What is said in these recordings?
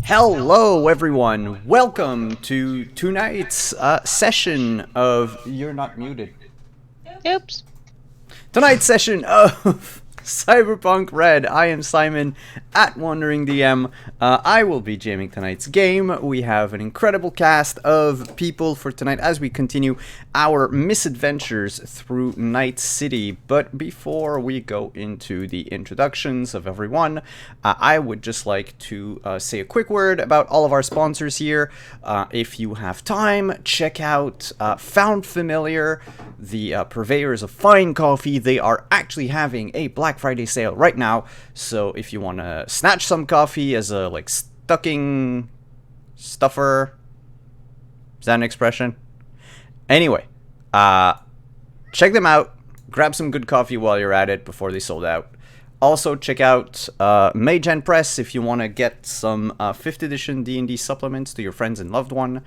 Hello, everyone. Welcome to tonight's session of... You're not muted. Oops. Tonight's session of Cyberpunk Red. I am Simon at Wandering DM. I will be jamming tonight's game. We have an incredible cast of people for tonight as we continue our misadventures through Night City. But before we go into the introductions of everyone, I would just like to say a quick word about all of our sponsors here. If you have time, check out Found Familiar, the purveyors of fine coffee. They are actually having a Black Friday sale right now, so if you want to snatch some coffee as a stuffer, is that an expression? Anyway, check them out, grab some good coffee while you're at it before they sold out. Also check out Mage Press if you want to get some 5th edition D&D supplements to your friends and loved ones.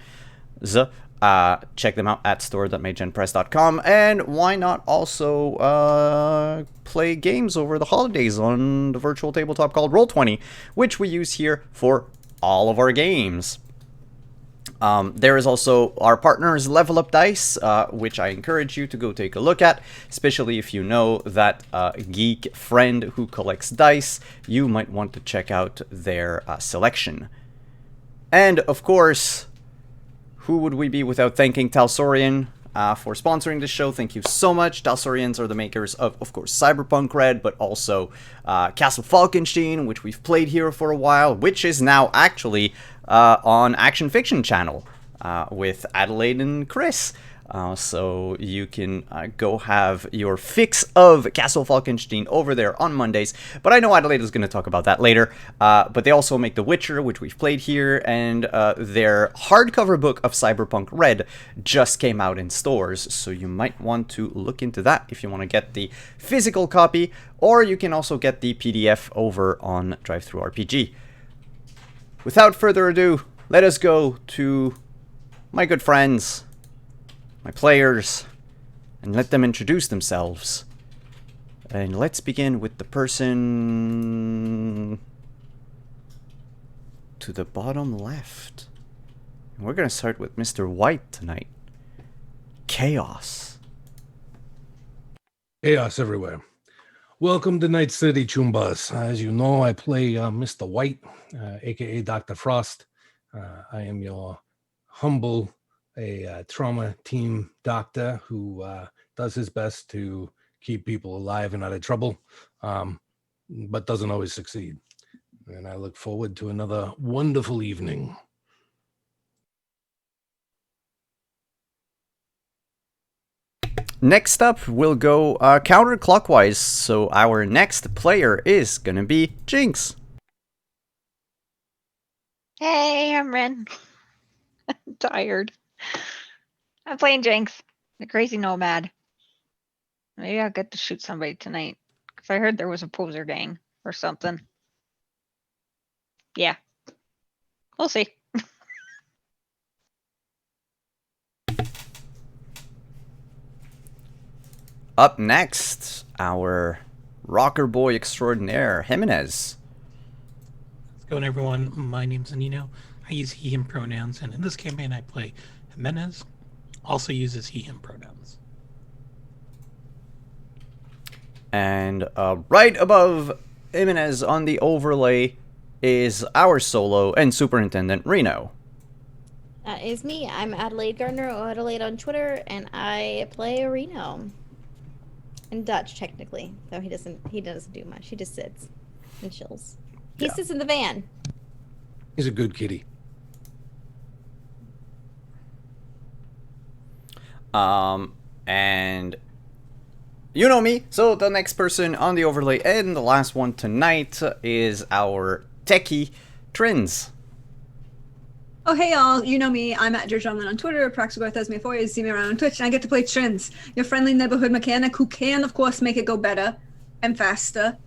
Check them out at store.mageandpress.com, and why not also play games over the holidays on the virtual tabletop called Roll20, which we use here for all of our games. There is also our partners Level Up Dice, which I encourage you to go take a look at, especially if you know that geek friend who collects dice. You might want to check out their selection. And of course, who would we be without thanking Talsorian for sponsoring this show? Thank you so much. Talsorians are the makers of course, Cyberpunk Red, but also Castle Falkenstein, which we've played here for a while, which is now actually on Action Fiction channel with Adelaide and Chris. So you can go have your fix of Castle Falkenstein over there on Mondays. But I know Adelaide is going to talk about that later. But they also make The Witcher, which we've played here, and their hardcover book of Cyberpunk Red just came out in stores. So you might want to look into that if you want to get the physical copy, or you can also get the PDF over on DriveThruRPG. Without further ado, let us go to my good friends, my players, and let them introduce themselves. And let's begin with the person to the bottom left. And we're gonna start with Mr. White tonight. Chaos. Chaos everywhere. Welcome to Night City, Chumbas. As you know, I play Mr. White, aka Dr. Frost. I am your humble trauma team doctor who does his best to keep people alive and out of trouble, but doesn't always succeed. And I look forward to another wonderful evening. Next up, we'll go counterclockwise, so our next player is gonna be Jinx. Hey, I'm Ren. I'm tired. I'm playing Jinx, the crazy nomad. Maybe I'll get to shoot somebody tonight, because I heard there was a poser gang or something. Yeah. We'll see. Up next, our rocker boy extraordinaire, Jimenez. How's it going, everyone? My name's Nino. I use he, him pronouns, and in this campaign I play Jimenez, also uses he, him pronouns. And right above Jimenez on the overlay is our solo and superintendent, Reno. That is me. I'm Adelaide Gardner, or Adelaide on Twitter, and I play Reno. In Dutch, technically, though he doesn't do much. He just sits and chills. He sits in the van. He's a good kitty. And you know me, so the next person on the overlay and the last one tonight is our techie, Trins. Oh, hey, y'all. You know me. I'm at George Online on Twitter, Praxagorthesme4. You see me around on Twitch, and I get to play Trins, your friendly neighborhood mechanic who can, of course, make it go better and faster.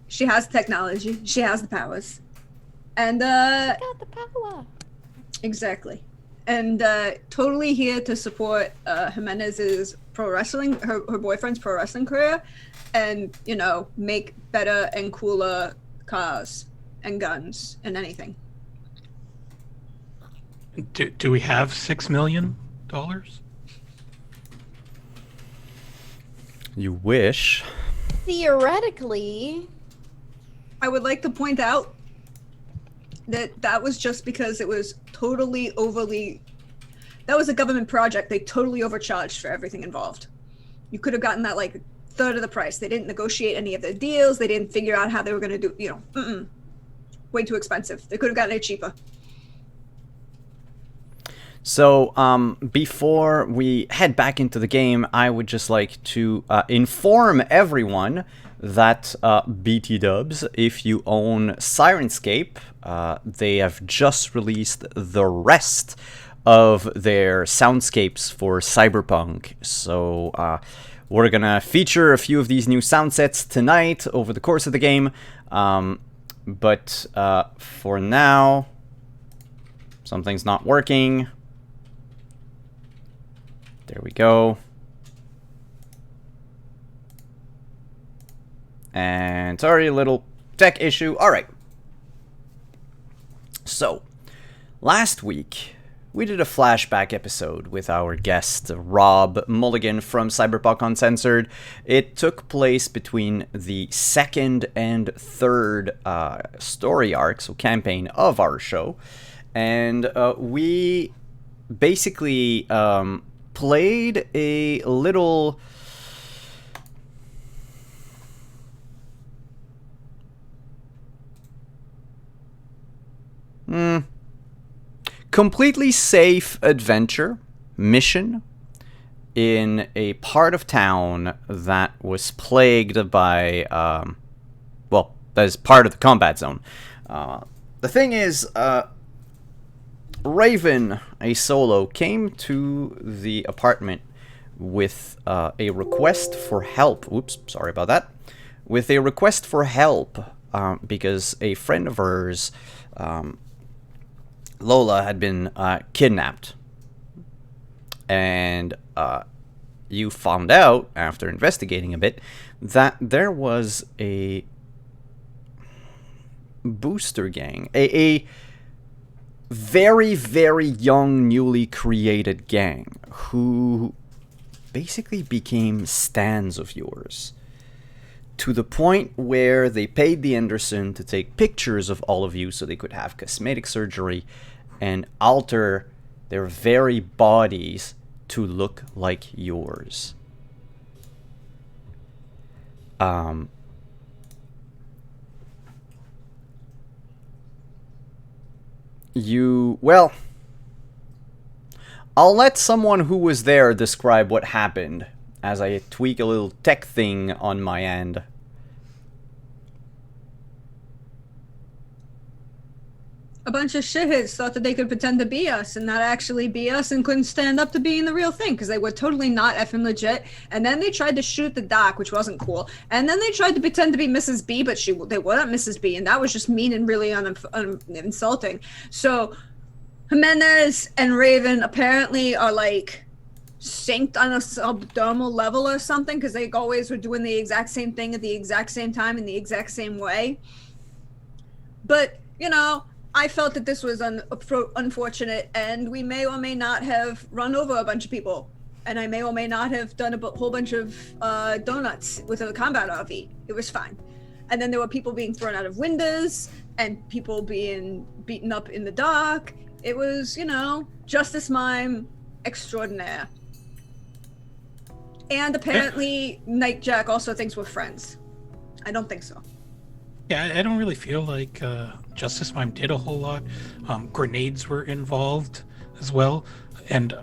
She has the technology. She has the powers. And, Got the power. Exactly. And, totally here to support, Jimenez's pro wrestling, her boyfriend's pro wrestling career, and, you know, make better and cooler cars and guns and anything. Do we have $6 million? You wish. Theoretically, I would like to point out that was just because it was totally that was a government project. They totally overcharged for everything involved. You could have gotten that like third of the price. They didn't negotiate any of the deals. They didn't figure out how they were going to do, way too expensive. They could have gotten it cheaper. So, before we head back into the game, I would just like to inform everyone that BT Dubs, if you own Sirenscape, they have just released the rest of their soundscapes for Cyberpunk. So, we're gonna feature a few of these new sound sets tonight over the course of the game. But for now, something's not working. There we go. And sorry, a little tech issue. All right. So, last week, we did a flashback episode with our guest, Rob Mulligan from Cyberpunk Uncensored. It took place between the second and third story arc, so campaign of our show. And we basically played a little completely safe adventure mission in a part of town that was plagued by that is part of the combat zone. The thing is, Raven, a solo, came to the apartment with a request for help. Oops, sorry about that. With a request for help because a friend of hers, Lola, had been kidnapped. And you found out, after investigating a bit, that there was a booster gang, a very, very young, newly created gang who basically became stans of yours. To the point where they paid the Anderson to take pictures of all of you so they could have cosmetic surgery and alter their very bodies to look like yours. Well, I'll let someone who was there describe what happened as I tweak a little tech thing on my end. A bunch of shitheads thought that they could pretend to be us and not actually be us and couldn't stand up to being the real thing because they were totally not effing legit. And then they tried to shoot the doc, which wasn't cool. And then they tried to pretend to be Mrs. B, but they weren't Mrs. B, and that was just mean and really insulting. So Jimenez and Raven apparently are like synced on a subdermal level or something because they always were doing the exact same thing at the exact same time in the exact same way. But, you know, I felt that this was unfortunate, and we may or may not have run over a bunch of people, and I may or may not have done a whole bunch of donuts with a combat RV. It was fine. And then there were people being thrown out of windows, and people being beaten up in the dark. It was, you know, justice mime extraordinaire. And apparently Nightjack also thinks we're friends. I don't think so. Yeah, I don't really feel like Justice Mime did a whole lot. Grenades were involved as well. And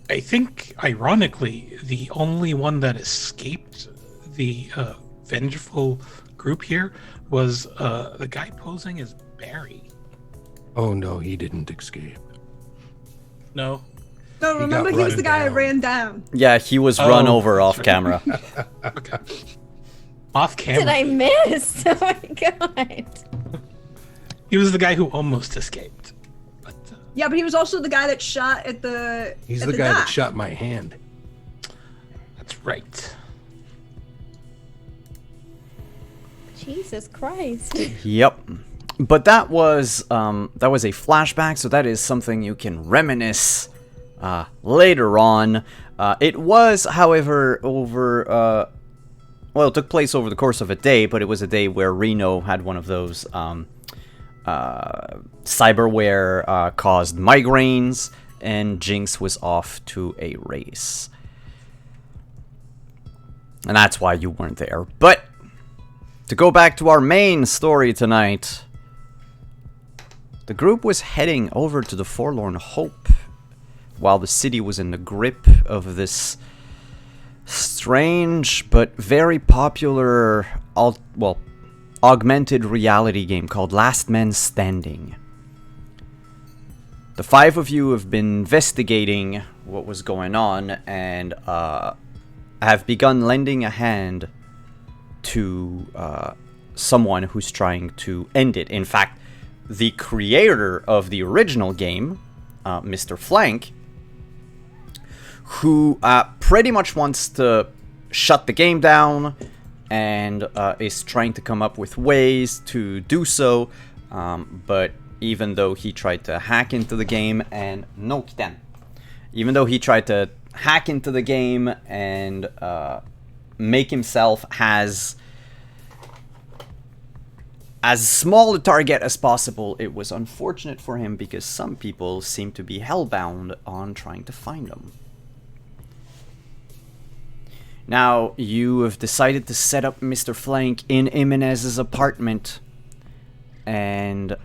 I think, ironically, the only one that escaped the vengeful group here was the guy posing as Barry. Oh no, he didn't escape. No? No, remember he was the guy I ran down. Yeah, he was run over off camera. Okay. Off camera. Did I miss? Oh my god. He was the guy who almost escaped. But, Yeah, but he was also the guy that shot at the. He's at the guy dock. that shot my hand. that's right. Jesus Christ. Yep. But that was a flashback, so that is something you can reminisce later on. It was, however, over. Well, it took place over the course of a day, but it was a day where Reno had one of those cyberware caused migraines, and Jinx was off to a race. And that's why you weren't there. But to go back to our main story tonight, the group was heading over to the Forlorn Hope while the city was in the grip of this strange but very popular augmented reality game called Last Man Standing. The five of you have been investigating what was going on and have begun lending a hand to someone who's trying to end it. In fact, the creator of the original game, Mr. Flank, who pretty much wants to shut the game down and is trying to come up with ways to do so, but even though he tried to hack into the game and make himself as small a target as possible, it was unfortunate for him because some people seem to be hellbound on trying to find him. Now, you have decided to set up Mr. Flank in Jimenez's apartment and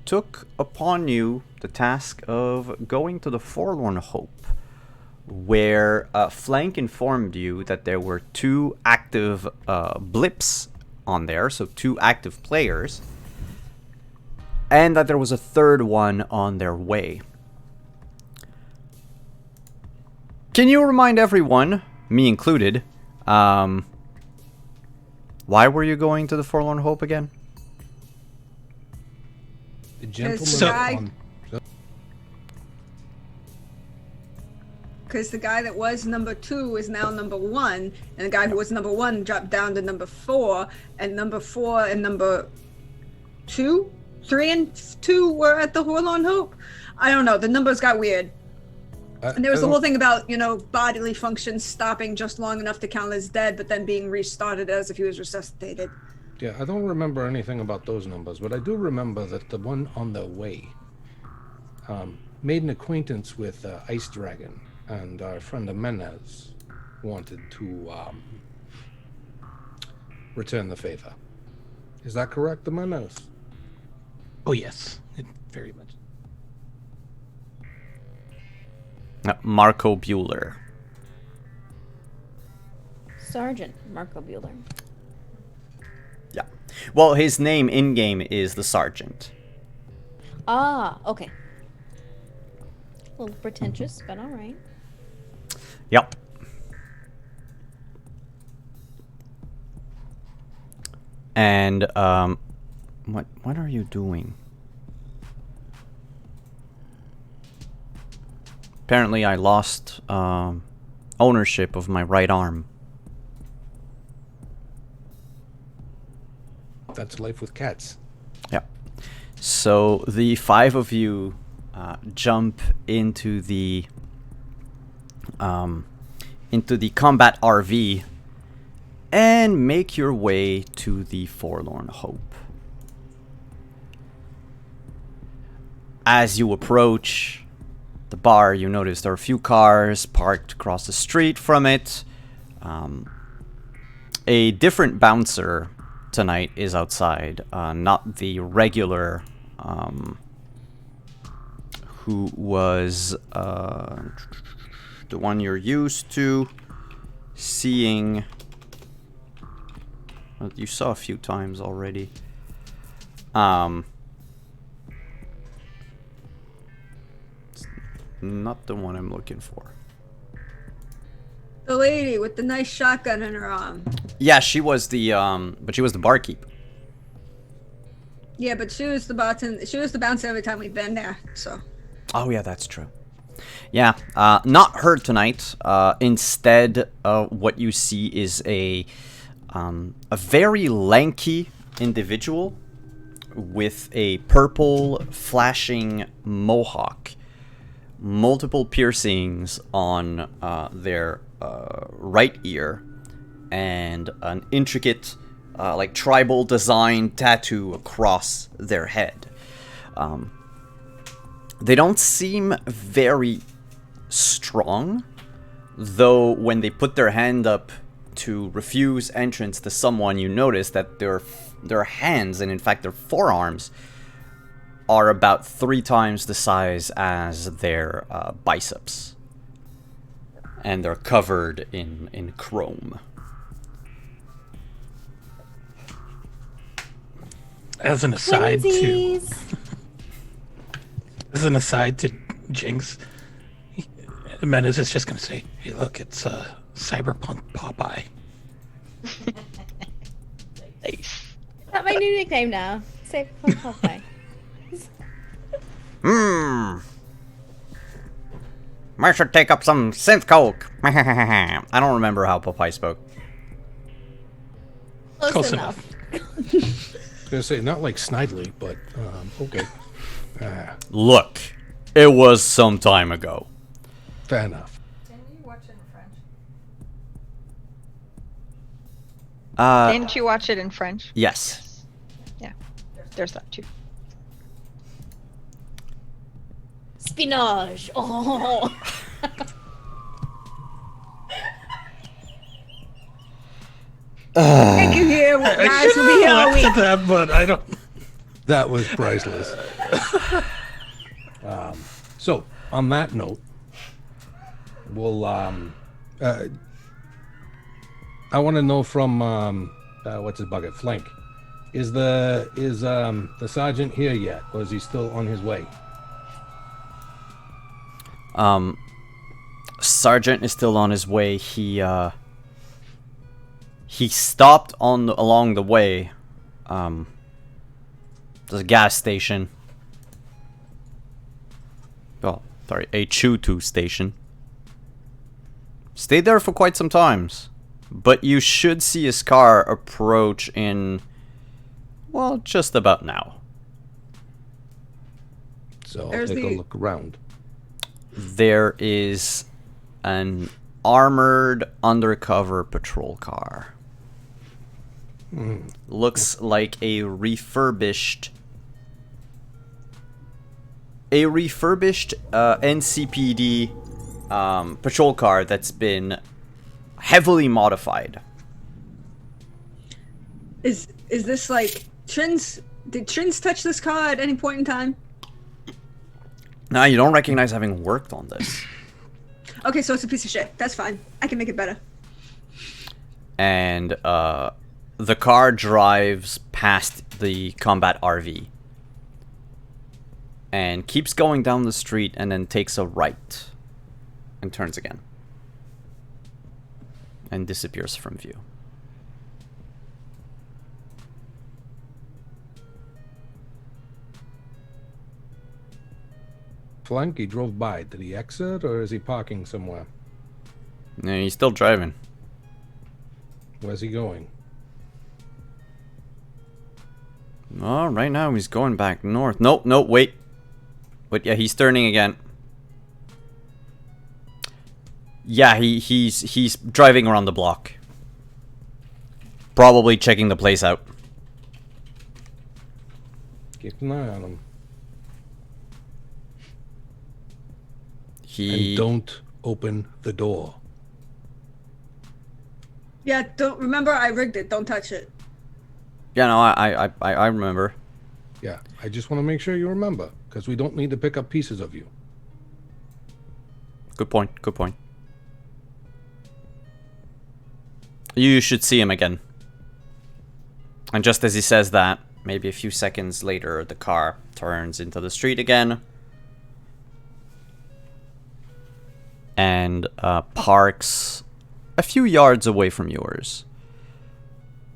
took upon you the task of going to the Forlorn Hope, where Flank informed you that there were 2 active blips on there, so 2 active players, and that there was a 3rd one on their way. Can you remind everyone, me included, why were you going to the Forlorn Hope again? The gentleman So- Because the guy that was number 2 is now number 1, and the guy who was number 1 dropped down to number 4, and number 4 and number 2 3 and 2 were at the Forlorn Hope. I don't know. The numbers got weird. And there was the whole thing about, bodily functions stopping just long enough to count as dead, but then being restarted as if he was resuscitated. Yeah, I don't remember anything about those numbers, but I do remember that the one on the way made an acquaintance with Ice Dragon, and our friend Jimenez wanted to return the favor. Is that correct, Jimenez? Oh yes, very much. Marco Bueller. Sergeant Marco Bueller. Yeah. Well, his name in-game is the Sergeant. Ah, okay. A little pretentious, but all right. Yep. And, what are you doing? Apparently I lost, ownership of my right arm. That's life with cats. Yeah. So the 5 of you jump into the combat RV and make your way to the Forlorn Hope. As you approach the bar, you notice there are a few cars parked across the street from it. A different bouncer tonight is outside, not the regular who was the one you're used to seeing. Well, you saw a few times already. It's not the one I'm looking for. The lady with the nice shotgun in her arm. Yeah, she was the barkeep. Yeah, but she was the bartender. She was the bouncer every time we've been there. So. Oh yeah, that's true. Yeah, not her tonight. Instead, what you see is a very lanky individual with a purple flashing mohawk, multiple piercings on their right ear, and an intricate, like tribal design tattoo across their head. They don't seem very strong, though when they put their hand up to refuse entrance to someone, you notice that their hands, and in fact their forearms, are about 3 times the size as their biceps. And they're covered in chrome. As an aside Twinsies. as an aside to Jinx, Menace is just gonna say, "Hey, look, it's Cyberpunk Popeye." Nice. That's my new nickname now. Say Popeye. I should take up some synth coke. I don't remember how Popeye spoke. Close enough. I was gonna say, not like Snidely, but okay. Look, it was some time ago. Fair enough. Didn't you watch it in French? Didn't you watch it in French? Yes. Yeah. There's that too. Spinach. Oh. Thank you here, guys. We'll be here all week. that, but I don't. That was priceless. So, on that note, we'll. I want to know from what's his bucket, Flank. Is the sergeant here yet, or is he still on his way? Sergeant is still on his way. He stopped along the way. There's a gas station. Oh, sorry, a Chutu station. Stayed there for quite some times. But you should see his car approach in, well, just about now. So I'll There's take a the- look around. There is an armored undercover patrol car. Looks like a refurbished NCPD patrol car that's been heavily modified. Is this like Trins? Did Trins touch this car at any point in time? Now, you don't recognize having worked on this. Okay, so it's a piece of shit. That's fine. I can make it better. And the car drives past the combat RV and keeps going down the street and then takes a right and turns again and disappears from view. Flank, he drove by. Did he exit or is he parking somewhere? Yeah, he's still driving. Where's he going? Oh, right now he's going back north. Nope, wait. Wait, yeah, he's turning again. Yeah, he's driving around the block. Probably checking the place out. Keep an eye on him. He And don't open the door. Yeah, don't remember I rigged it. Don't touch it. Yeah, no, I remember. Yeah, I just want to make sure you remember, because we don't need to pick up pieces of you. Good point, good point. You should see him again. And just as he says that, maybe a few seconds later, the car turns into the street again. And parks a few yards away from yours.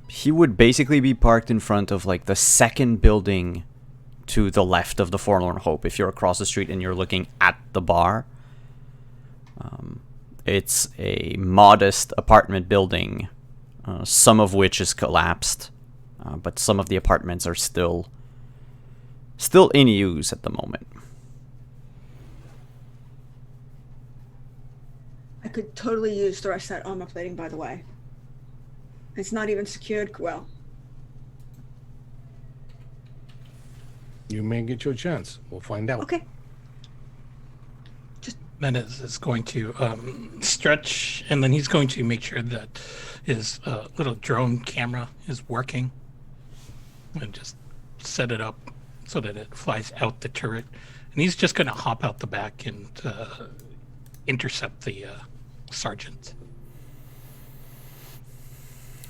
He would basically be parked in front of like the second building to the left of the Forlorn Hope if you're across the street and you're looking at the bar. It's a modest apartment building, some of which is collapsed, but some of the apartments are still in use at the moment. I could totally use the rest of that armor plating, by the way. It's not even secured well. You may get your chance. We'll find out. Okay. Then is going to stretch, and then he's going to make sure that his little drone camera is working, and just set it up so that it flies out the turret. And he's just going to hop out the back and intercept the sergeant.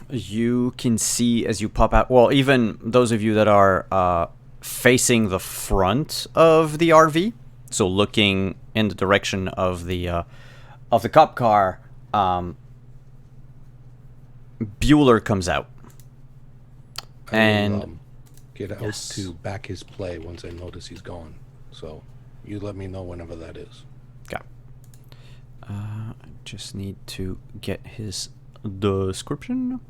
You can see as you pop out, well, even those of you that are facing the front of the RV, so looking in the direction of the cop car, Bueller comes out. I will, And get out yes. to back his play once I notice he's gone. So you let me know whenever that is. okay. I just need to get his description.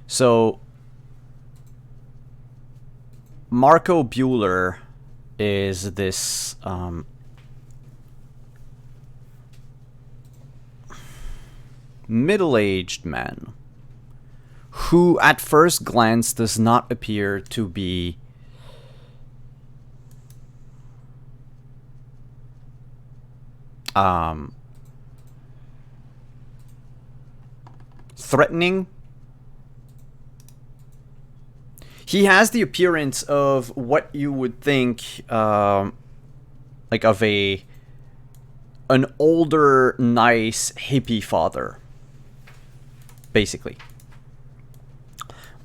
So, Marco Bueller is this middle-aged man who at first glance does not appear to be threatening. He has the appearance of what you would think like of an older, nice hippie father, basically.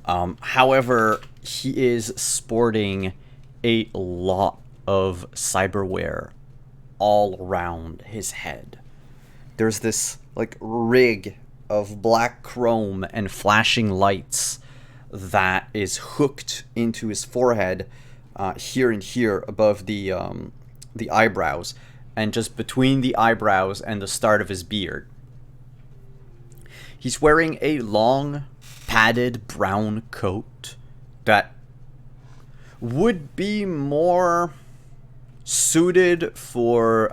However, he is sporting a lot of cyberware all around his head. There's this like rig of black chrome and flashing lights that is hooked into his forehead, here and here above the eyebrows, and just between the eyebrows and the start of his beard. He's wearing a long, padded brown coat that would be more suited for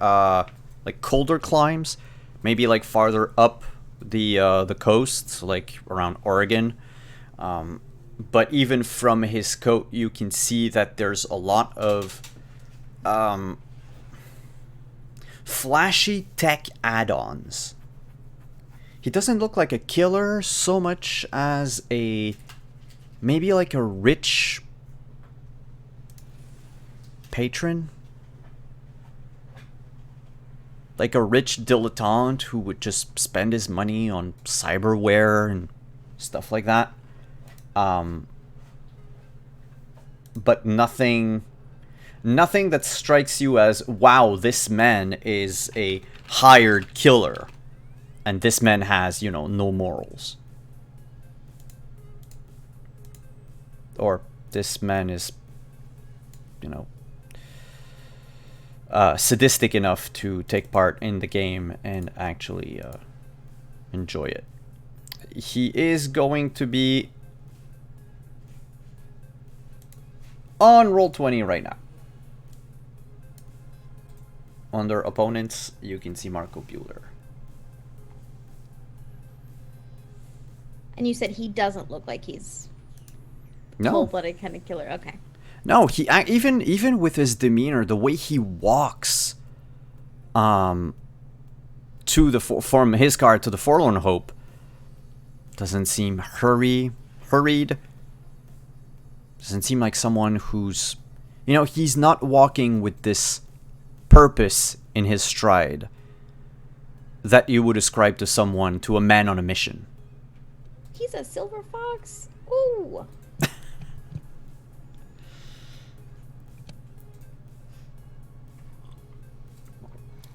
like colder climes, maybe like farther up the coast, like around Oregon. But even from his coat, you can see that there's a lot of flashy tech add-ons. He doesn't look like a killer so much as maybe like a rich patron, like a rich dilettante who would just spend his money on cyberware and stuff like that. But nothing that strikes you as, wow, this man is a hired killer, and this man has, no morals, or this man is, sadistic enough to take part in the game and actually enjoy it. He is going to be on Roll20 right now. Under opponents, you can see Marco Bueller. And you said he doesn't look like he's No. cold-blooded kind of killer. Okay. No, he even with his demeanor, the way he walks, to from his car to the Forlorn Hope, doesn't seem hurried. Doesn't seem like someone who's, he's not walking with this purpose in his stride that you would ascribe to a man on a mission. He's a silver fox. Ooh.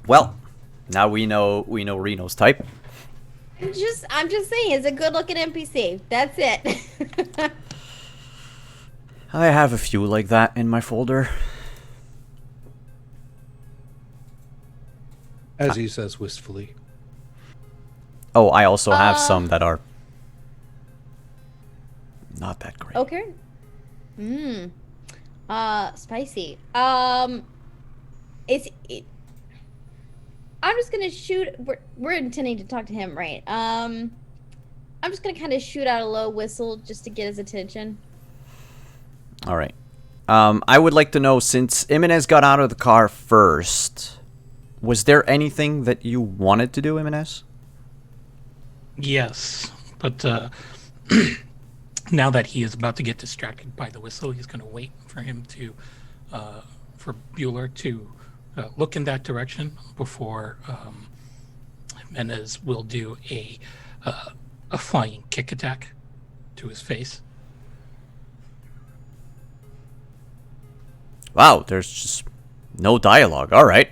Well, now we know Reno's type. I'm just saying, it's a good-looking NPC. That's it. I have a few like that in my folder. As he says wistfully. Oh, I also have some that are not that great. Okay. Spicy. I'm just gonna shoot. We're intending to talk to him, right? I'm just gonna kind of shoot out a low whistle just to get his attention. All right. I would like to know, since Jimenez got out of the car first, was there anything that you wanted to do, Jimenez? Yes, but now that he is about to get distracted by the whistle, he's going to wait for him to, for Bueller to look in that direction before Jimenez will do a flying kick attack to his face. Wow, there's just no dialogue. All right.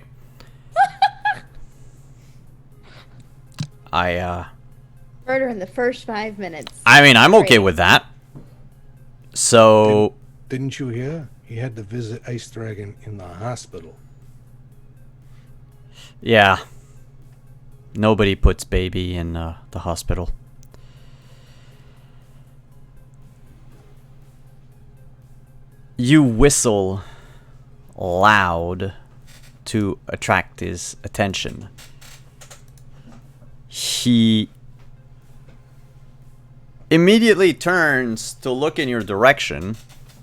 Murder in the first 5 minutes. I mean, I'm okay Great. with that. So, Didn't you hear? He had to visit Ice Dragon in the hospital. yeah. Nobody puts baby in the hospital. You whistle loud to attract his attention. He immediately turns to look in your direction,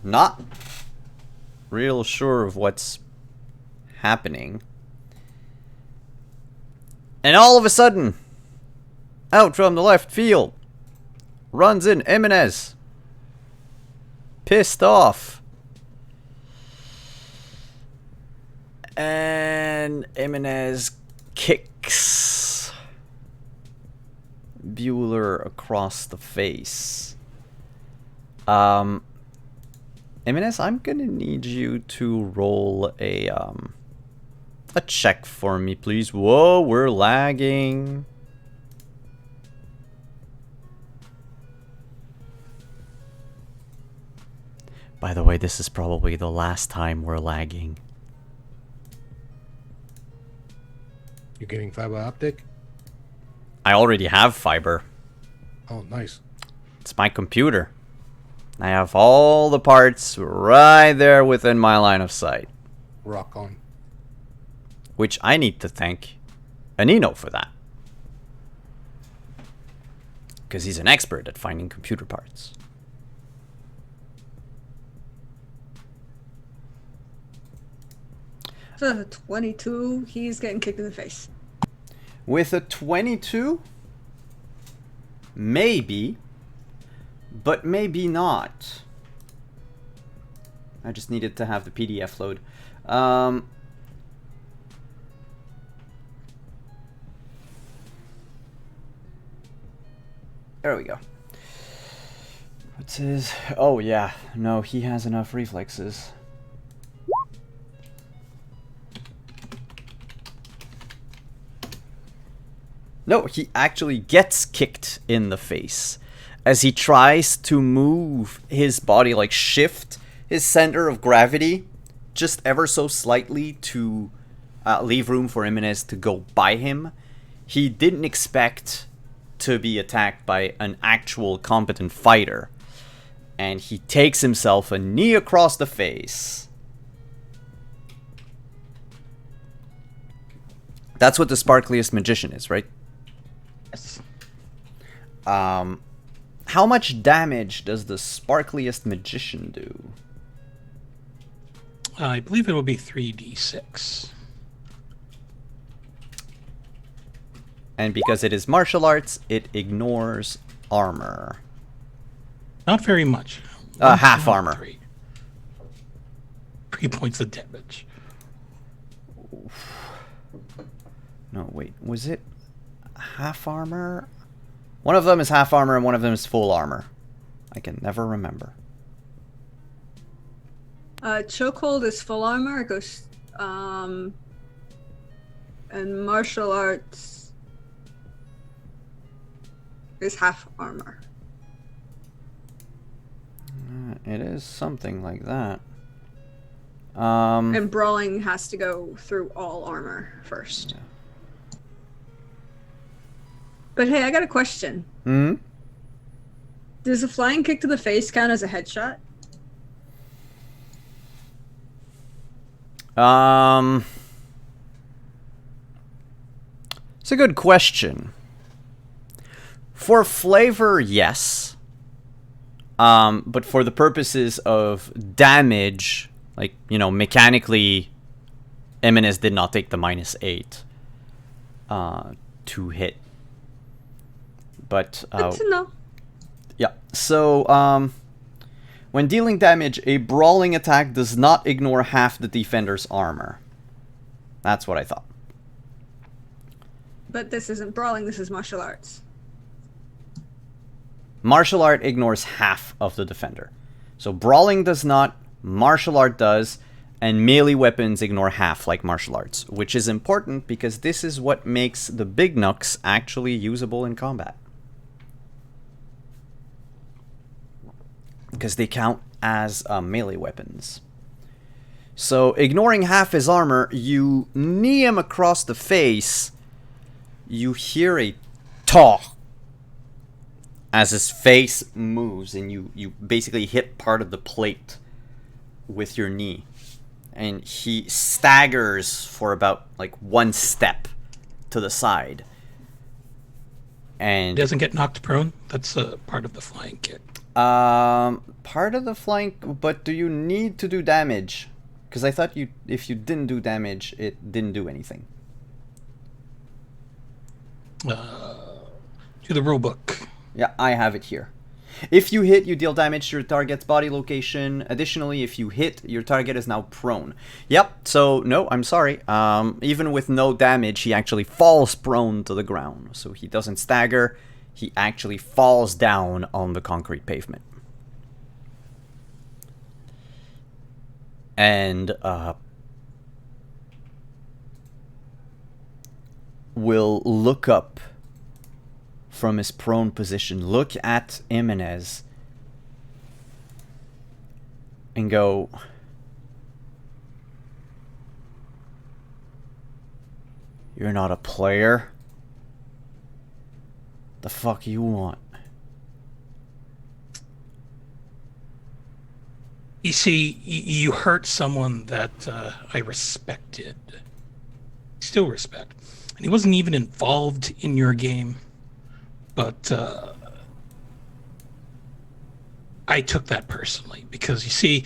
not real sure of what's happening. And all of a sudden, out from the left field, runs in Jimenez. Pissed off. And Jimenez kicks Bueller across the face. Jimenez, I'm gonna need you to roll a check for me, please. Whoa, we're lagging. By the way, this is probably the last time we're lagging. You're getting fiber optic? I already have fiber. Oh, nice. It's my computer. I have all the parts right there within my line of sight. Rock on. Which I need to thank Anino for that. Because he's an expert at finding computer parts. So the 22, he's getting kicked in the face. With a 22, maybe, but maybe not. I just needed to have the PDF load. There we go. What's his... Oh, yeah. No, he has enough reflexes. No, he actually gets kicked in the face as he tries to move his body, like shift his center of gravity just ever so slightly to leave room for Jimenez to go by him. He didn't expect to be attacked by an actual competent fighter, and he takes himself a knee across the face. That's what the sparkliest magician is, right? Yes. How much damage does the sparkliest magician do? I believe it will be 3d6. And because it is martial arts, it ignores armor. Not very much. Half armor. 3 points of damage. No, wait. Was it half armor? One of them is half armor and one of them is full armor. I can never remember. Chokehold is full armor. It goes, and martial arts is half armor. It is something like that. And brawling has to go through all armor first. Yeah. But hey, I got a question. Hmm? Does a flying kick to the face count as a headshot? It's a good question. For flavor, yes. But for the purposes of damage, like, you know, mechanically, Jimenez did not take the -8 to hit. But, Good to know. yeah. So, when dealing damage, a brawling attack does not ignore half the defender's armor. That's what I thought. But this isn't brawling, this is martial arts. Martial art ignores half of the defender. So brawling does not, martial art does, and melee weapons ignore half like martial arts, which is important because this is what makes the big knucks actually usable in combat. Because they count as melee weapons. So ignoring half his armor, you knee him across the face, you hear a talk as his face moves, and you basically hit part of the plate with your knee. And he staggers for about like one step to the side. And He doesn't get knocked prone. That's part of the flying kick. part of the flank, but do you need to do damage? Because I thought if you didn't do damage, it didn't do anything. To the rulebook. Yeah, I have it here. If you hit, you deal damage to your target's body location. Additionally, if you hit, your target is now prone. Yep, so no, I'm sorry. Even with no damage, he actually falls prone to the ground. So he doesn't stagger, he actually falls down on the concrete pavement. And will look up from his prone position, look at Jimenez, and go, "You're not a player? The fuck you want?" You see, you hurt someone that I respected, still respect, and he wasn't even involved in your game, but I took that personally because you see,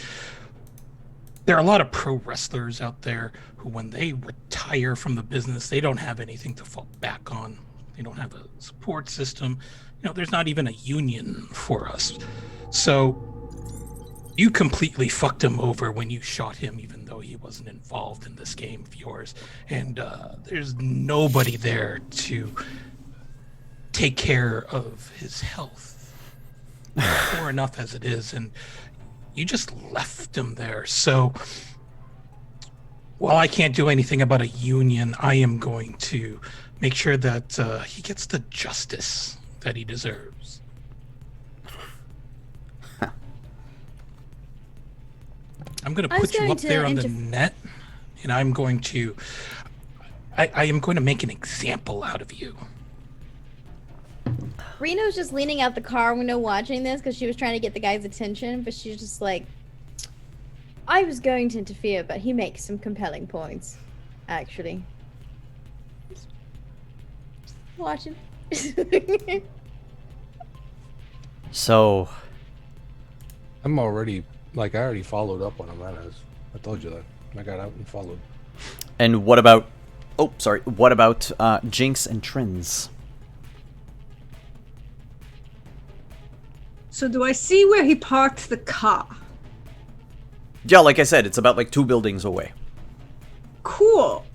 there are a lot of pro wrestlers out there who, when they retire from the business, they don't have anything to fall back on. They don't have a support system. There's not even a union for us. So you completely fucked him over when you shot him, even though he wasn't involved in this game of yours. And there's nobody there to take care of his health, poor enough as it is. And you just left him there. So while I can't do anything about a union, I am going to make sure that he gets the justice that he deserves. I'm going to put you up there on the net, and I'm going to... I am going to make an example out of you. Reno's just leaning out the car window watching this because she was trying to get the guy's attention, but she's just like, I was going to interfere, but he makes some compelling points, actually. Just watching. So, I'm already, I already followed up on Jimenez. I told you that. I got out and followed. and what about... Oh, sorry. What about Jinx and Trins? So do I see where he parked the car? Yeah, like I said, it's about like 2 buildings away. Cool.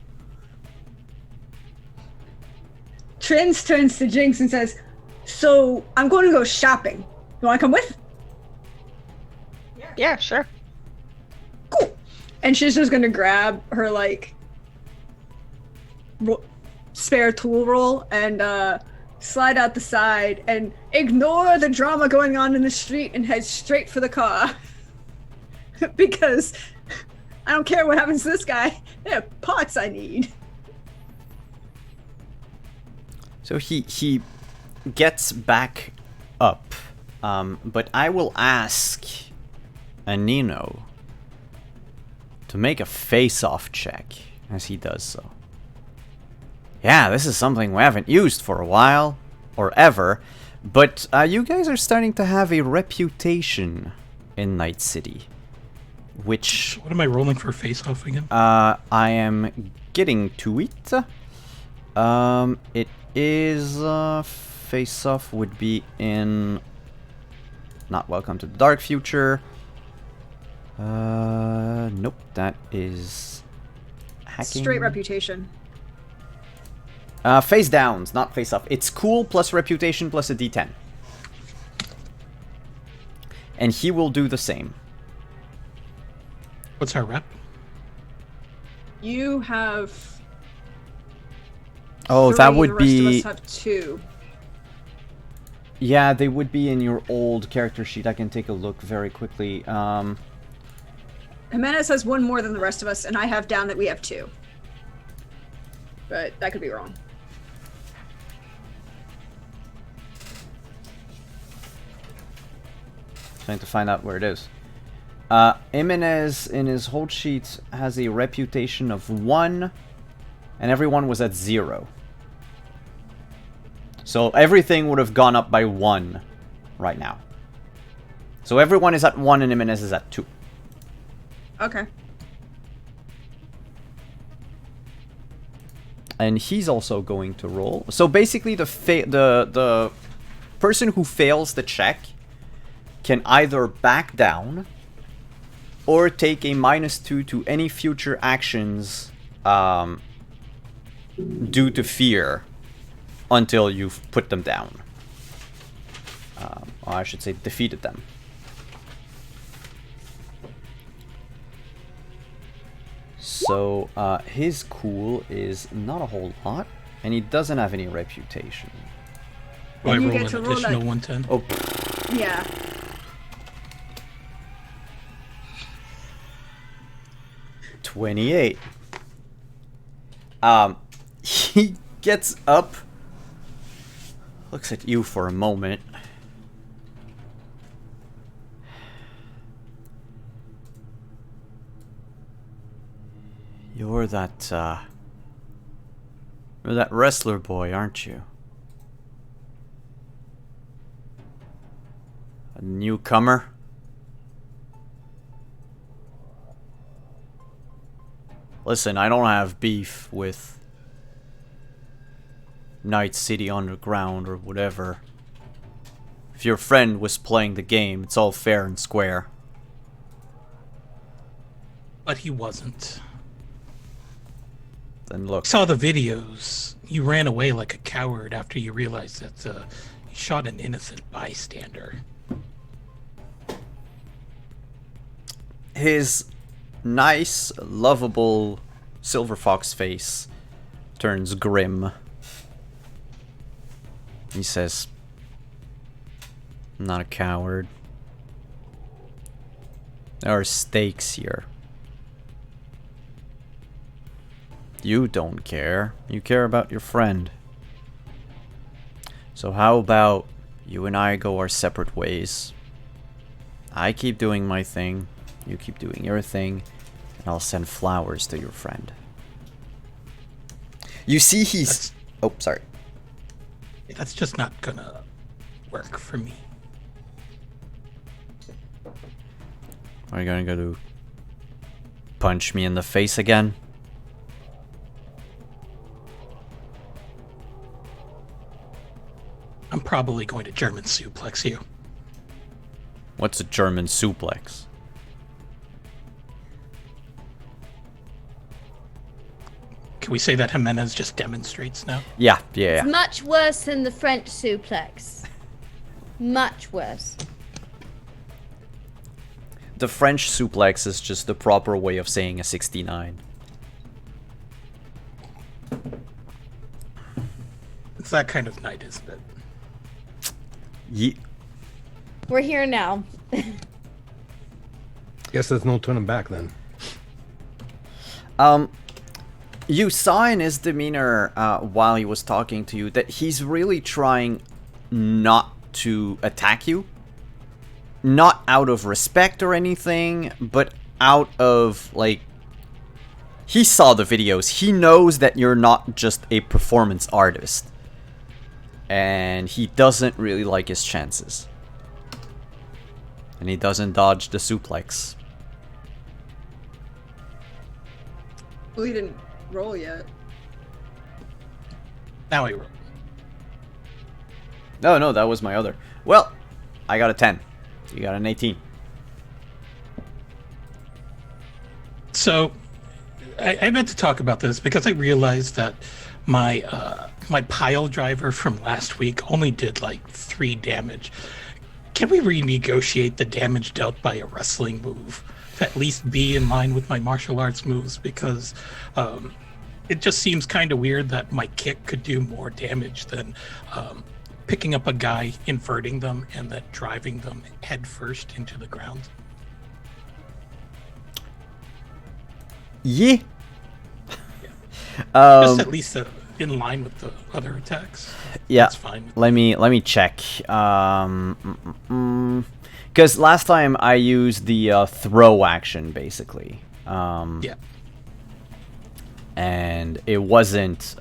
Trins turns to Jinx and says, so I'm going to go shopping. You want to come with? Yeah, sure. Cool. And she's just going to grab her, spare tool roll and slide out the side and ignore the drama going on in the street and head straight for the car. Because I don't care what happens to this guy. There are parts I need. So he gets back up, but I will ask Anino to make a face-off check as he does so. Yeah, this is something we haven't used for a while, or ever, but you guys are starting to have a reputation in Night City, which... What am I rolling for face-off again? I am getting to it. It is, face-off would be in... Not Welcome to the Dark Future. Nope, that is... Hacking. Straight reputation. Face downs, not face up. It's cool plus reputation plus a D10. And he will do the same. What's our rep? You have... Oh, 3, that would the rest be... of us have 2. Yeah, they would be in your old character sheet. I can take a look very quickly. Jimenez has 1 more than the rest of us, and I have down that we have 2. But that could be wrong. Trying to find out where it is. Jimenez in his hold sheet has a reputation of 1, and everyone was at 0. So everything would have gone up by 1 right now. So everyone is at 1 and Jimenez is at 2. Okay. And he's also going to roll. So basically the person who fails the check can either back down or take a -2 to any future actions due to fear until you've put them down. Or I should say defeated them. So his cool is not a whole lot, and he doesn't have any reputation. Do I And you roll get an to roll additional that- 110? Oh, Yeah. 28. He gets up, looks at you for a moment. You're that wrestler boy, aren't you? A newcomer? Listen, I don't have beef with Night City Underground or whatever. If your friend was playing the game, it's all fair and square. But he wasn't. Then look. Saw the videos. You ran away like a coward after you realized that you shot an innocent bystander. His nice, lovable silver fox face turns grim. He says, I'm not a coward. There are stakes here. You don't care. You care about your friend. So how about you and I go our separate ways? I keep doing my thing. You keep doing your thing. And I'll send flowers to your friend. You see he's... Oh, sorry. That's just not gonna work for me. Are you gonna go to punch me in the face again? I'm probably going to German suplex you. What's a German suplex? Can we say that Jimenez just demonstrates now? Yeah. It's much worse than the French suplex. Much worse. The French suplex is just the proper way of saying a 69. It's that kind of night, isn't it? We're here now. Guess there's no turning back then. You saw in his demeanor while he was talking to you that he's really trying not to attack you. Not out of respect or anything, but out of, like... He saw the videos. He knows that you're not just a performance artist. And he doesn't really like his chances. And he doesn't dodge the suplex. Well, he didn't roll yet. Now I roll. No, that was my other. Well, I got a 10. You got an 18. So, I meant to talk about this because I realized that my my pile driver from last week only did like 3 damage. Can we renegotiate the damage dealt by a wrestling move to at least be in line with my martial arts moves? Because it just seems kind of weird that my kick could do more damage than picking up a guy, inverting them, and then driving them head first into the ground. Yeah. Just at least in line with the other attacks. Yeah. That's fine. Let me check. Because last time I used the throw action basically. Yeah. And it wasn't.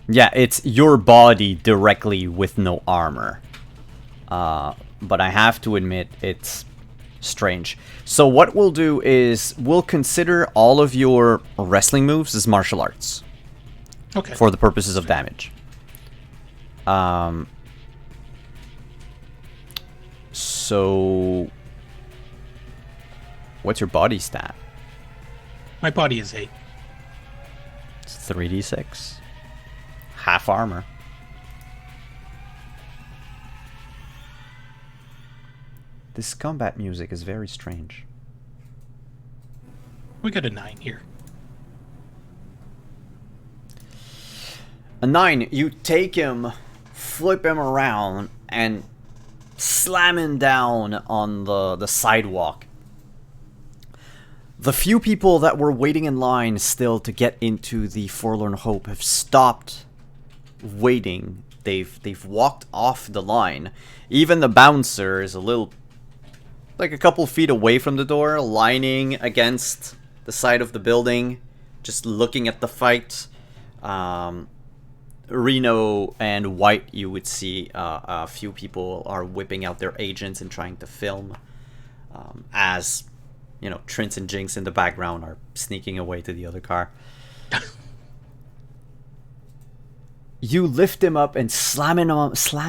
Yeah, it's your body directly with no armor. But I have to admit, it's strange. So what we'll do is we'll consider all of your wrestling moves as martial arts. Okay. For the purposes of damage. So what's your body stat? My body is 8. It's 3d6. Half armor. This combat music is very strange. We got a 9 here. A 9, you take him, flip him around, and slam him down on the sidewalk. The few people that were waiting in line still to get into the Forlorn Hope have stopped waiting. They've walked off the line. Even the bouncer is a little, like a couple feet away from the door, lining against the side of the building, just looking at the fight. Reno and White, you would see a few people are whipping out their agents and trying to film, as you know, Trent and Jinx in the background are sneaking away to the other car. You lift him up and slam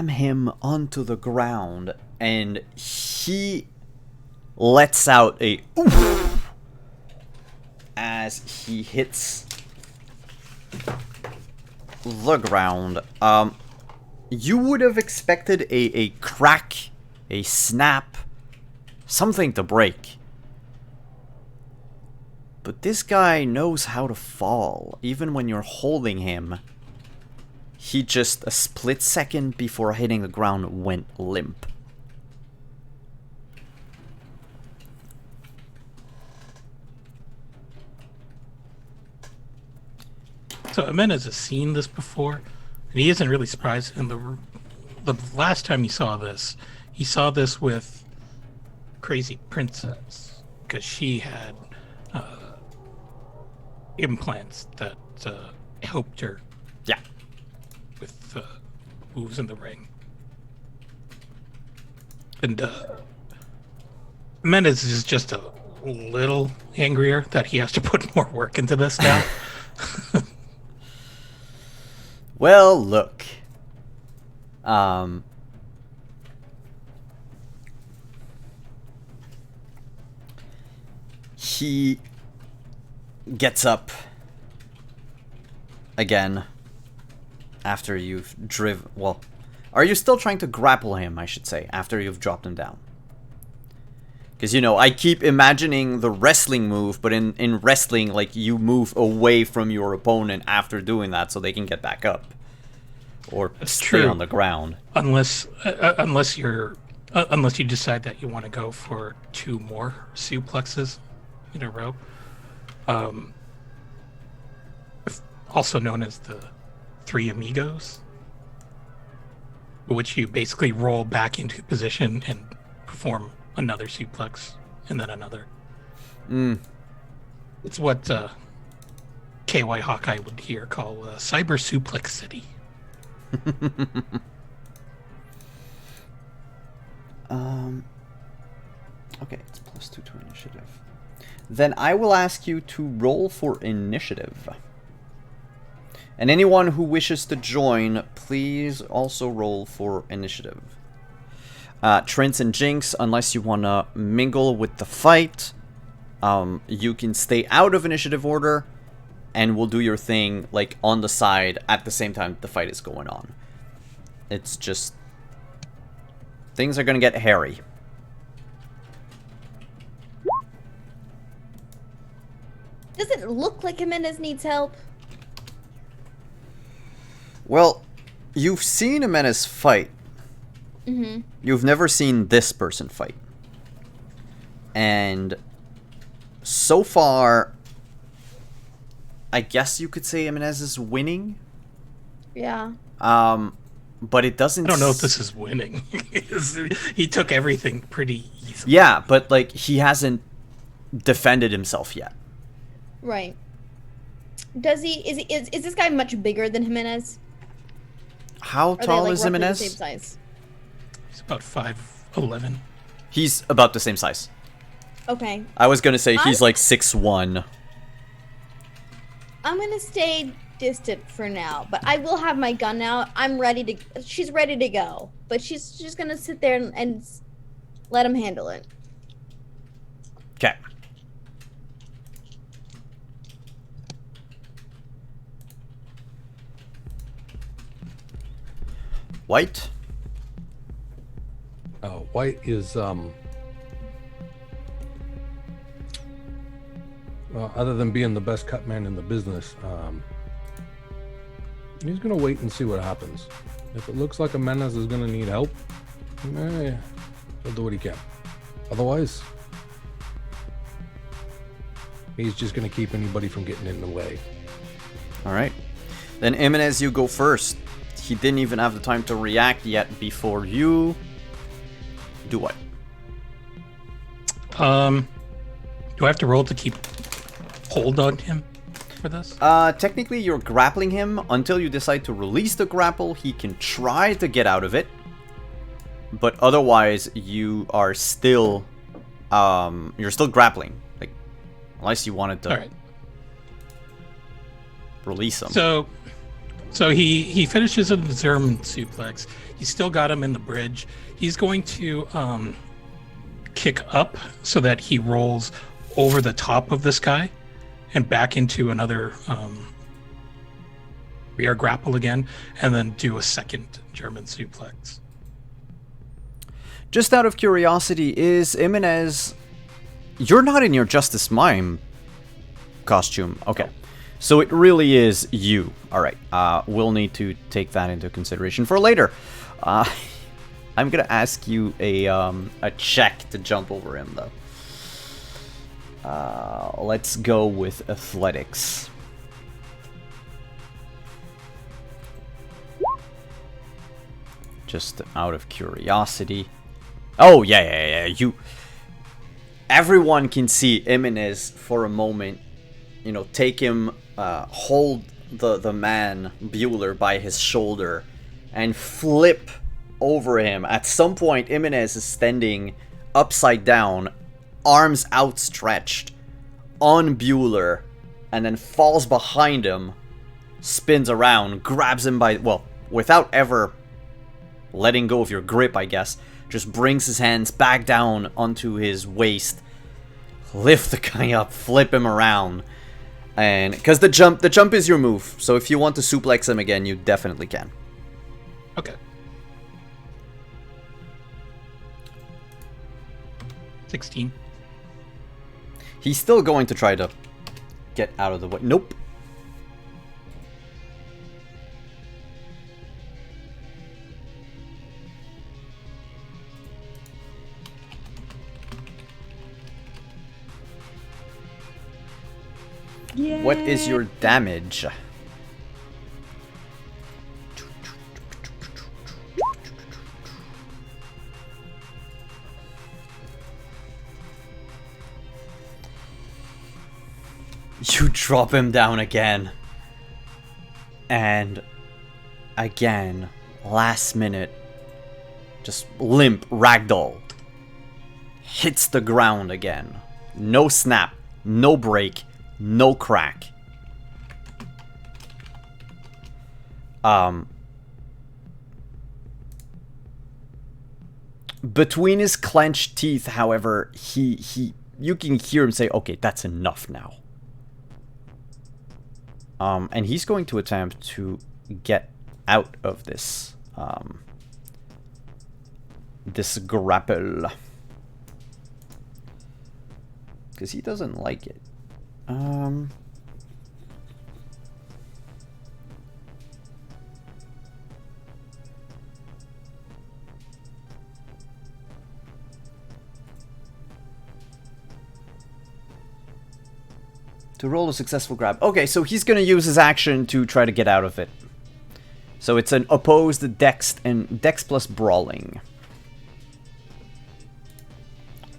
him onto the ground, and he lets out a oof as he hits the ground. You would have expected a crack, a snap, something to break. But this guy knows how to fall. Even when you're holding him, he just a split second before hitting the ground went limp. So Jimenez has seen this before, and he isn't really surprised. And the last time he saw this with Crazy Princess, because she had implants that helped her. Yeah. With moves in the ring. And Jimenez is just a little angrier that he has to put more work into this now. Well, look. He gets up again after you've driven. Well, are you still trying to grapple him, I should say, after you've dropped him down? Because, you know, I keep imagining the wrestling move, but in wrestling, like, you move away from your opponent after doing that so they can get back up. Or That's stay true. on the ground. Unless you decide that you want to go for 2 more suplexes in a row. Also known as the 3 amigos, which you basically roll back into position and perform another suplex and then another. It's what KY Hawkeye would here call Cyber Suplex City. Okay, it's +2 to initiative. Then I will ask you to roll for initiative. And anyone who wishes to join, please also roll for initiative. Trent and Jinx, unless you want to mingle with the fight, you can stay out of initiative order, and we'll do your thing, like, on the side at the same time the fight is going on. It's just... things are going to get hairy. Does it look like Jimenez needs help? Well, you've seen Jimenez fight. Mm-hmm. You've never seen this person fight. And so far, I guess you could say Jimenez is winning. Yeah. But it doesn't... I don't know if this is winning. He took everything pretty easily. Yeah, but, like, he hasn't defended himself yet. Right. Does he? Is this guy much bigger than Jimenez? How Are they, tall like, is roughly the Jimenez? same size? He's about 5'11". He's about the same size. Okay. I was gonna say he's like 6'1". I'm gonna stay distant for now, but I will have my gun out. I'm ready to. She's ready to go, but she's just gonna sit there and let him handle it. Okay. White? White is other than being the best cut man in the business, he's gonna wait and see what happens. If it looks like Jimenez is gonna need help, he'll do what he can. Otherwise, he's just gonna keep anybody from getting in the way. Alright. Then Jimenez, you go first. He didn't even have the time to react yet before you do what? Do I have to roll to keep hold on him for this? Technically, you're grappling him until you decide to release the grapple. He can try to get out of it, but otherwise, you are still, you're still grappling. Like, unless you wanted to All right. release him. So he finishes in the German suplex. He's still got him in the bridge. He's going to kick up so that he rolls over the top of this guy and back into another rear grapple again, and then do a second German suplex. Just out of curiosity, is Jimenez... You're not in your Justice Mime costume. Okay. So it really is you. Alright. We'll need to take that into consideration for later. I'm gonna ask you a check to jump over him, though. Let's go with athletics. Just out of curiosity. Oh, yeah. You... Everyone can see Jimenez for a moment. You know, take him, hold the man, Bueller, by his shoulder and flip over him. At some point, Jimenez is standing upside down, arms outstretched, on Bueller, and then falls behind him, spins around, grabs him by, well, without ever letting go of your grip, I guess, just brings his hands back down onto his waist, lift the guy up, flip him around, and, because the jump is your move, so if you want to suplex him again, you definitely can. Okay. 16. He's still going to try to get out of the way. Nope. What is your damage? You drop him down again. And again, last minute, just limp ragdoll. Hits the ground again. No snap, no break, no crack. Between his clenched teeth, however, you can hear him say, okay, that's enough now. And he's going to attempt to get out of this, this grapple. Because he doesn't like it. To roll a successful grab. Okay, so he's going to use his action to try to get out of it. So it's an opposed dex and dex plus brawling.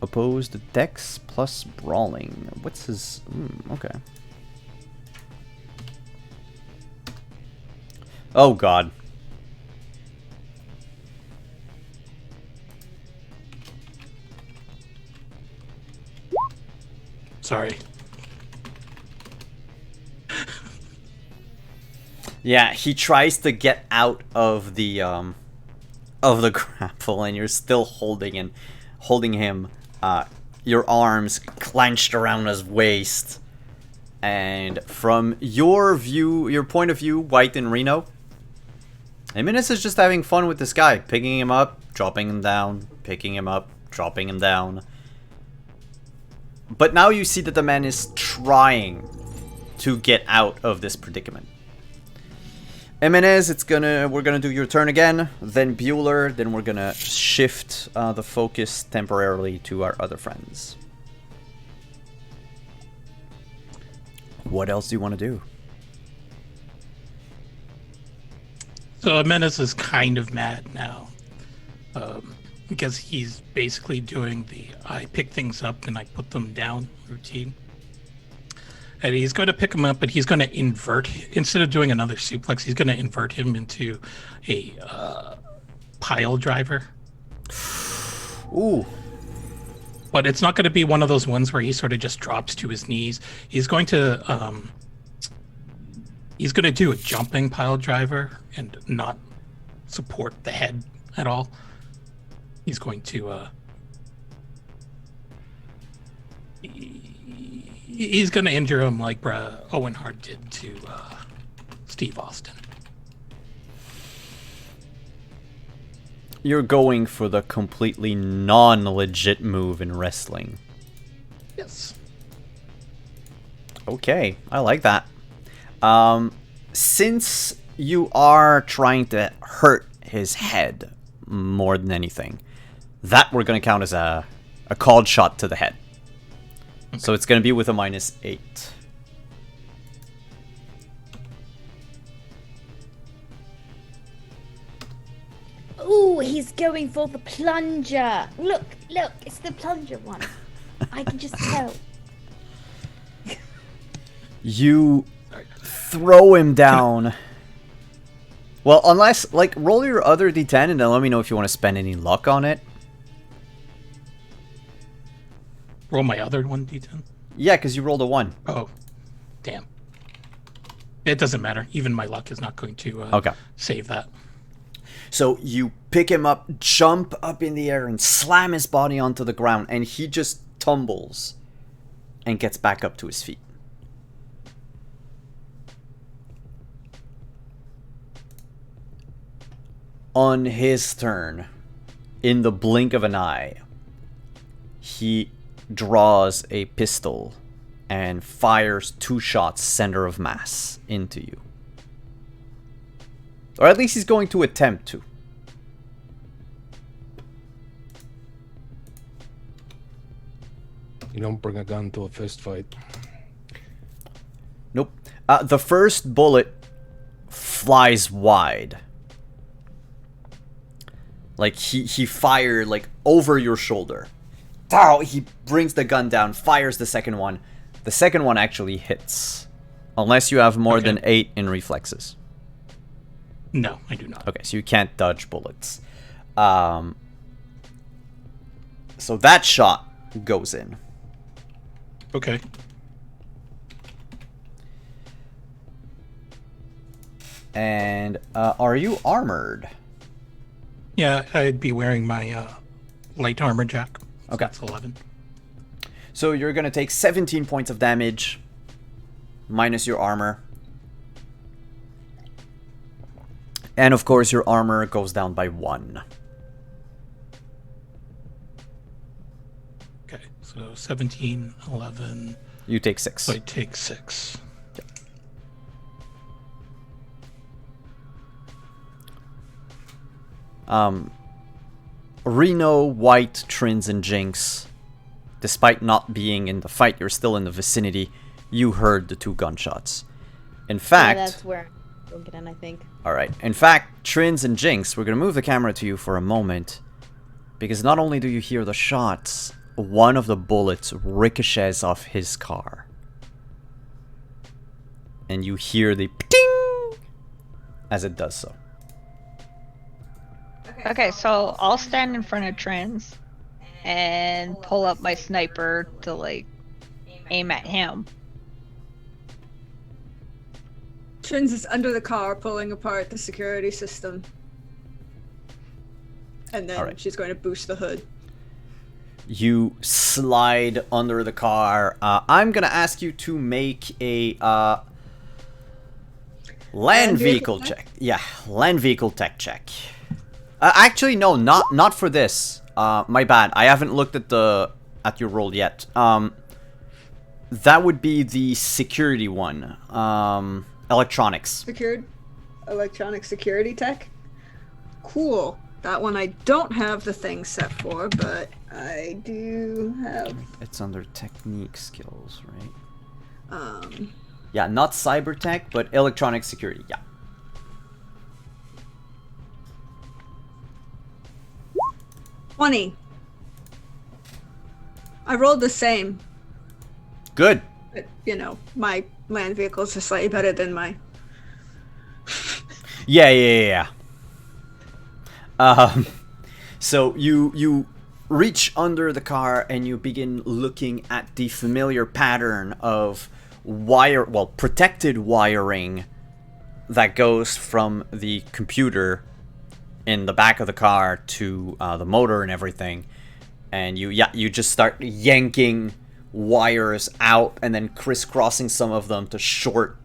Opposed dex plus brawling. What's his... okay. Oh, God. Sorry. Yeah, he tries to get out of the grapple, and you're still holding him. Your arms clenched around his waist. And from your view, your point of view, White and Reno, Jimenez is just having fun with this guy, picking him up, dropping him down, picking him up, dropping him down. But now you see that the man is trying to get out of this predicament. Jimenez, we're gonna do your turn again, then Bueller, then we're gonna shift the focus temporarily to our other friends. What else do you want to do? So Jimenez is kind of mad now. Because he's basically doing the I pick things up and I put them down routine. And he's going to pick him up, but he's going to invert, instead of doing another suplex, he's going to invert him into a pile driver. Ooh. But it's not going to be one of those ones where he sort of just drops to his knees. He's going to do a jumping pile driver and not support the head at all. He's going to he's going to injure him like Owen Hart did to Steve Austin. You're going for the completely non-legit move in wrestling. Yes. Okay, I like that. Since you are trying to hurt his head more than anything, that we're going to count as a called shot to the head. Okay. So it's going to be with a -8. Ooh, he's going for the plunger. Look, it's the plunger one. I can just tell. You throw him down. Well, unless, like, roll your other d10 and then let me know if you want to spend any luck on it. Roll my other 1d10? Yeah, because you rolled a 1. Oh, damn. It doesn't matter. Even my luck is not going to save that. So you pick him up, jump up in the air, and slam his body onto the ground, and he just tumbles and gets back up to his feet. On his turn, in the blink of an eye, he draws a pistol and fires 2 shots center of mass into you. Or at least he's going to attempt to. You don't bring a gun to a fist fight. Nope. The first bullet flies wide. Like, he fired, like, over your shoulder. Ow! He brings the gun down, fires the second one. The second one actually hits. Unless you have more than 8 in reflexes. No, I do not. Okay, so you can't dodge bullets. So that shot goes in. Okay. And are you armored? Yeah, I'd be wearing my light armor jack. So Okay. That's 11. So you're going to take 17 points of damage, minus your armor. And of course, your armor goes down by 1. Okay, so 17, 11. You take 6. So I take 6. Reno, White, Trins, and Jinx, despite not being in the fight, you're still in the vicinity. You heard the 2 gunshots. In fact... Yeah, that's where we'll get in, I think. Alright. In fact, Trins and Jinx, we're going to move the camera to you for a moment. Because not only do you hear the shots, one of the bullets ricochets off his car. And you hear the ding as it does so. Okay, so I'll stand in front of Trends and pull up my sniper to, like, aim at him. Trins is under the car pulling apart the security system. And then Alright. she's going to boost the hood. You slide under the car. I'm going to ask you to make a land vehicle check. Yeah, land vehicle tech check. Actually, no, not for this. My bad. I haven't looked at your roll yet. That would be the security one. Electronics. Secured electronic security tech. Cool. That one I don't have the thing set for, but I do have. It's under technique skills, right? Yeah, not cyber tech, but electronic security. Yeah. I rolled the same. Good. But, you know, my land vehicles are slightly better than my. Yeah. So you reach under the car and you begin looking at the familiar pattern of protected wiring that goes from the computer in the back of the car to the motor and everything. And you just start yanking wires out and then crisscrossing some of them to short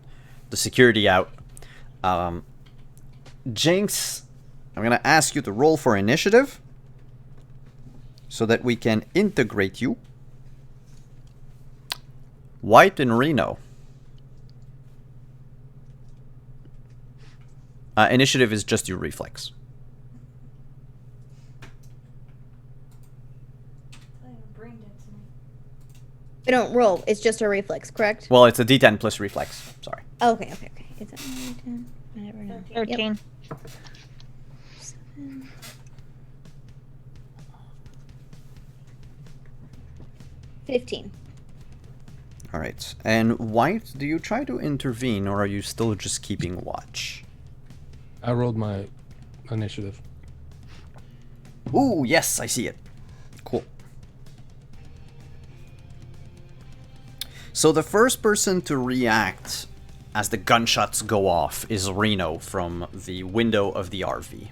the security out. Jinx, I'm going to ask you to roll for initiative so that we can integrate you. White and Reno. Initiative is just your reflex. I don't roll. It's just a reflex, correct? Well, it's a D10 plus reflex. Sorry. Okay. Is that 10? I never know. 13. Yep. 15. All right. And White, do you try to intervene or are you still just keeping watch? I rolled my initiative. Ooh, yes, I see it. Cool. So the first person to react as the gunshots go off is Reno from the window of the RV.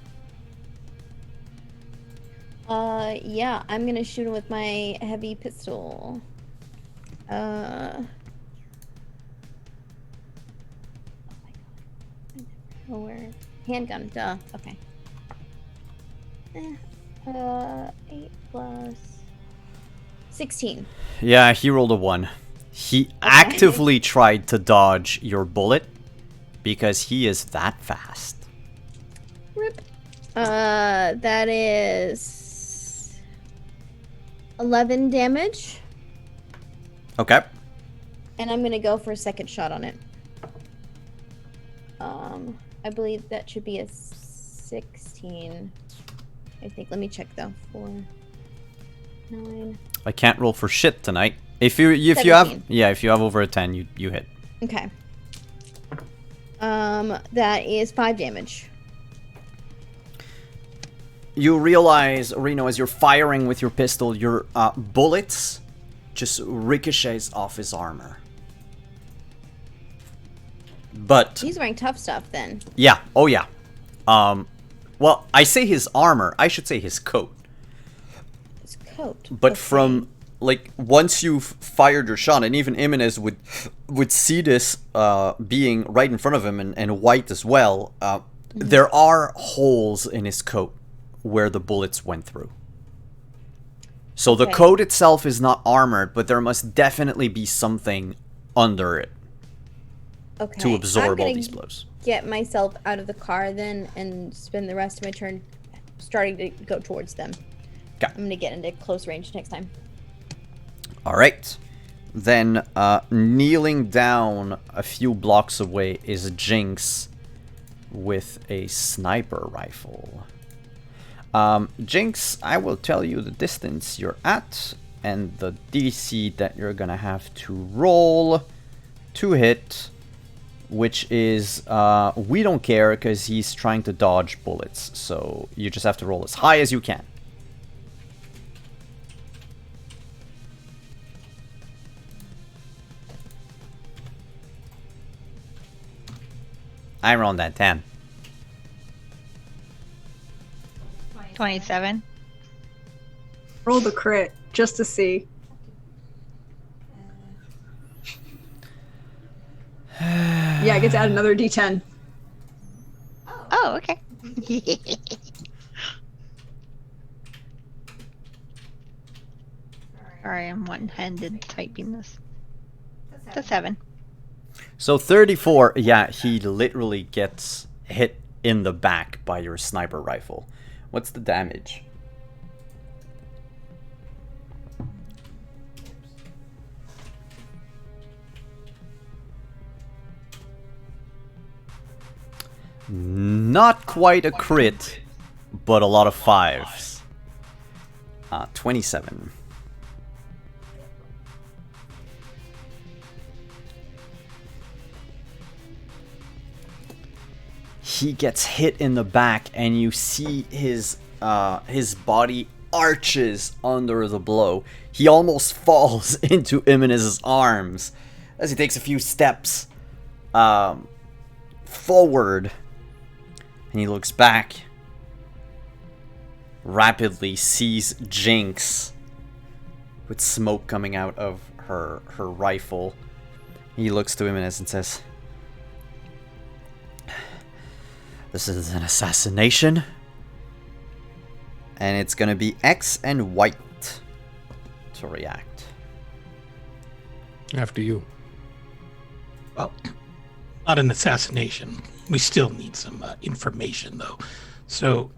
Yeah, I'm gonna shoot him with my heavy pistol. Oh my god. Where? Handgun, duh. Okay. 8 plus 16. Yeah, he rolled a 1. He actively tried to dodge your bullet because he is that fast. Rip. That is 11 damage. Okay. And I'm gonna go for a second shot on it. I believe that should be a 16. I think. Let me check though. 4, 9. I can't roll for shit tonight. If you have over a 10, you hit. Okay. That is 5 damage. You realize, Reno, as you're firing with your pistol, your bullets just ricochets off his armor. But He's wearing tough stuff then. yeah, oh yeah. Well, I say his armor. I should say his coat. His coat. But Okay. from like once you've fired your shot, and even Jimenez would see this being right in front of him, and White as well. There are holes in his coat where the bullets went through. So the Okay. coat itself is not armored, but there must definitely be something under it Okay. to absorb I'm all gonna these blows. Get myself out of the car then and spend the rest of my turn starting to go towards them. 'Kay. I'm gonna get into close range next time. All right. Then kneeling down a few blocks away is Jinx with a sniper rifle. Jinx, I will tell you the distance you're at and the DC that you're gonna have to roll to hit, which is we don't care because he's trying to dodge bullets, so you just have to roll as high as you can. I rolled that 10. 27. Roll the crit just to see. Yeah, I get to add another D10. Oh, okay. Sorry, I'm one-handed typing this. It's a 7. So 34, yeah, he literally gets hit in the back by your sniper rifle. What's the damage? Not quite a crit, but a lot of 5s. 27. he gets hit in the back, and you see his body arches under the blow. He almost falls into Imenez's arms as he takes a few steps forward, and he looks back, rapidly sees Jinx with smoke coming out of her rifle. He looks to Imenez and says, "This is an assassination, and it's gonna be X and White to react." After you. Well, not an assassination. We still need some information, though. So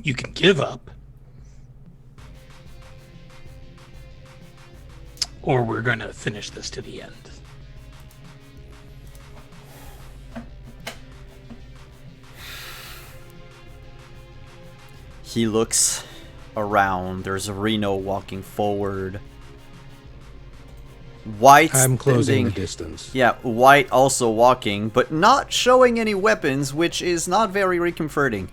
you can give up, or we're going to finish this to the end. He looks around. There's a Reno walking forward. White I'm closing standing, the distance. Yeah, White also walking, but not showing any weapons, which is not very comforting.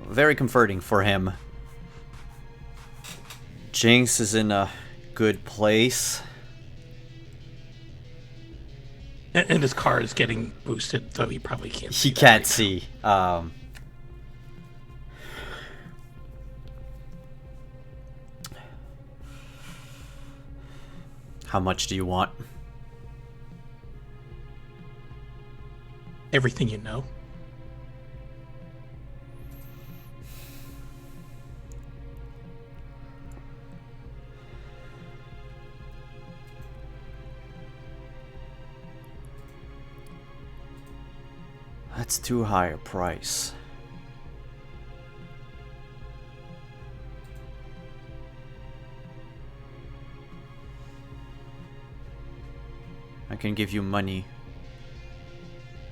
Very comforting for him. Jinx is in a good place. And his car is getting boosted, though he probably can't see. He that can't right see. How much do you want? now. Everything you know. That's too high a price. I can give you money.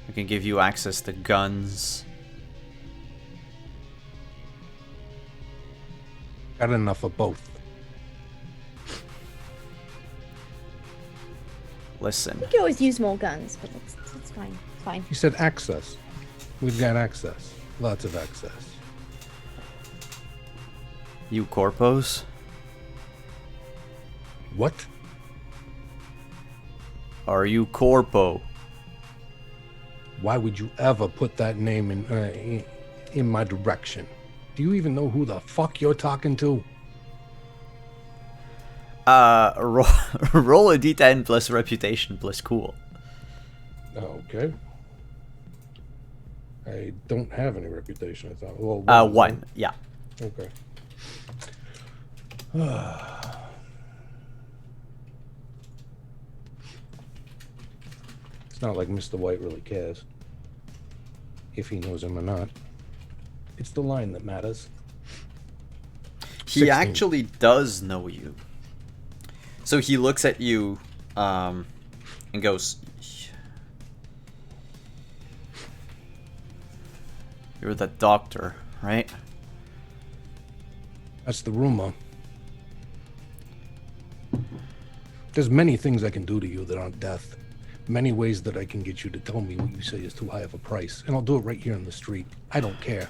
I can give you access to guns. Got enough of both. Listen, You can always use more guns, but it's fine. It's fine. You said access. We've got access. Lots of access. you corpos, What? are you corpo? Why would you ever put that name in my direction? Do you even know who the fuck you're talking to? Roll, roll a d10 plus reputation plus cool. Okay. I don't have any reputation, I thought. Well, One, yeah. Okay. It's not like Mr. White really cares if he knows him or not. It's the line that matters. He 16. actually does know you. So he looks at you and goes, "You're the doctor, right?" That's the rumor. There's many things I can do to you that aren't death. Many ways that I can get you to tell me what you say is too high of a price. And I'll do it right here in the street. I don't care.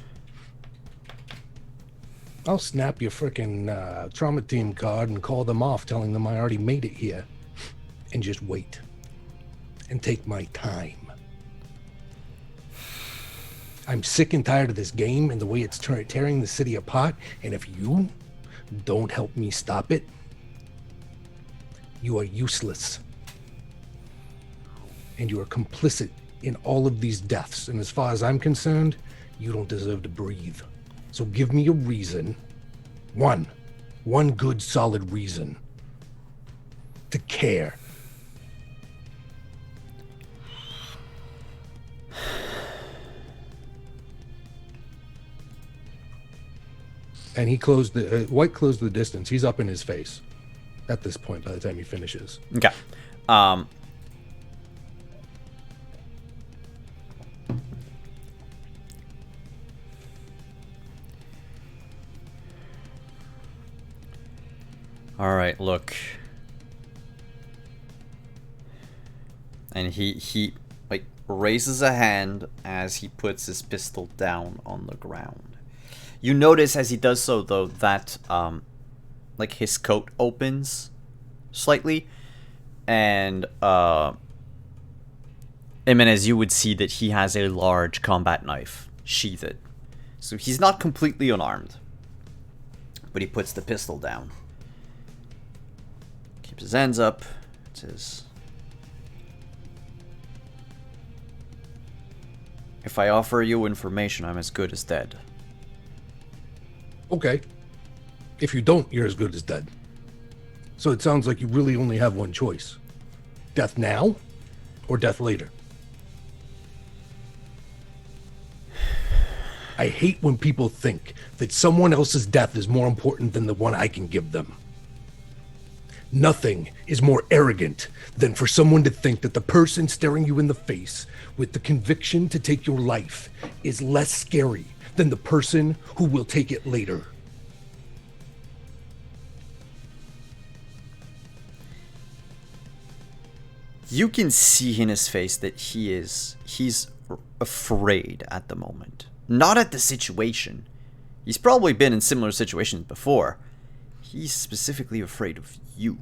I'll snap your frickin' trauma team card and call them off, telling them I already made it here. And just wait. And take my time. I'm sick and tired of this game and the way it's tearing the city apart. And if you don't help me stop it, you are useless. And you are complicit in all of these deaths. And as far as I'm concerned, you don't deserve to breathe. So give me a reason, one good solid reason to care. And he closed the White closed the distance. He's up in his face at this point by the time he finishes. Okay. All right, look. And he like raises a hand as he puts his pistol down on the ground. You notice as he does so, though, that like his coat opens slightly, and Jimenez, you would see that he has a large combat knife sheathed. So he's not completely unarmed, but he puts the pistol down. Keeps his hands up. It says, "If I offer you information, I'm as good as dead." Okay. If you don't, you're as good as dead. So it sounds like you really only have one choice. Death now or death later. I hate when people think that someone else's death is more important than the one I can give them. Nothing is more arrogant than for someone to think that the person staring you in the face with the conviction to take your life is less scary than the person who will take it later. You can see in his face that he's afraid at the moment. Not at the situation. He's probably been in similar situations before. He's specifically afraid of you.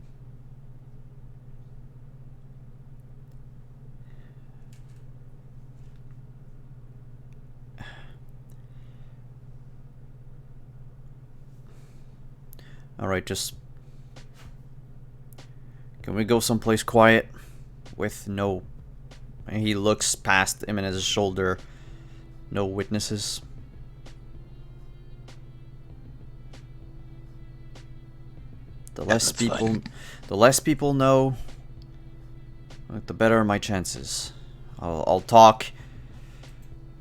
Alright, just... Can we go someplace quiet? With no... And he looks past him and his shoulder. No witnesses. The less people know, the better my chances. I'll talk.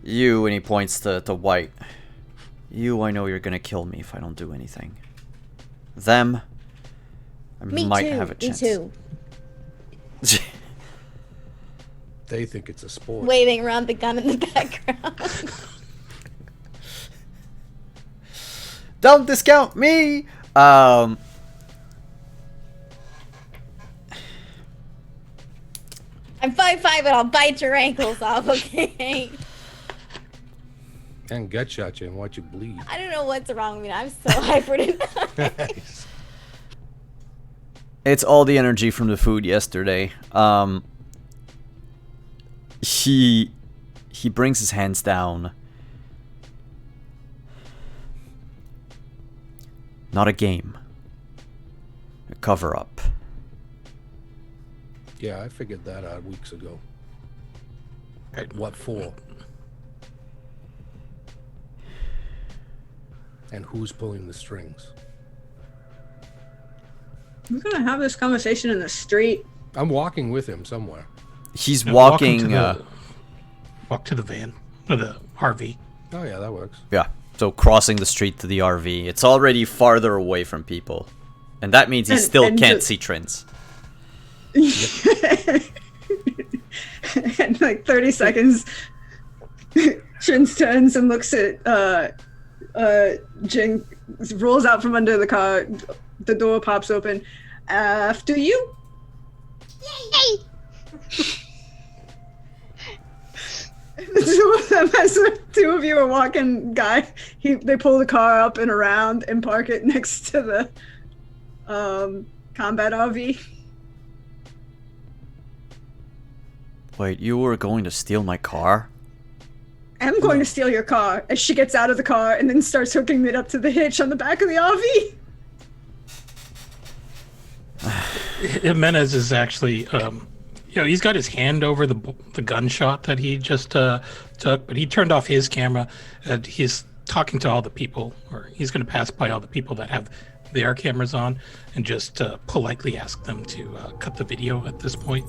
You, and he points to White. You, I know you're gonna kill me if I don't do anything. Them, I might have a chance. Me too. They think it's a sport. Waving around the gun in the background. Don't discount me! I'm 5'5" and I'll bite your ankles off, okay? And gut shot you and watch you bleed. I don't know what's wrong with me. I'm so hyper tonight. It's all the energy from the food yesterday. He brings his hands down. Not a game. A cover-up. Yeah, I figured that out weeks ago. Right. What for? And who's pulling the strings? We're gonna have this conversation in the street. I'm walking with him somewhere. He's No, walking... walk to the van, or the RV. Oh yeah, that works. yeah, so crossing the street to the RV. It's already farther away from people. And that means he still can't see Trins. In like 30 seconds, Trins turns and looks at Jing, rolls out from under the car, the door pops open. After you. Yay! As the two of you are walking, they pull the car up and around and park it next to the combat RV. Wait, you were going to steal my car? I'm going to steal your car. As she gets out of the car and then starts hooking it up to the hitch on the back of the RV. Jimenez is actually, he's got his hand over the gunshot that he just took, but he turned off his camera and he's talking to all the people, or he's going to pass by all the people that have their cameras on and just politely ask them to cut the video at this point.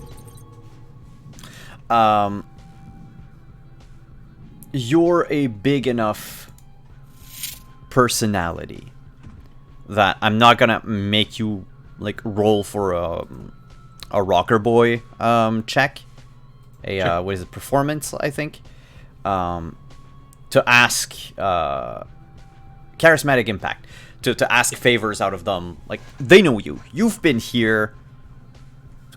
You're a big enough personality that I'm not gonna make you like roll for a rocker boy check. Sure. What is it, performance, I think, to ask charismatic impact, to ask favors out of them. Like, they know you've been here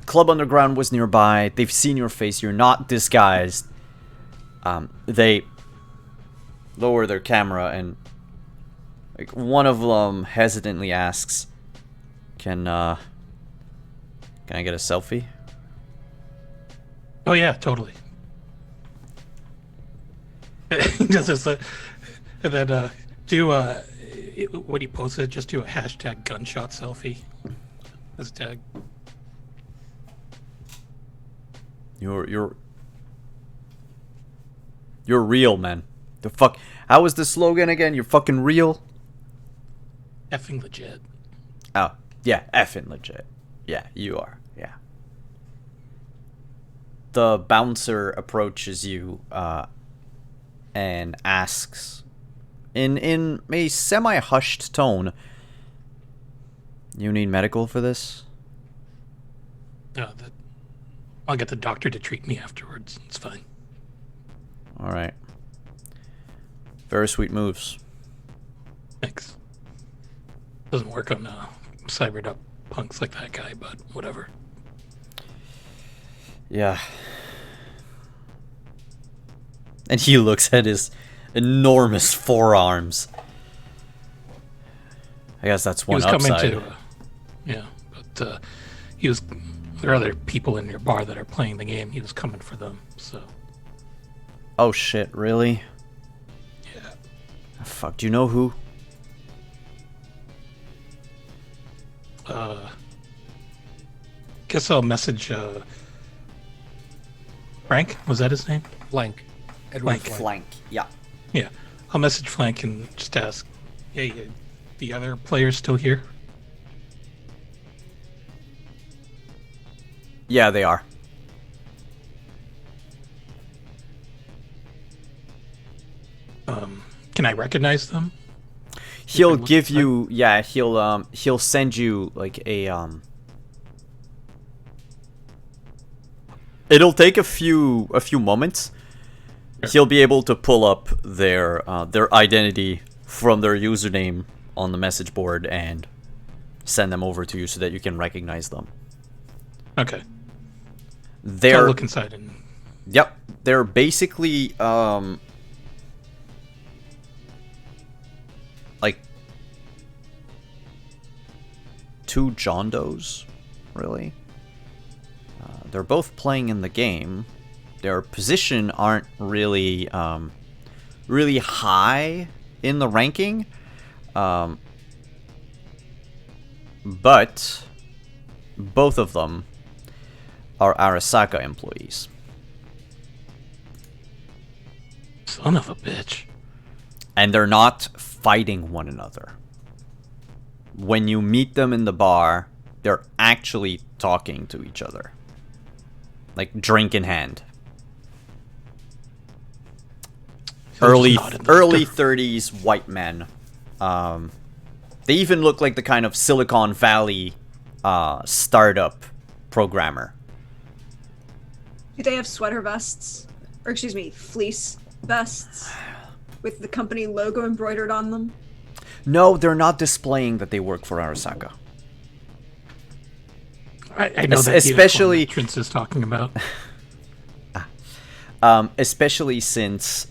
Club Underground was nearby. They've seen your face. You're not disguised. They lower their camera and like one of them hesitantly asks, Can I get a selfie?" Oh yeah, totally. Just as a, and then do what he posted. Just do a hashtag gunshot selfie as a tag. You're real, man. The fuck? How was the slogan again? You're fucking real. Effing legit. Oh yeah, effing legit. Yeah, you are. Yeah. The bouncer approaches you and asks in a semi-hushed tone, "You need medical for this?" I'll get the doctor to treat me afterwards. It's fine. All right. Very sweet moves. Thanks. Doesn't work on cyberduck punks like that guy, but whatever. Yeah. And he looks at his enormous forearms. I guess that's He one was upside. coming to, yeah, but he was. There are other people in your bar that are playing the game. He was coming for them, so. Oh shit! Really? Yeah. Fuck. Do you know who? Guess I'll message Frank. Was that his name? Flank. Edward Flank. Flank. Flank. Yeah. Yeah. I'll message Frank and just ask, hey, the other players still here? Yeah, they are. Can I recognize them? He'll look give like- you. Yeah. He'll send you like a It'll take a few moments. Sure. He'll be able to pull up their identity from their username on the message board and send them over to you so that you can recognize them. Okay. I'll They're look inside and Yep, they're basically like two John Does, really. They're both playing in the game. Their position aren't really really high in the ranking, but both of them are Arasaka employees. son of a bitch. And they're not fighting one another. When you meet them in the bar, they're actually talking to each other. Like drink in hand. So Early just not in the- 30s white men. They even look like the kind of Silicon Valley startup programmer. Do they have sweater vests? Or excuse me, fleece vests with the company logo embroidered on them? No, they're not displaying that they work for Arasaka. I know that especially- Trent is talking about. Especially since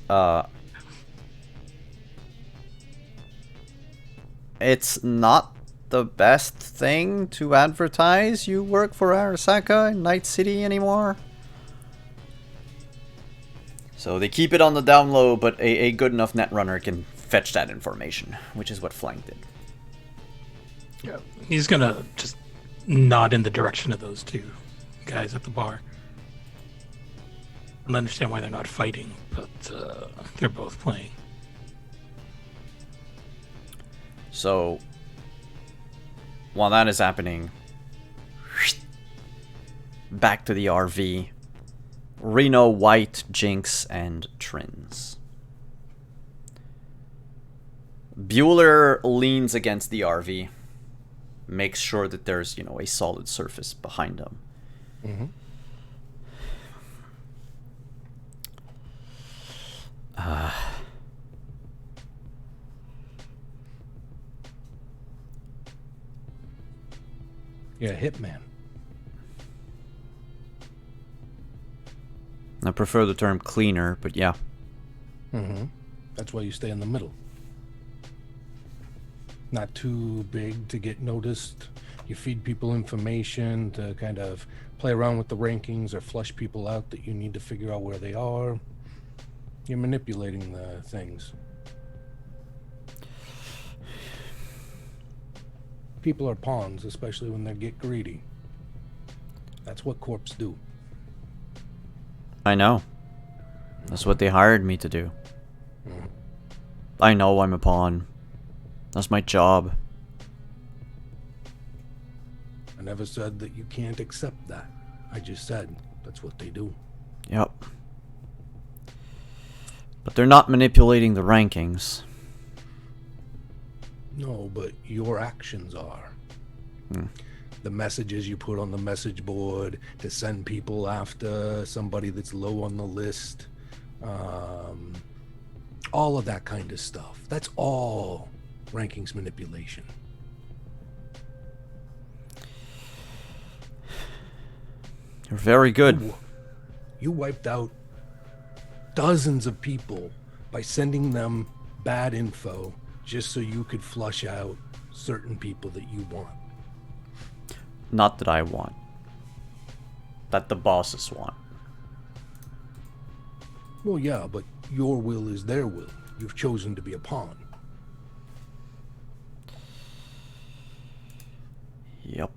it's not the best thing to advertise you work for Arasaka in Night City anymore. So they keep it on the down low, but a good enough netrunner can fetch that information, which is what Flank did. Yeah. He's gonna just nod in the direction of those two guys at the bar. I don't understand why they're not fighting, but they're both playing. So while that is happening, back to the RV. Reno, White, Jinx, and Trins. Bueller leans against the RV, makes sure that there's, a solid surface behind him. Mm-hmm. Yeah, Hitman. I prefer the term cleaner, but yeah. That's why you stay in the middle. Not too big to get noticed. You feed people information to kind of play around with the rankings or flush people out that you need to figure out where they are. You're manipulating the things. People are pawns, especially when they get greedy. That's what corps do. I know. That's what they hired me to do. I know I'm a pawn. That's my job. I never said that you can't accept that. I just said that's what they do. Yep. But they're not manipulating the rankings. No, but your actions are. The messages you put on the message board to send people after somebody that's low on the list. All of that kind of stuff. That's all rankings manipulation. You're very good. You wiped out dozens of people by sending them bad info just so you could flush out certain people that you want. Not that I want. That the bosses want. Well, yeah, but your will is their will. You've chosen to be a pawn. Yep.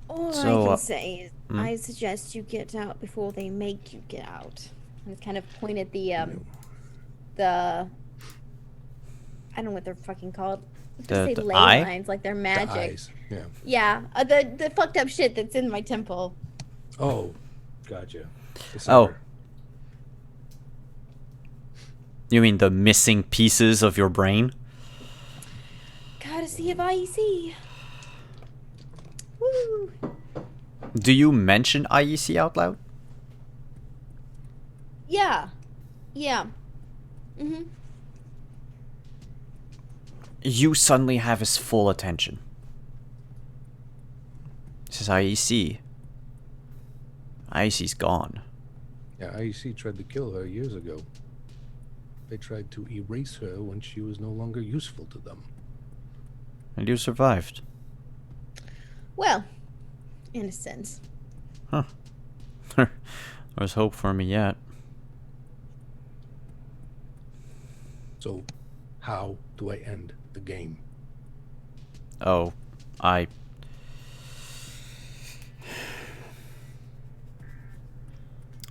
All So, I can say is, hmm? I suggest you get out before they make you get out. And it's kind of point at the I don't know what they're fucking called. I was gonna say The ley eye? lines, like they're The magic. eyes. Yeah. Yeah, the fucked up shit that's in my temple. Oh, gotcha. The Oh. center. You mean the missing pieces of your brain? Courtesy of IEC. Woo! Do you mention IEC out loud? Yeah. Yeah. You suddenly have his full attention. This is IEC. IEC's gone. Yeah, IEC tried to kill her years ago. They tried to erase her when she was no longer useful to them. And you survived. Well, in a sense. Huh. There's hope for me yet. So, how do I end the game? Oh, I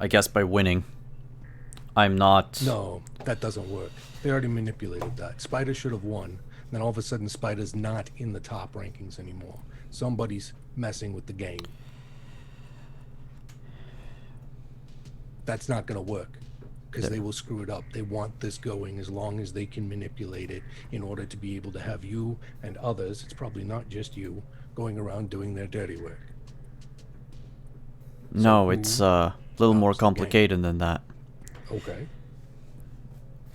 guess by winning. I'm not... No, that doesn't work. They already manipulated that. Spider should have won. Then all of a sudden, Spider's not in the top rankings anymore. Somebody's messing with the game. That's not going to work. Because they will screw it up. They want this going as long as they can manipulate it in order to be able to have you and others, it's probably not just you, going around doing their dirty work. No, So it's who a little more stops the game? complicated than that. Okay.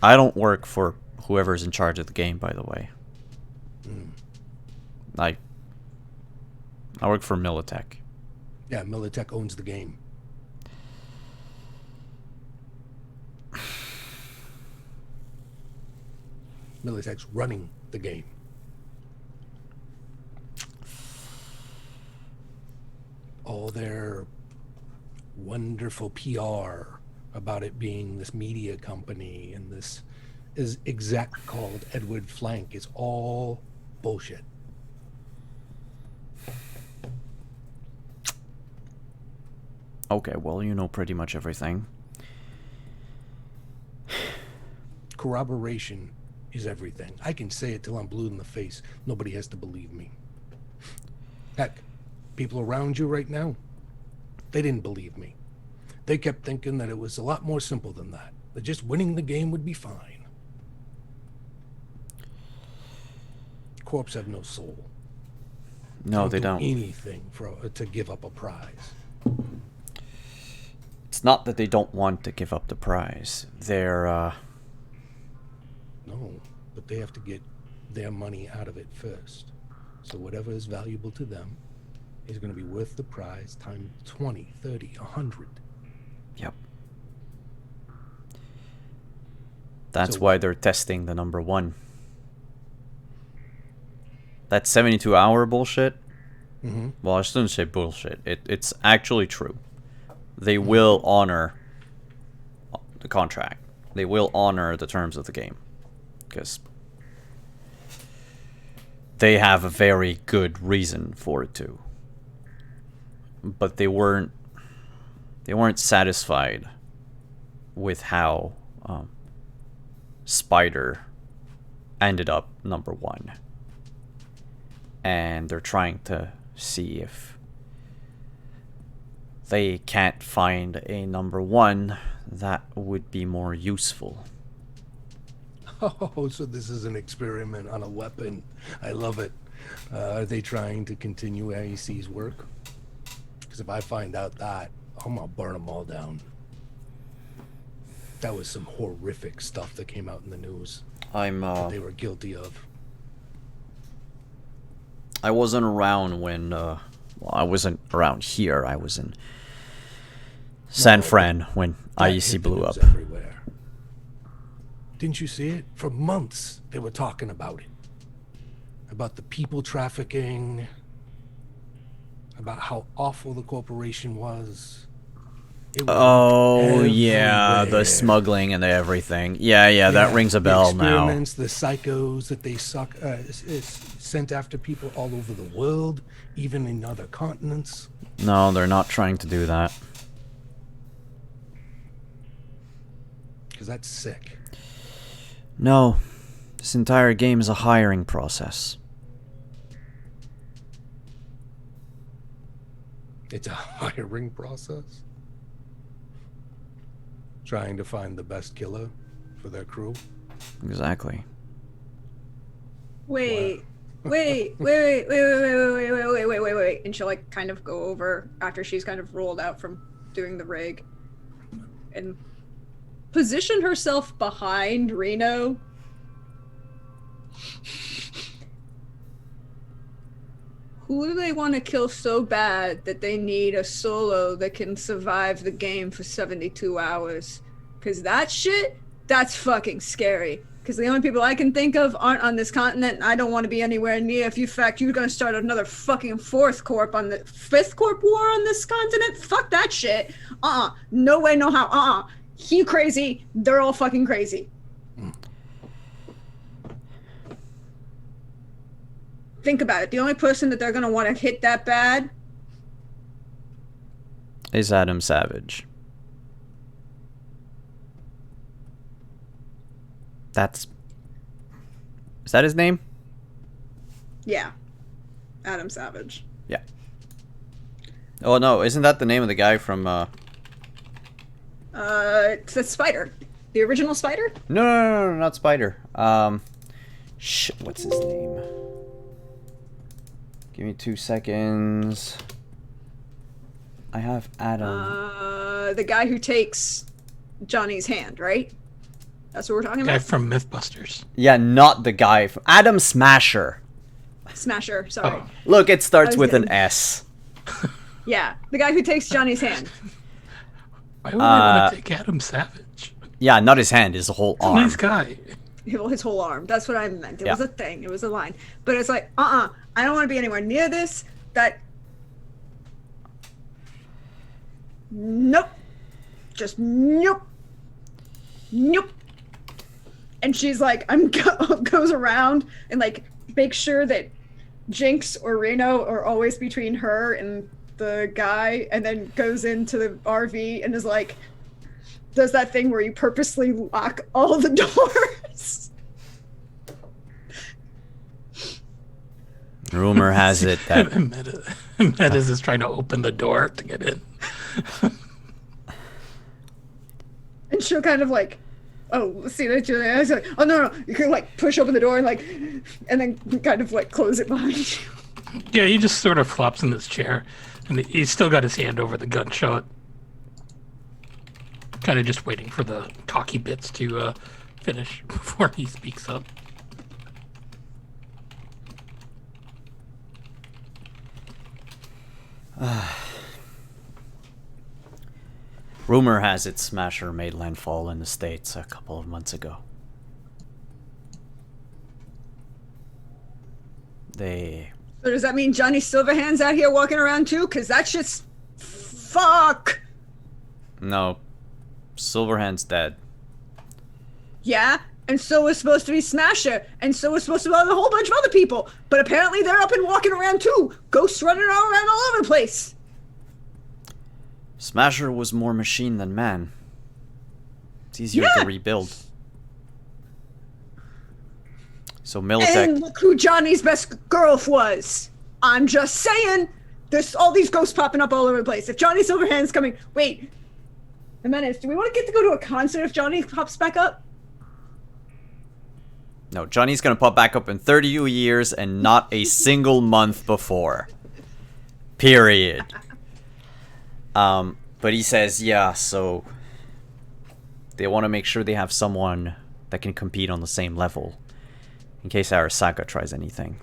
I don't work for whoever's in charge of the game, by the way. I work for Militech. Yeah, Militech owns the game. Militech's running the game. All their wonderful PR about it being this media company and this is exec called Edward Flank is all bullshit. Okay, well, you know pretty much everything. Corroboration is everything. I can say it till I'm blue in the face. Nobody has to believe me. Heck, people around you right now, they didn't believe me. They kept thinking that it was a lot more simple than that. That just winning the game would be fine. Corps have no soul. No, they do don't. anything to give up a prize. It's not that they don't want to give up the prize. They're, No, but they have to get their money out of it first. So whatever is valuable to them is going to be worth the prize times 20, 30, 100. Yep. That's So- why they're testing the number one. That 72-hour bullshit. Mm-hmm. Well, I shouldn't say bullshit. It's actually true. They will honor the contract. They will honor the terms of the game. Because they have a very good reason for it to. But they weren't satisfied with how Spider ended up number one. And they're trying to see if they can't find a number one that would be more useful. Oh, so this is an experiment on a weapon. I love it. Are they trying to continue AEC's work? Because if I find out that, I'm gonna burn them all down. That was some horrific stuff that came out in the news that they were guilty of. I wasn't around when well, I wasn't around here. I was in San Fran when That IEC hit the blew news up. everywhere. Didn't you see it? For months they were talking about it. About the people trafficking, about how awful the corporation was. It was Oh yeah, the everywhere. smuggling and the everything. Yeah, that rings a bell the now. experiments, the psychos that they sent after people all over the world, even in other continents. No, they're not trying to do that. Because that's sick. No, this entire game is a hiring process. It's a hiring process. Trying to find the best killer for their crew. Exactly. Wait, Wow. wait. And she'll like kind of go over after she's kind of rolled out from doing the rig and position herself behind Reno. Who do they want to kill so bad that they need a solo that can survive the game for 72 hours? Because that shit, that's fucking scary. Because the only people I can think of aren't on this continent, and I don't want to be anywhere near. If you fact you're gonna start another fucking fifth corp war on this continent, fuck that shit. No way, no how. He crazy. They're all fucking crazy. Think about it. The only person that they're gonna want to hit that bad Is Adam Savage. Is that his name? yeah, Adam Savage. Yeah. Oh no, isn't that the name of the guy from It's the Spider. The original Spider? No, not Spider. Shit, what's his name? Give me 2 seconds. I have Adam. The guy who takes Johnny's hand, right? That's what we're talking Guy about? from Mythbusters. Yeah, not the guy from Adam Smasher. Smasher, sorry. Oh. Look, it starts I was with an getting- S. Yeah, the guy who takes Johnny's hand. Why would I want to take Adam Savage? Yeah, not his hand, his whole arm. Nice guy. His whole arm. That's what I meant. It Yeah. was a thing. It was a line. But it's like, I don't want to be anywhere near this. Nope. Just nope. Nope. And she's like, goes around and like makes sure that Jinx or Reno are always between her and the guy, and then goes into the RV and is like, does that thing where you purposely lock all the doors. Rumor has it that Metas is trying to open the door to get in. And she'll kind of like, oh, see that you. I was like, oh no, you can like push open the door and like, and then kind of like close it behind you. Yeah, he just sort of flops in this chair, and he's still got his hand over the gunshot. Kind of just waiting for the talky bits to finish before he speaks up. Rumor has it Smasher made landfall in the States a couple of months ago. They... So does that mean Johnny Silverhand's out here walking around too? Cause that's just fuck. No. Silverhand's dead. Yeah, and so was supposed to be Smasher, and so was supposed to be a whole bunch of other people. But apparently they're up and walking around too. Ghosts running around all over the place. Smasher was more machine than man. It's easier to rebuild. So Militech... And look who Johnny's best girl was. I'm just saying. There's all these ghosts popping up all over the place. If Johnny Silverhand's coming... Wait. A minute. Do we want to get to go to a concert if Johnny pops back up? No, Johnny's gonna pop back up in 30 years and not a single month before. Period. But he says, yeah, so... They want to make sure they have someone that can compete on the same level. In case Arasaka tries anything.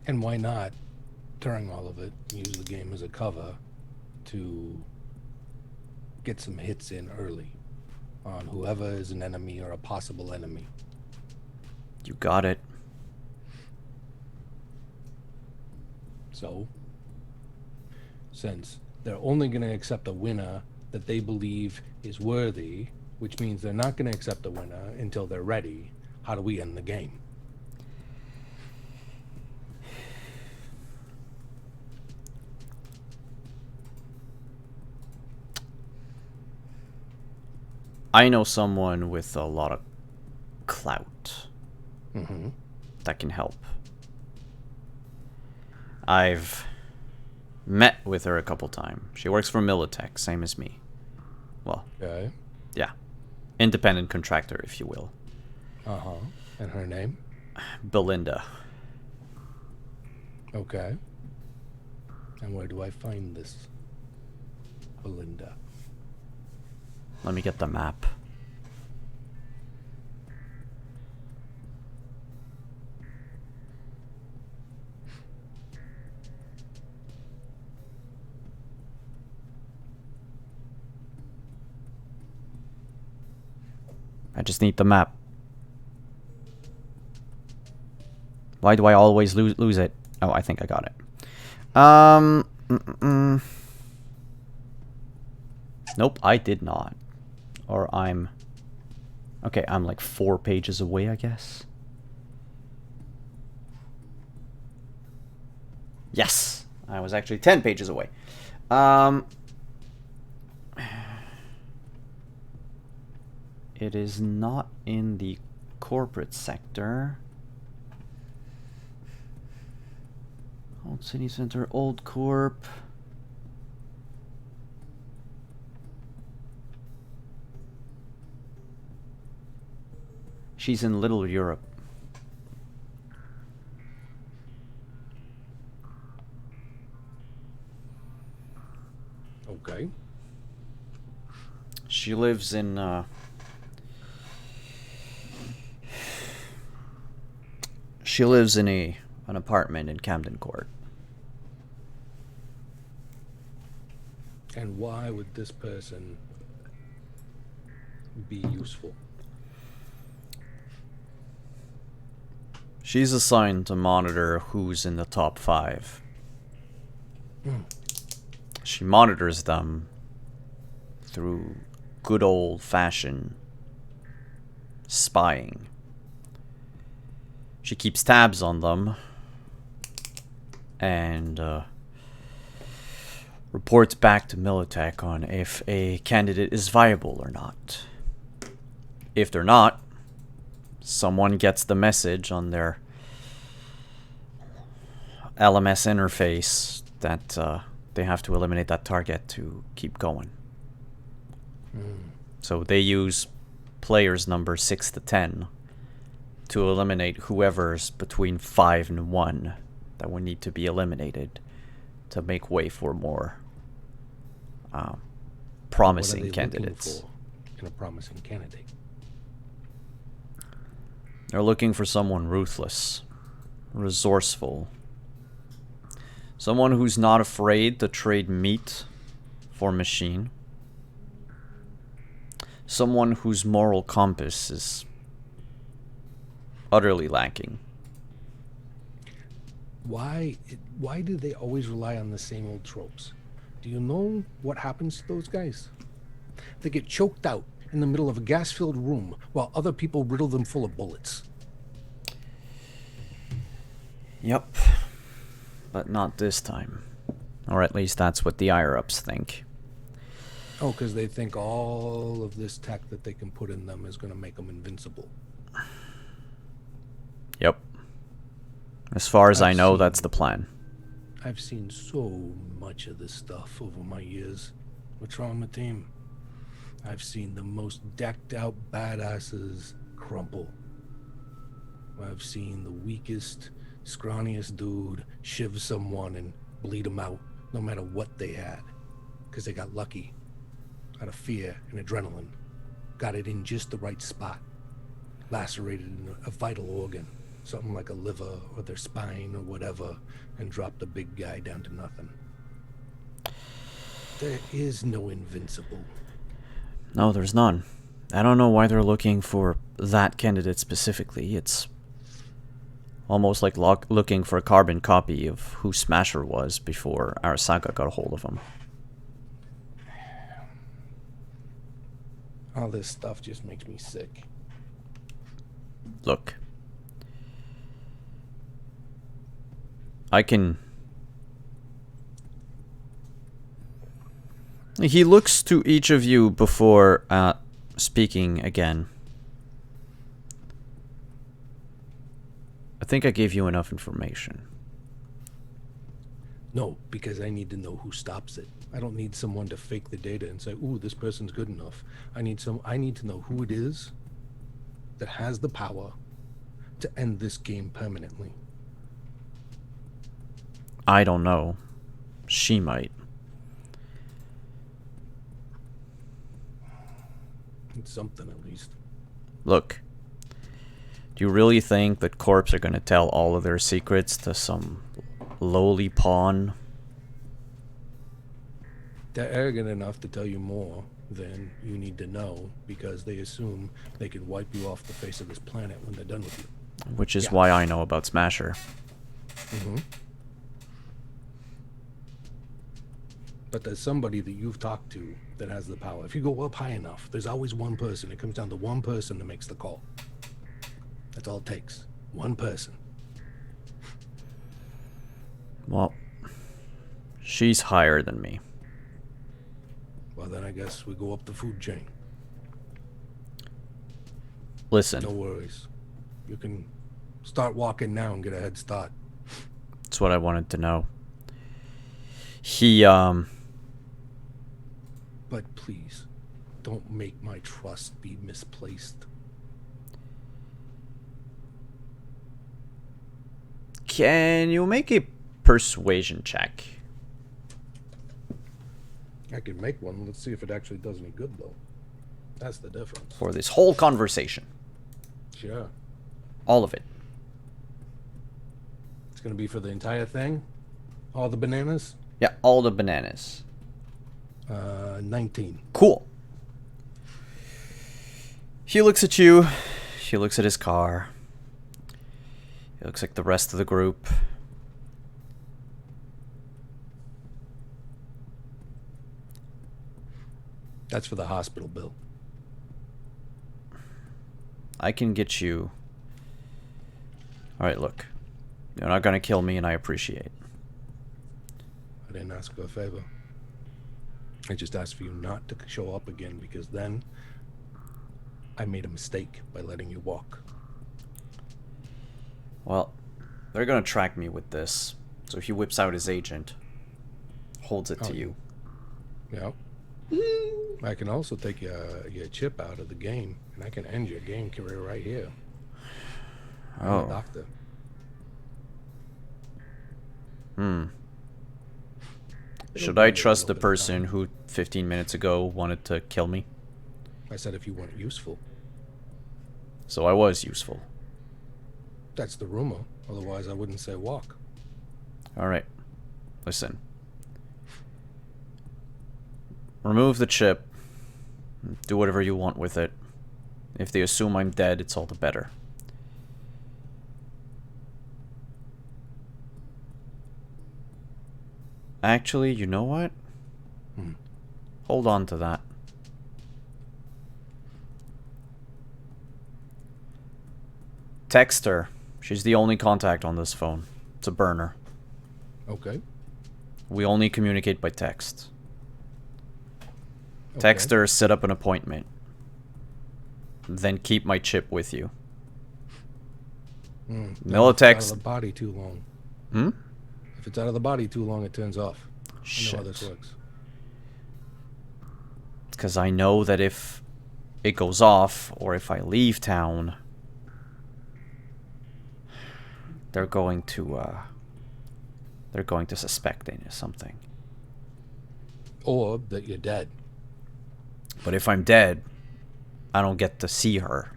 And why not, during all of it, use the game as a cover to get some hits in early on whoever is an enemy or a possible enemy. You got it. So, since they're only going to accept a winner that they believe is worthy, which means they're not going to accept a winner until they're ready, how do we end the game? I know someone with a lot of clout that can help. I've met with her a couple times. She works for Militech, same as me. Well, Okay. yeah. Independent contractor, if you will. Uh-huh. And her name? Belinda. Okay. And where do I find this Belinda? Let me get the map. I just need the map. Why do I always lose it? Oh, I think I got it. Nope, I did not. Or I'm... Okay, I'm like 4 pages away, I guess. Yes! I was actually 10 pages away. It is not in the corporate sector. Old City Center, Old Corp. She's in Little Europe. Okay. She lives in she lives in an apartment in Camden Court. And why would this person be useful? She's assigned to monitor who's in the top 5. She monitors them through good old-fashioned spying. She keeps tabs on them and reports back to Militech on if a candidate is viable or not. If they're not, someone gets the message on their LMS interface that they have to eliminate that target to keep going. So they use players number 6 to 10 to eliminate whoever's between 5 and 1 that would need to be eliminated to make way for more promising What are they candidates. looking for in a promising candidate? They're looking for someone ruthless, resourceful. Someone who's not afraid to trade meat for machine. Someone whose moral compass is utterly lacking. Why do they always rely on the same old tropes? Do you know what happens to those guys? They get choked out in the middle of a gas-filled room while other people riddle them full of bullets. Yep. But not this time. Or at least that's what the higher-ups think. Oh, because they think all of this tech that they can put in them is going to make them invincible. Yep. As far as I know, that's the plan. I've seen so much of this stuff over my years with Trauma Team. I've seen the most decked out badasses crumple. I've seen the weakest, scrawniest dude shiv someone and bleed them out, no matter what they had, because they got lucky, out of fear and adrenaline, got it in just the right spot, lacerated a vital organ, something like a liver or their spine or whatever, and dropped the big guy down to nothing. There is no invincible. No, there's none. I don't know why they're looking for that candidate specifically. It's almost like looking for a carbon copy of who Smasher was before Arasaka got a hold of him. All this stuff just makes me sick. Look. I can... He looks to each of you before speaking again. I think I gave you enough information. No, because I need to know who stops it. I don't need someone to fake the data and say, "Ooh, this person's good enough." I need to know who it is that has the power to end this game permanently. I don't know. She might. It's something at least. Look. Do you really think that Corps are going to tell all of their secrets to some lowly pawn? They're arrogant enough to tell you more than you need to know because they assume they can wipe you off the face of this planet when they're done with you. Which is why I know about Smasher. Mm-hmm. But there's somebody that you've talked to that has the power. If you go up high enough, there's always one person. It comes down to one person that makes the call. That's all it takes. One person. Well, she's higher than me. Well, then I guess we go up the food chain. Listen. No worries. You can start walking now and get a head start. That's what I wanted to know. He, But please, don't make my trust be misplaced. Can you make a persuasion check? I can make one. Let's see if it actually does any good, though. That's the difference. For this whole conversation. Sure. All of it. It's going to be for the entire thing? All the bananas? Yeah, all the bananas. 19. Cool. He looks at you. He looks at his car. He looks like the rest of the group. That's for the hospital bill. I can get you... Alright, look. You're not gonna kill me, and I appreciate. I didn't ask for a favor. I just asked for you not to show up again because then I made a mistake by letting you walk. Well, they're gonna track me with this. So he whips out his agent. Holds it to you. Yeah. I can also take your chip out of the game, and I can end your game career right here. I'm a doctor. Should I trust the person who 15 minutes ago wanted to kill me? I said if you weren't useful. So I was useful. That's the rumor. Otherwise, I wouldn't say walk. Alright. Listen. Remove the chip. Do whatever you want with it. If they assume I'm dead, it's all the better. Actually, you know what? Hold on to that. Text her. She's the only contact on this phone. It's a burner. Okay. We only communicate by text. Text her, set up an appointment. Then keep my chip with you. If it's out of the body too long. Hmm? If it's out of the body too long, it turns off. I Shit. know how this works. Because I know that if it goes off, or if I leave town, they're going to suspect something. Or that you're dead. But if I'm dead, I don't get to see her.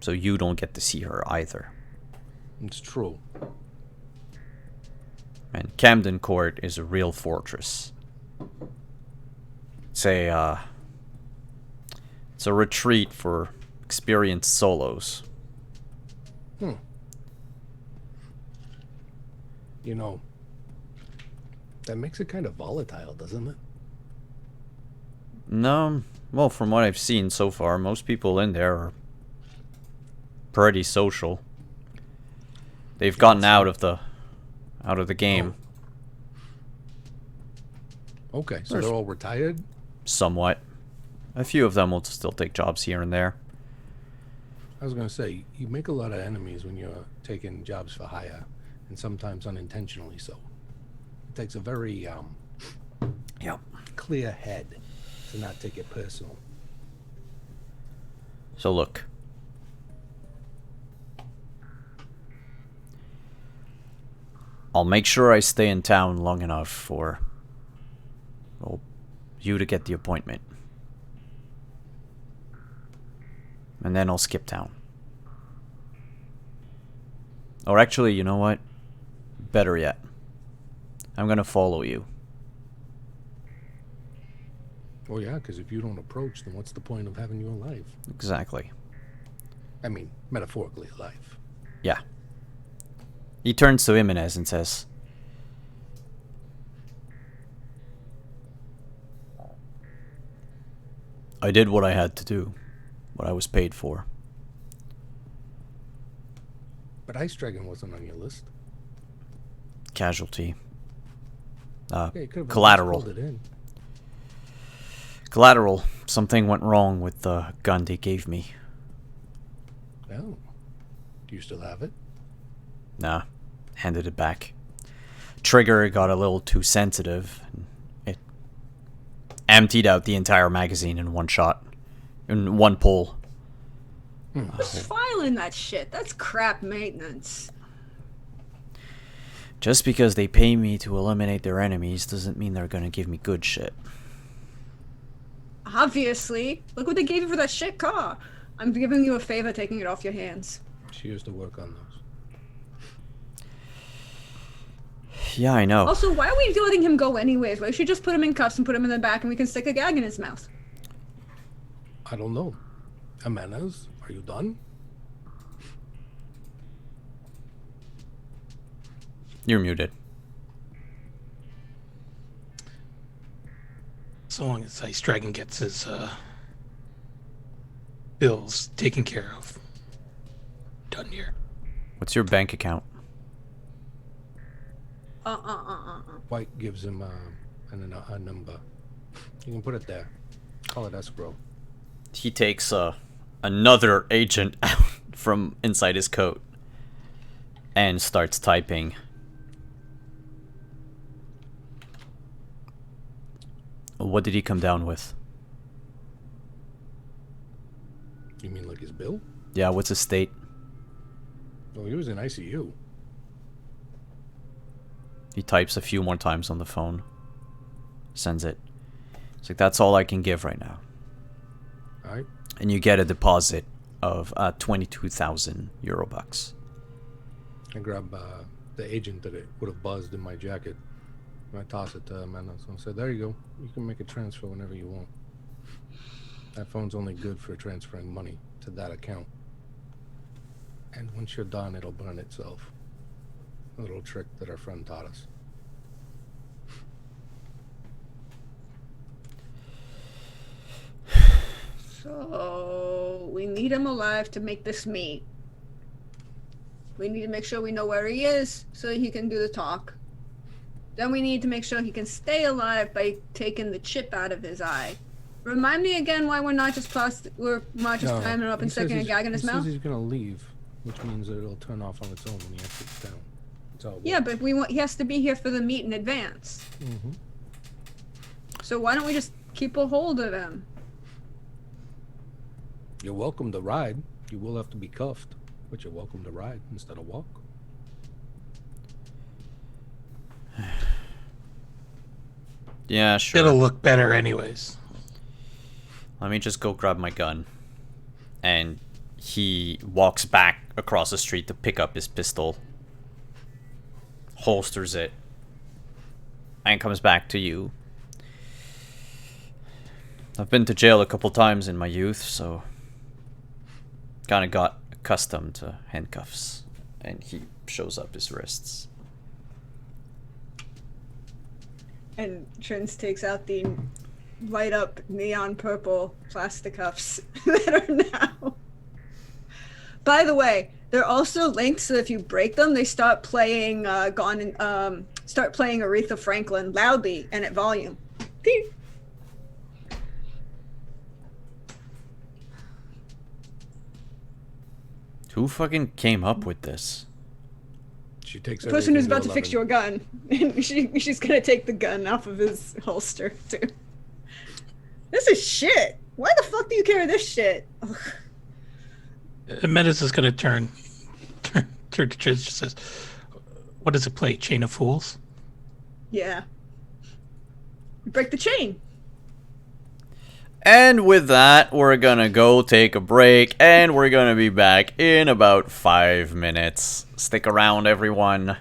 So you don't get to see her either. It's true. And Camden Court is a real fortress. It's a retreat for experienced solos. You know, that makes it kind of volatile, doesn't it? No, well, from what I've seen so far, most people in there are pretty social. They've gotten out of the game. Okay, so they're all retired? Somewhat. A few of them will still take jobs here and there. I was going to say, you make a lot of enemies when you're taking jobs for hire, and sometimes unintentionally so. It takes a very clear head to not take it personal. So look. I'll make sure I stay in town long enough for you to get the appointment. And then I'll skip town. Or actually, you know what? Better yet. I'm gonna follow you. Oh yeah, because if you don't approach, then what's the point of having you alive? Exactly. I mean, metaphorically alive. Yeah. He turns to Jimenez and says, I did what I had to do. What I was paid for. But Ice Dragon wasn't on your list. Casualty. Yeah, you could've Collateral. pulled it in. Collateral. Something went wrong with the gun they gave me. Oh. Do you still have it? Nah. Handed it back. Trigger got a little too sensitive. It emptied out the entire magazine in one shot. In one pull. Who's filing that shit? That's crap maintenance. Just because they pay me to eliminate their enemies doesn't mean they're gonna give me good shit. Obviously. Look what they gave you for that shit car. I'm giving you a favor taking it off your hands. She used to work on those. Yeah, I know. Also, why are we letting him go anyways? Why should we just put him in cuffs and put him in the back and we can stick a gag in his mouth? I don't know. Jimenez, are you done? You're muted. So long as Ice Dragon gets his bills taken care of. Done here. What's your bank account? White gives him a number. You can put it there. Call it escrow. He takes another agent out from inside his coat and starts typing. What did he come down with? You mean like his bill? Yeah, what's his state? Oh, he was in ICU. He types a few more times on the phone. Sends it. It's like, that's all I can give right now. Alright. And you get a deposit of 22,000 Eurobucks. I grab the agent that it would have buzzed in my jacket. And I toss it to him, and I say, "There you go. You can make a transfer whenever you want. That phone's only good for transferring money to that account. And once you're done, it'll burn itself. A little trick that our friend taught us." So we need him alive to make this meet. We need to make sure we know where he is so he can do the talk. Then we need to make sure he can stay alive by taking the chip out of his eye. Remind me again why we're not just tying him up and sticking a gag in his he mouth. says he's gonna leave, which means that it'll turn off on its own when he exits town. That's how it Yeah, works. but he has to be here for the meet in advance. Mm-hmm. So why don't we just keep a hold of him? You're welcome to ride. You will have to be cuffed, but you're welcome to ride instead of walk. Yeah, sure. It'll look better anyways. Let me just go grab my gun. And he walks back across the street to pick up his pistol, holsters it, and comes back to you. I've been to jail a couple times in my youth, so kind of got accustomed to handcuffs. And he shows up his wrists. And Trins takes out the light up neon purple plastic cuffs that are now. By the way, they're also linked so if you break them, they start playing Aretha Franklin loudly and at volume. Beep. Who fucking came up with this? She takes The person who's everything about to fix 11. you a gun. And she's gonna take the gun off of his holster too. This is shit. Why the fuck do you carry this shit? Ugh. Metis is going to turn to Trish. Just says, "What does it play? Chain of Fools?" Yeah. Break the chain. And with that, we're gonna go take a break, and we're gonna be back in about 5 minutes. Stick around, everyone.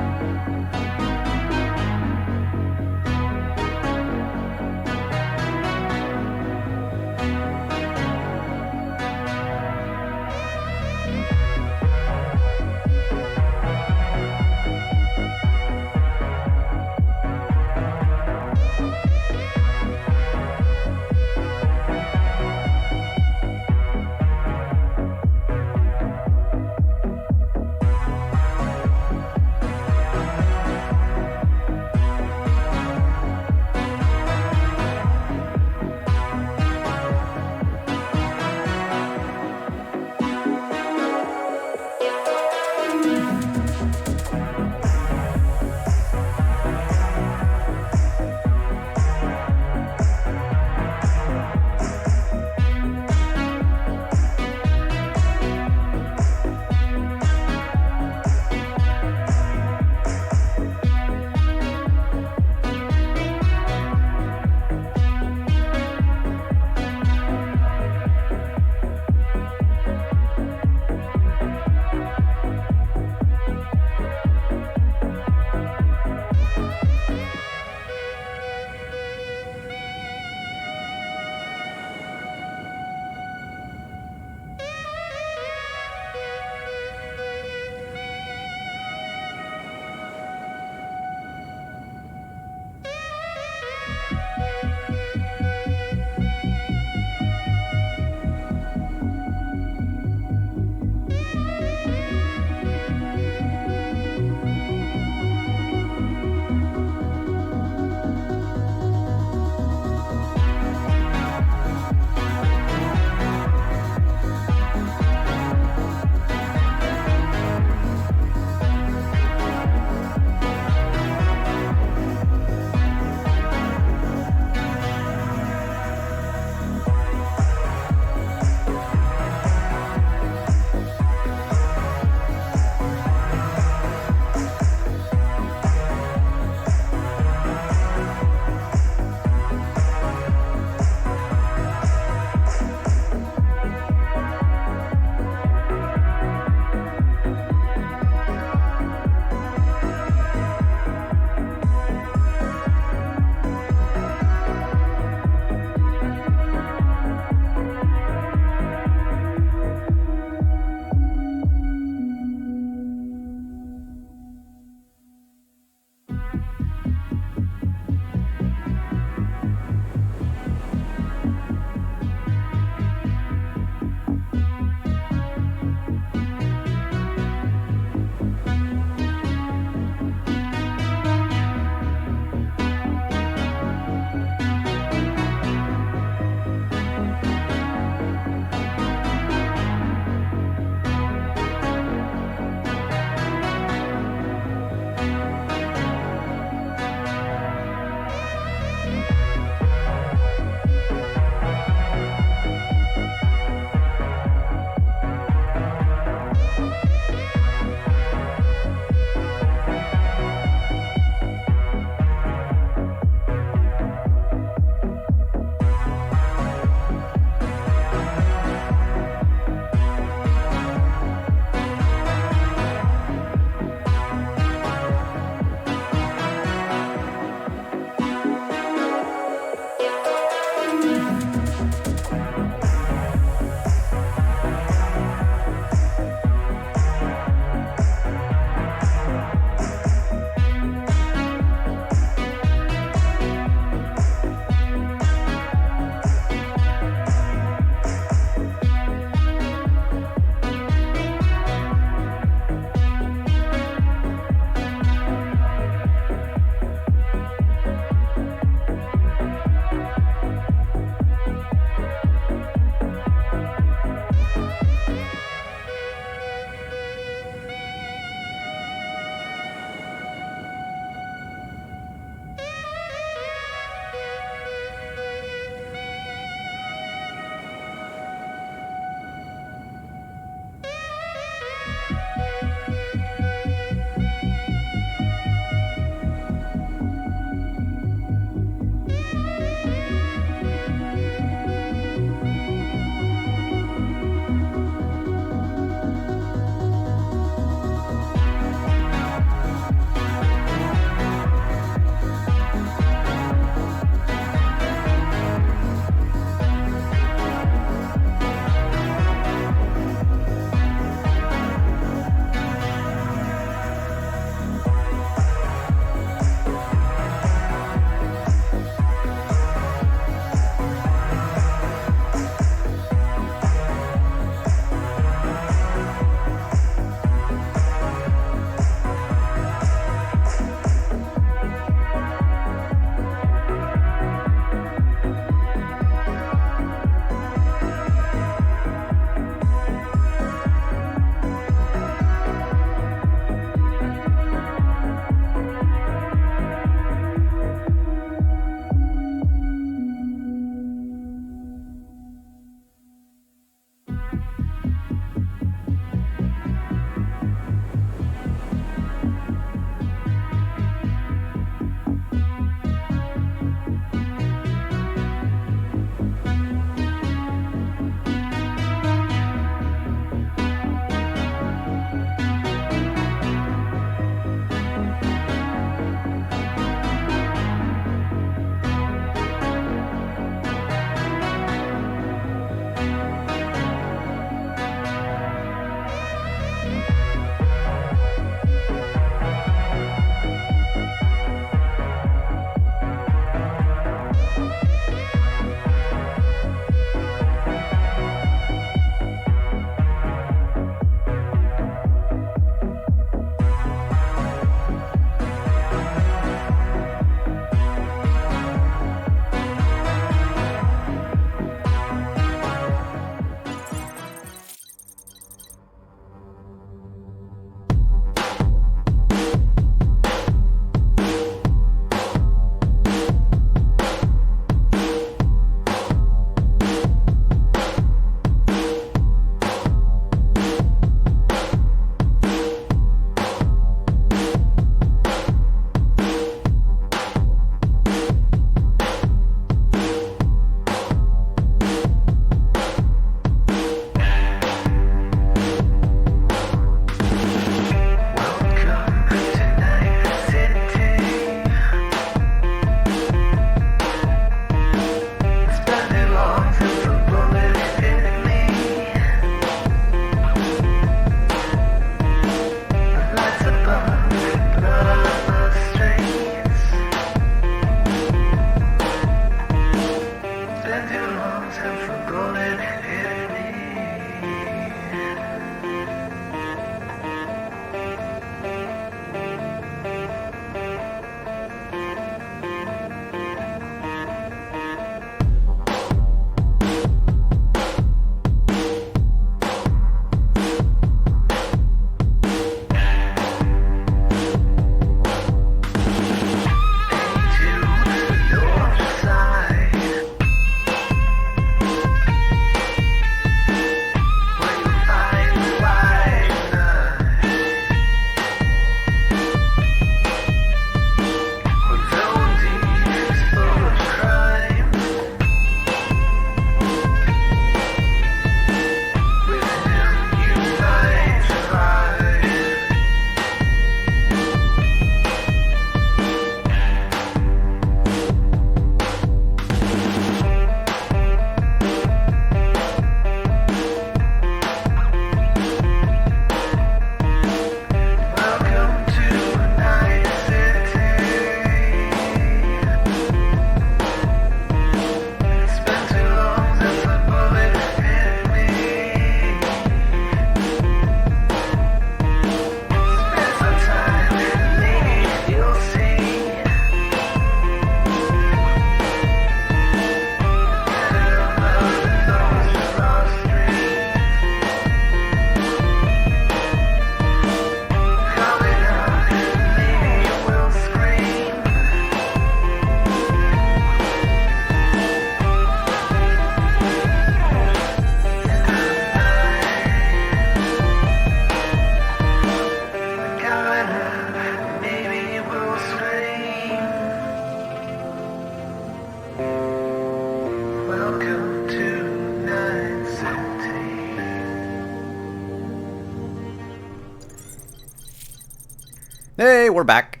Hey, we're back.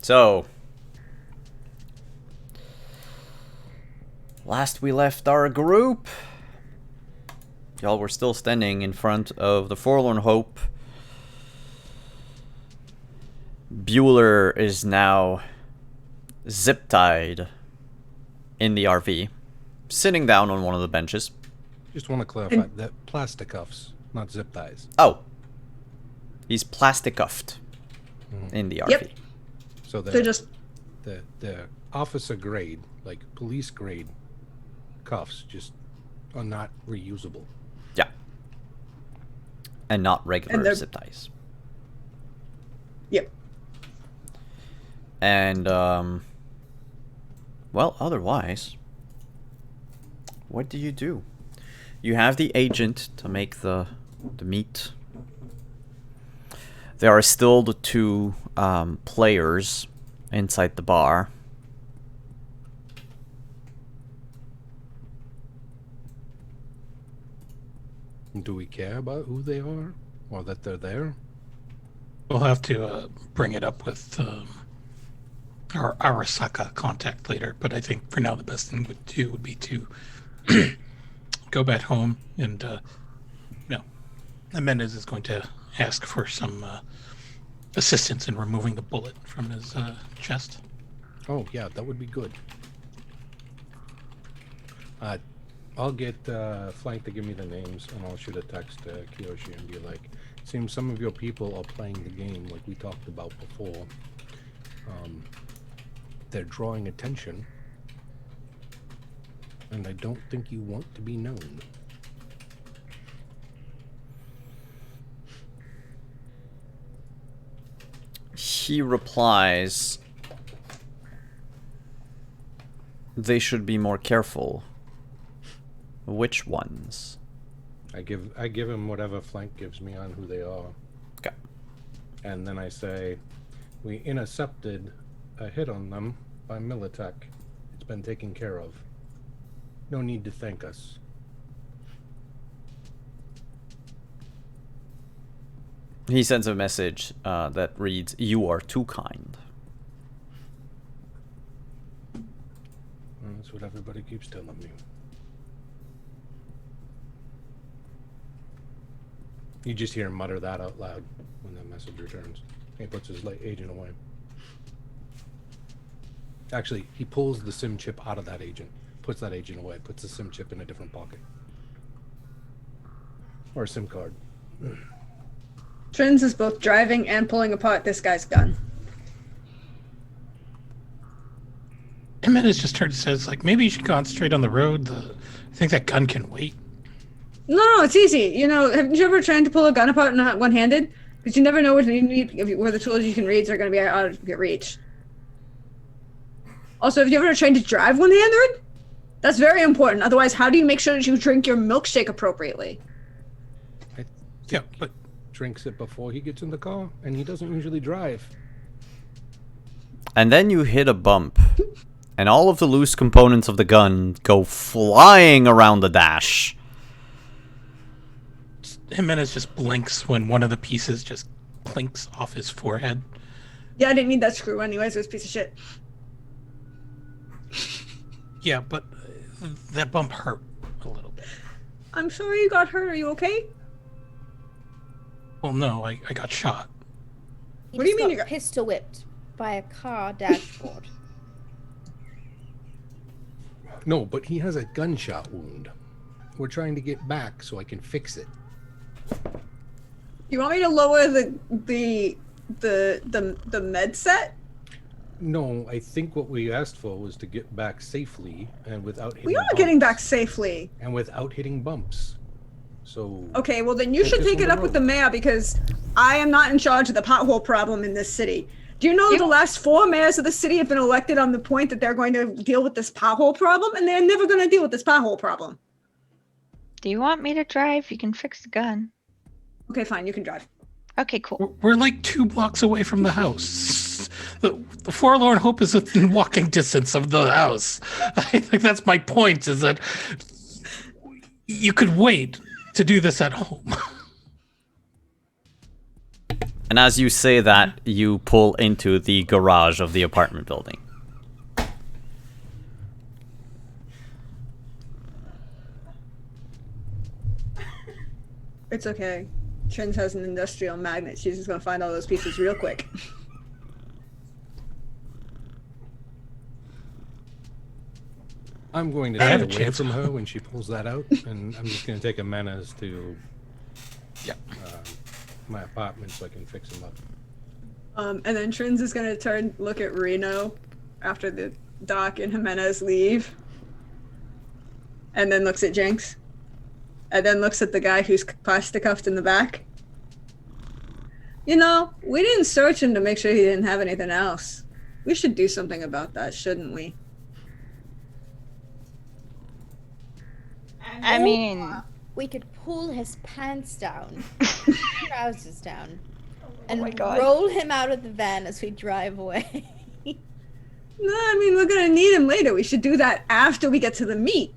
So, last we left our group, y'all were still standing in front of the Forlorn Hope. Bueller is now zip-tied in the RV, sitting down on one of the benches. Just want to clarify that plastic cuffs, not zip ties. Oh, he's plastic cuffed in the RV. Yep. So They're just the officer grade, like police grade cuffs, just are not reusable. Yeah. And not And regular they're- zip ties. yep. And, well, otherwise, what do? You have the agent to make the meat. There are still the two players inside the bar. Do we care about who they are or that they're there? We'll have to bring it up with our Arasaka contact later, but I think for now the best thing to do would be to go back home and, Mendez is going to ask for some assistance in removing the bullet from his chest. Oh, yeah, that would be good. I'll get Flank to give me the names, and I'll shoot a text to Kiyoshi and be like, seems some of your people are playing the game like we talked about before. They're drawing attention, and I don't think you want to be known. He replies, they should be more careful. Which ones? I give him whatever Flank gives me on who they are. Okay. And then I say, we intercepted a hit on them by Militech. It's been taken care of. No need to thank us. He sends a message that reads, "You are too kind." Well, that's what everybody keeps telling me. You just hear him mutter that out loud when that message returns. He puts his agent away. Actually, he pulls the SIM chip out of that agent, puts that agent away. Puts the SIM chip in a different pocket. Or a SIM card. Trins is both driving and pulling apart this guy's gun. Jimenez just turned and says, like, maybe you should concentrate on the road. I think that gun can wait. No, it's easy. You know, have you ever tried to pull a gun apart not one-handed? Because you never know where the tools you can reach are going to be out of your reach. Also, have you ever tried to drive one-handed? That's very important. Otherwise, how do you make sure that you drink your milkshake appropriately? Yeah, but Drinks it before he gets in the car, and he doesn't usually drive. And then you hit a bump, and all of the loose components of the gun go flying around the dash. Jimenez just blinks when one of the pieces just clinks off his forehead. Yeah, I didn't need that screw anyways. It was a piece of shit. Yeah, but that bump hurt a little bit. I'm sorry you got hurt. Are you okay? Well, no, I got shot. He What do you just mean you got got- pistol whipped by a car dashboard? No, but he has a gunshot wound. We're trying to get back so I can fix it. You want me to lower the med set? No, I think what we asked for was to get back safely and without hitting We are bumps. getting back safely. And without hitting bumps. So Okay, well then you should Focus take on it the up with road. the mayor because I am not in charge of the pothole problem in this city. Do you know the last 4 mayors of the city have been elected on the point that they're going to deal with this pothole problem, and they're never going to deal with this pothole problem? Do you want me to drive? You can fix the gun. Okay, fine, you can drive. Okay, cool. We're like 2 blocks away from the house. The forlorn hope is within walking distance of the house. I think that's my point, is that you could wait to do this at home. And as you say that, you pull into the garage of the apartment building. It's okay. Trins has an industrial magnet. She's just going to find all those pieces real quick. I'm going to I have stay a away chance. from her when she pulls that out, and I'm just going to take a menace to my apartment so I can fix him up. And then Trins is going to look at Reno after the Doc and Jimenez leave. And then looks at Jinx. And then looks at the guy who's plastic cuffed in the back. You know, we didn't search him to make sure he didn't have anything else. We should do something about that, shouldn't we? I mean, We could pull his pants down, trousers down, and my God. roll him out of the van as we drive away. No, I mean, we're going to need him later. We should do that after we get to the meet.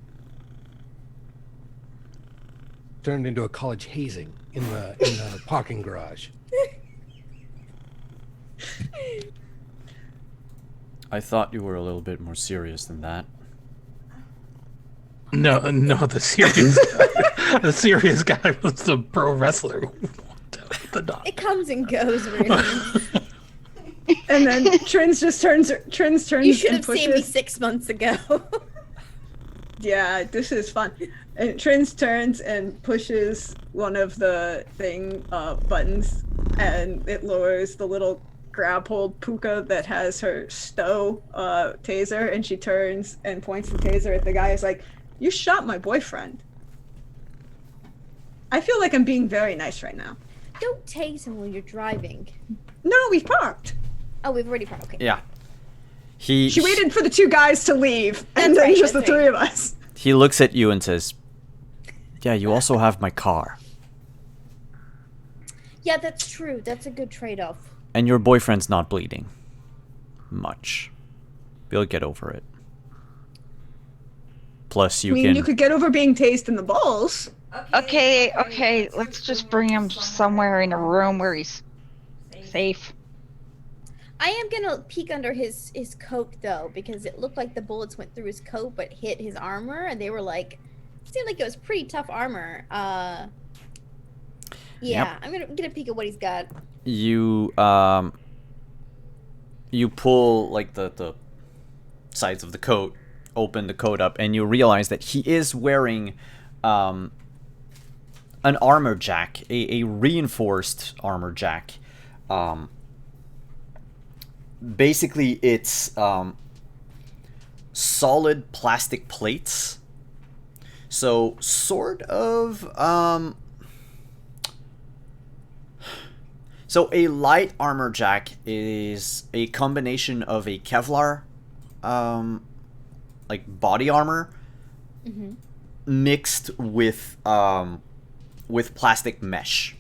Turned into a college hazing in the parking garage. I thought you were a little bit more serious than that. No, the serious guy was the pro wrestler who walked out of the dock. It comes and goes, really. And then Trins turns You should and have seen me pushes. 6 months ago. Yeah, this is fun. And Trins turns and pushes one of the buttons, and it lowers the little grab hold puka that has her stow taser, and she turns and points the taser at the guy. Is like, "You shot my boyfriend." I feel like I'm being very nice right now. Don't tase him while you're driving. No, we've parked. Oh, we've already parked. Okay. Yeah. She waited for the 2 guys to leave, and That's then right, just the that's 3 of us. He looks at you and says, "Yeah, you also have my car. Yeah, that's true. That's a good trade-off. And your boyfriend's not bleeding. Much. You'll get over it. Plus, I you mean, can... you could get over being tased in the balls. okay, let's just bring him somewhere in a room where he's safe. I am gonna peek under his coat though, because it looked like the bullets went through his coat but hit his armor, and they were like, seemed like it was pretty tough armor. Yeah, I'm gonna get a peek at what he's got. You pull, like, the sides of the coat, open the coat up, and you realize that he is wearing an armor jack, a reinforced armor jack. Basically, it's solid plastic plates. So, sort of... So a light armor jack is a combination of a Kevlar, like body armor, mixed with plastic mesh.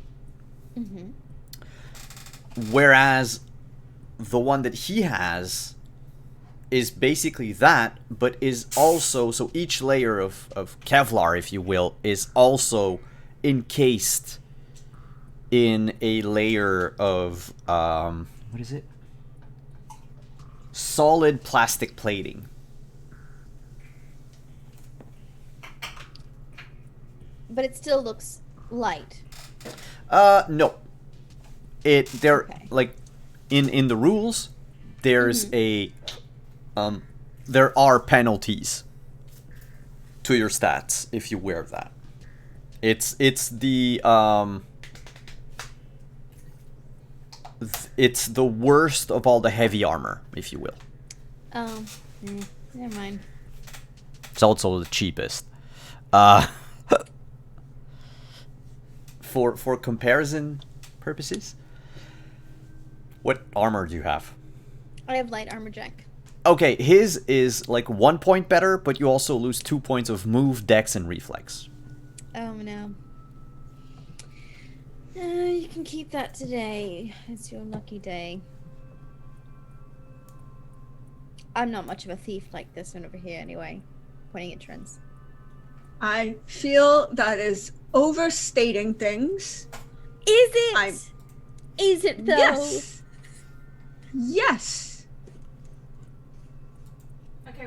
Whereas the one that he has is basically that, but is also, so each layer of Kevlar, if you will, is also encased in a layer of what is it? Solid plastic plating. But it still looks light. No. Like in the rules, there's there are penalties to your stats if you wear that. It's the worst of all the heavy armor, if you will. Oh, never mind. It's also the cheapest. For comparison purposes, what armor do you have? I have light armor jack. Okay, his is like 1 point better, but you also lose 2 points of move, dex, and reflex. Oh no. You can keep that today. It's your lucky day. I'm not much of a thief like this one over here anyway. Pointing at trends. I feel that is overstating things. Is it? Is it though? Yes. Yes.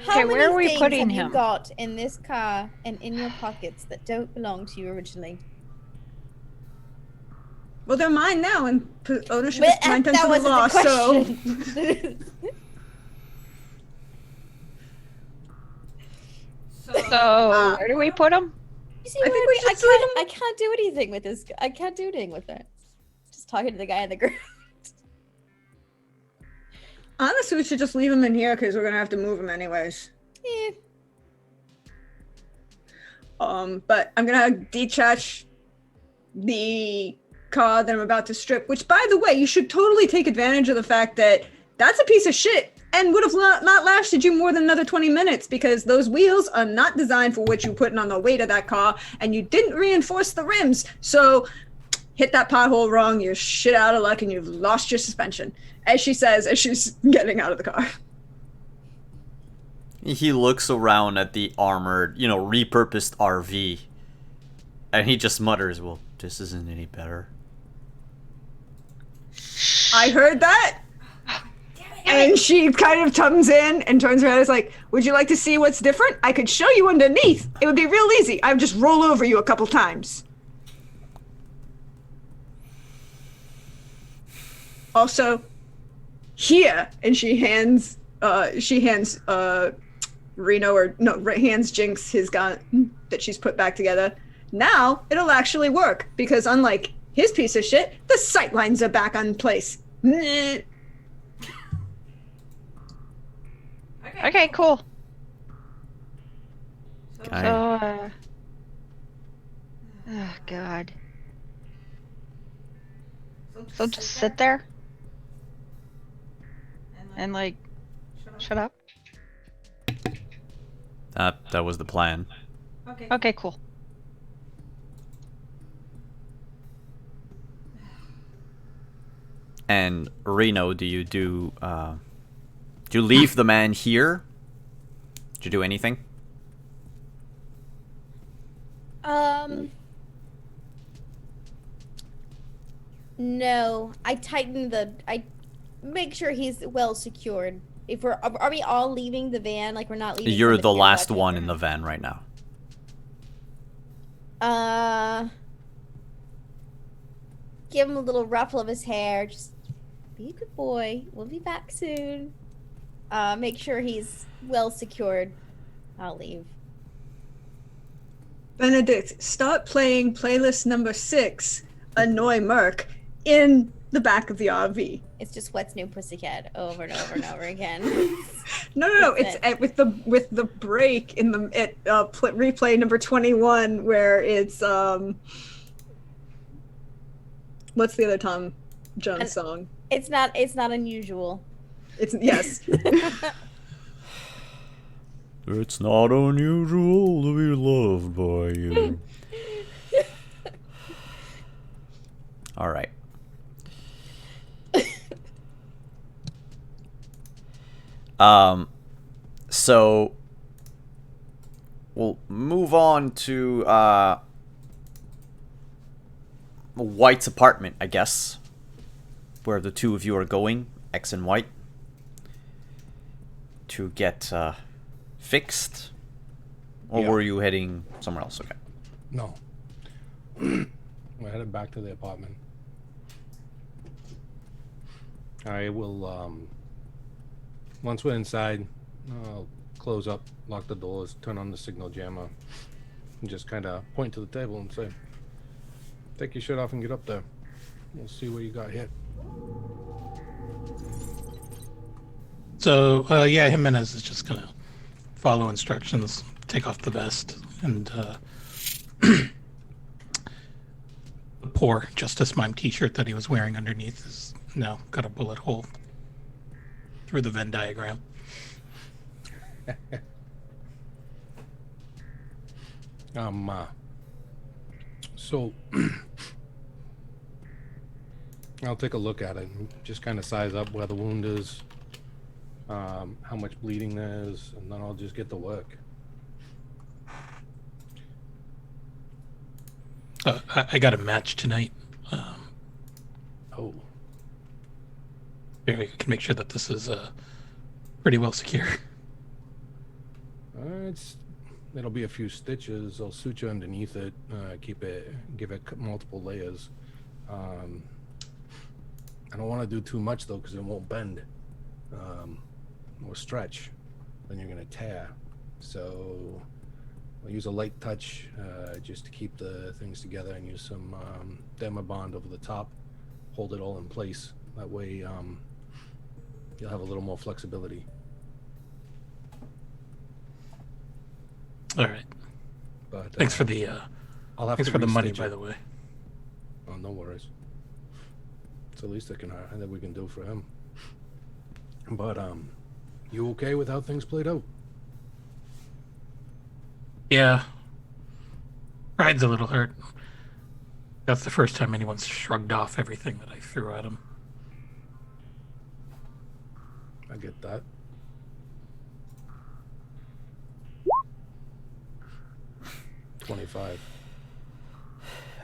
How many where are we things putting have him? you got in this car and in your pockets that don't belong to you originally? Well, they're mine now, and ownership But is 9 tenths that of the wasn't law, the so... question. So where do we put him? You see, I think we should I just leave can't. I can't do anything with this. I can't do anything with it. Just talking to the guy on the ground. Honestly, we should just leave him in here, because we're going to have to move him anyways. Yeah. But I'm going to detach the car that I'm about to strip, which, by the way, you should totally take advantage of the fact that that's a piece of shit and would have not lasted you more than another 20 minutes, because those wheels are not designed for what you're putting on the weight of that car, and you didn't reinforce the rims. So hit that pothole wrong, you're shit out of luck, and you've lost your suspension, as she says as she's getting out of the car. He looks around at the armored, repurposed RV, and he just mutters, well, this isn't any better. I heard that. And she kind of comes in and turns around and is like, would you like to see what's different? I could show you underneath. It would be real easy. I would just roll over you a couple times. Also, here, and she hands hands Jinx his gun that she's put back together. Now, it'll actually work, because unlike his piece of shit, the sight lines are back on place. Okay, cool. Okay. So, oh god. So just sit there and like shut up. That was the plan. Okay, cool. And Reno, do you leave the man here? Did you do anything? No. I make sure he's well secured. If are we all leaving the van? Like we're not leaving. You're somebody the here last watching one the in the van right now. Give him a little ruffle of his hair. Just be a good boy. We'll be back soon. Make sure he's well secured. I'll leave. Benedict, start playing playlist number 6, Annoy Merc, in the back of the RV. It's just What's New Pussycat over and over and over again. No. That's It's with the break in the replay number 21 where it's what's the other Tom Jones song? It's not unusual. It's yes. It's not unusual to be loved by you. All right. So we'll move on to White's apartment, I guess, where the two of you are going, X and White, to get fixed, or Yeah. were you heading somewhere else? Okay. No. We're headed back to the apartment. I will, once we're inside, I'll close up, lock the doors, turn on the signal jammer, and just kind of point to the table and say, take your shirt off and get up there. We'll see where you got hit. So, yeah, Jimenez is just gonna follow instructions, take off the vest, and the poor Justice Mime t-shirt that he was wearing underneath is now got a bullet hole through the Venn diagram. So I'll take a look at it and just kind of size up where the wound is, how much bleeding there is, and then I'll just get to work. I got a match tonight. Oh, Here, we can make sure that this is pretty well secure. it'll be a few stitches. I'll suture underneath it, give it multiple layers. I don't want to do too much though, because it won't bend or stretch. Then you're gonna tear. So I'll use a light touch just to keep the things together, and use some Dermabond over the top, hold it all in place. That way you'll have a little more flexibility. All right. But Thanks for the I'll have thanks to for the money, restitch by it. the way. Oh, no worries. It's the least that we can do for him. But you okay with how things played out? Yeah. Pride's a little hurt. That's the first time anyone's shrugged off everything that I threw at him. I get that. $25.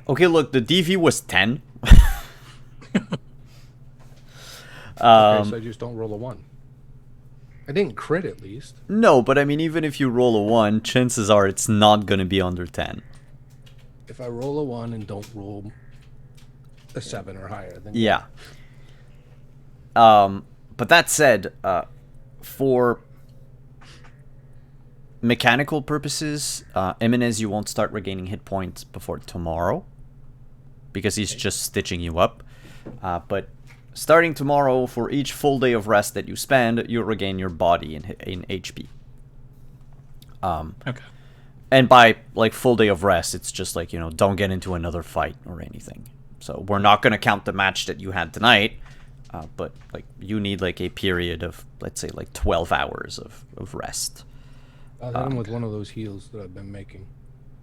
Okay, look, the DV was 10. Okay, so I just don't roll a 1. I didn't crit at least. No, but I mean, even if you roll a 1, chances are it's not going to be under 10. If I roll a 1 and don't roll a 7 or higher, then Yeah. But that said, for mechanical purposes, Jimenez, you won't start regaining hit points before tomorrow, because he's just stitching you up. But starting tomorrow, for each full day of rest that you spend, you'll regain your body in HP. Okay. And by, like, full day of rest, it's just like, don't get into another fight or anything. So we're not going to count the match that you had tonight, but, like, you need, like, a period of, let's say, like, 12 hours of rest. I'll hit him with one of those heals that I've been making.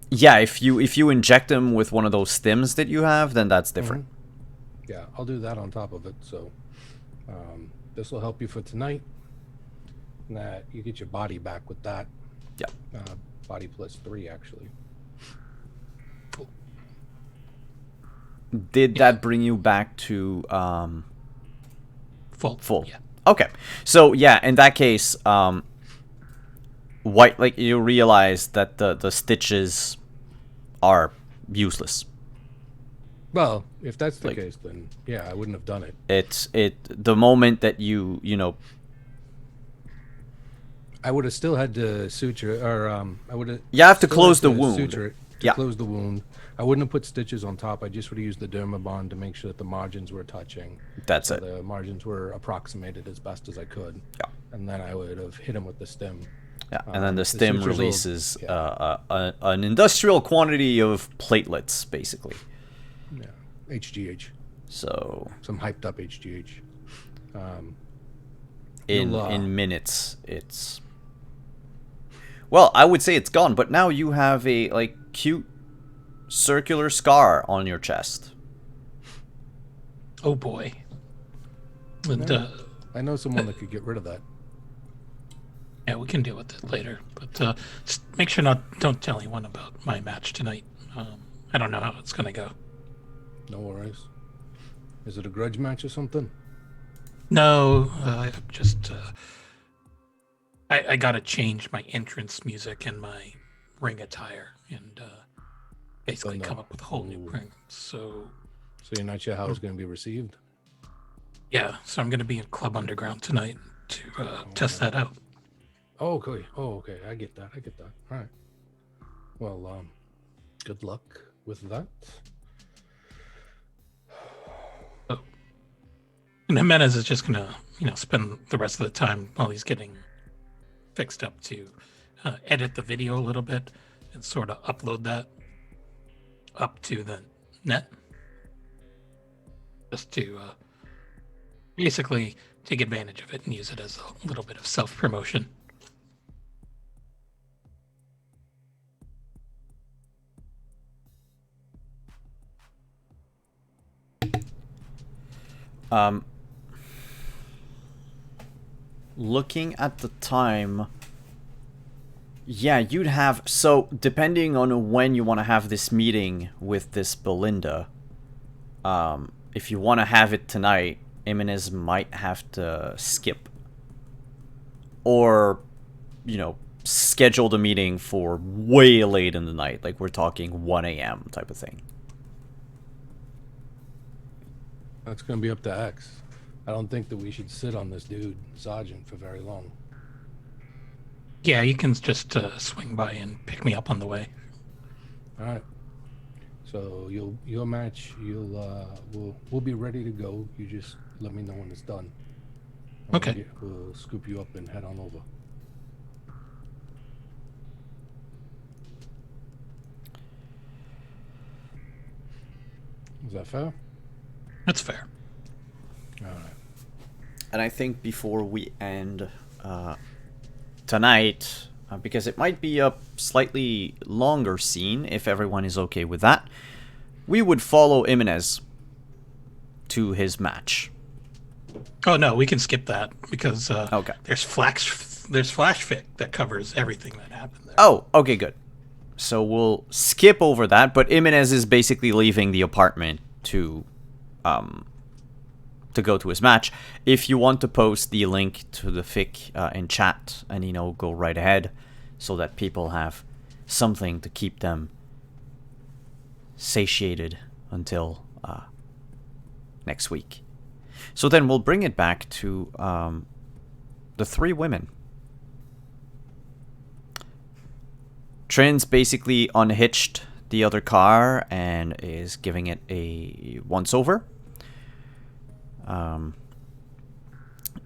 Yeah, if you inject them with one of those stims that you have, then that's different. Yeah, I'll do that on top of it. So this will help you for tonight. And that you get your body back with that. Yeah. Body +3, actually. Did that bring you back to Full. Yeah. Okay. So yeah, in that case, White, like, you realize that the stitches are useless. Well, if that's the Like- case, then yeah, I wouldn't have done it. The moment that you I would have still had to suture, or I would have. You have to still close had the to wound. Suture it to Yeah. close the wound. I wouldn't have put stitches on top. I just would have used the Dermabond to make sure that the margins were touching. That's so it. The margins were approximated as best as I could. Yeah. And then I would have hit him with the stem. Yeah, and then the The stem sutures will- releases yeah. an industrial quantity of platelets, basically. Yeah. HGH. So Some hyped up HGH. in You'll, in minutes, it's. Well, I would say it's gone, but now you have a like cute circular scar on your chest. Oh boy. And, Yeah. I know someone that could get rid of that. yeah, we can deal with it later. But just make sure don't tell anyone about my match tonight. I don't know how it's gonna go. No worries. Is it a grudge match or something? No, just I gotta change my entrance music and my ring attire, and basically no. come up with a whole new Ooh. ring. So So you're not sure how it's going to be received? yeah, so I'm gonna be in Club Underground tonight to test that out. Oh, okay. Oh, okay. I get that. All right. Well, good luck with that. And Jimenez is just gonna, spend the rest of the time while he's getting fixed up to edit the video a little bit and sort of upload that up to the net, just to basically take advantage of it and use it as a little bit of self-promotion. Looking at the time, yeah, you'd have, so depending on when you want to have this meeting with this Belinda, if you want to have it tonight, Jimenez might have to skip, or schedule the meeting for way late in the night, like we're talking 1 a.m. type of thing. That's going to be up to X. I don't think that we should sit on this dude, Sergeant, for very long. Yeah, you can just swing by and pick me up on the way. All right. So your match, we'll be ready to go. You just let me know when it's done. Okay. We'll scoop you up and head on over. Is that fair? That's fair. All right. And I think before we end tonight, because it might be a slightly longer scene, if everyone is okay with that, we would follow Jimenez to his match. Oh no, we can skip that because Okay. there's flash fic that covers everything that happened there. Oh, okay, good. So we'll skip over that, but Jimenez is basically leaving the apartment to go to his match. If you want to post the link to the fic in chat, and go right ahead, so that people have something to keep them satiated until next week. So then we'll bring it back to the three women. Trin's basically unhitched the other car and is giving it a once-over.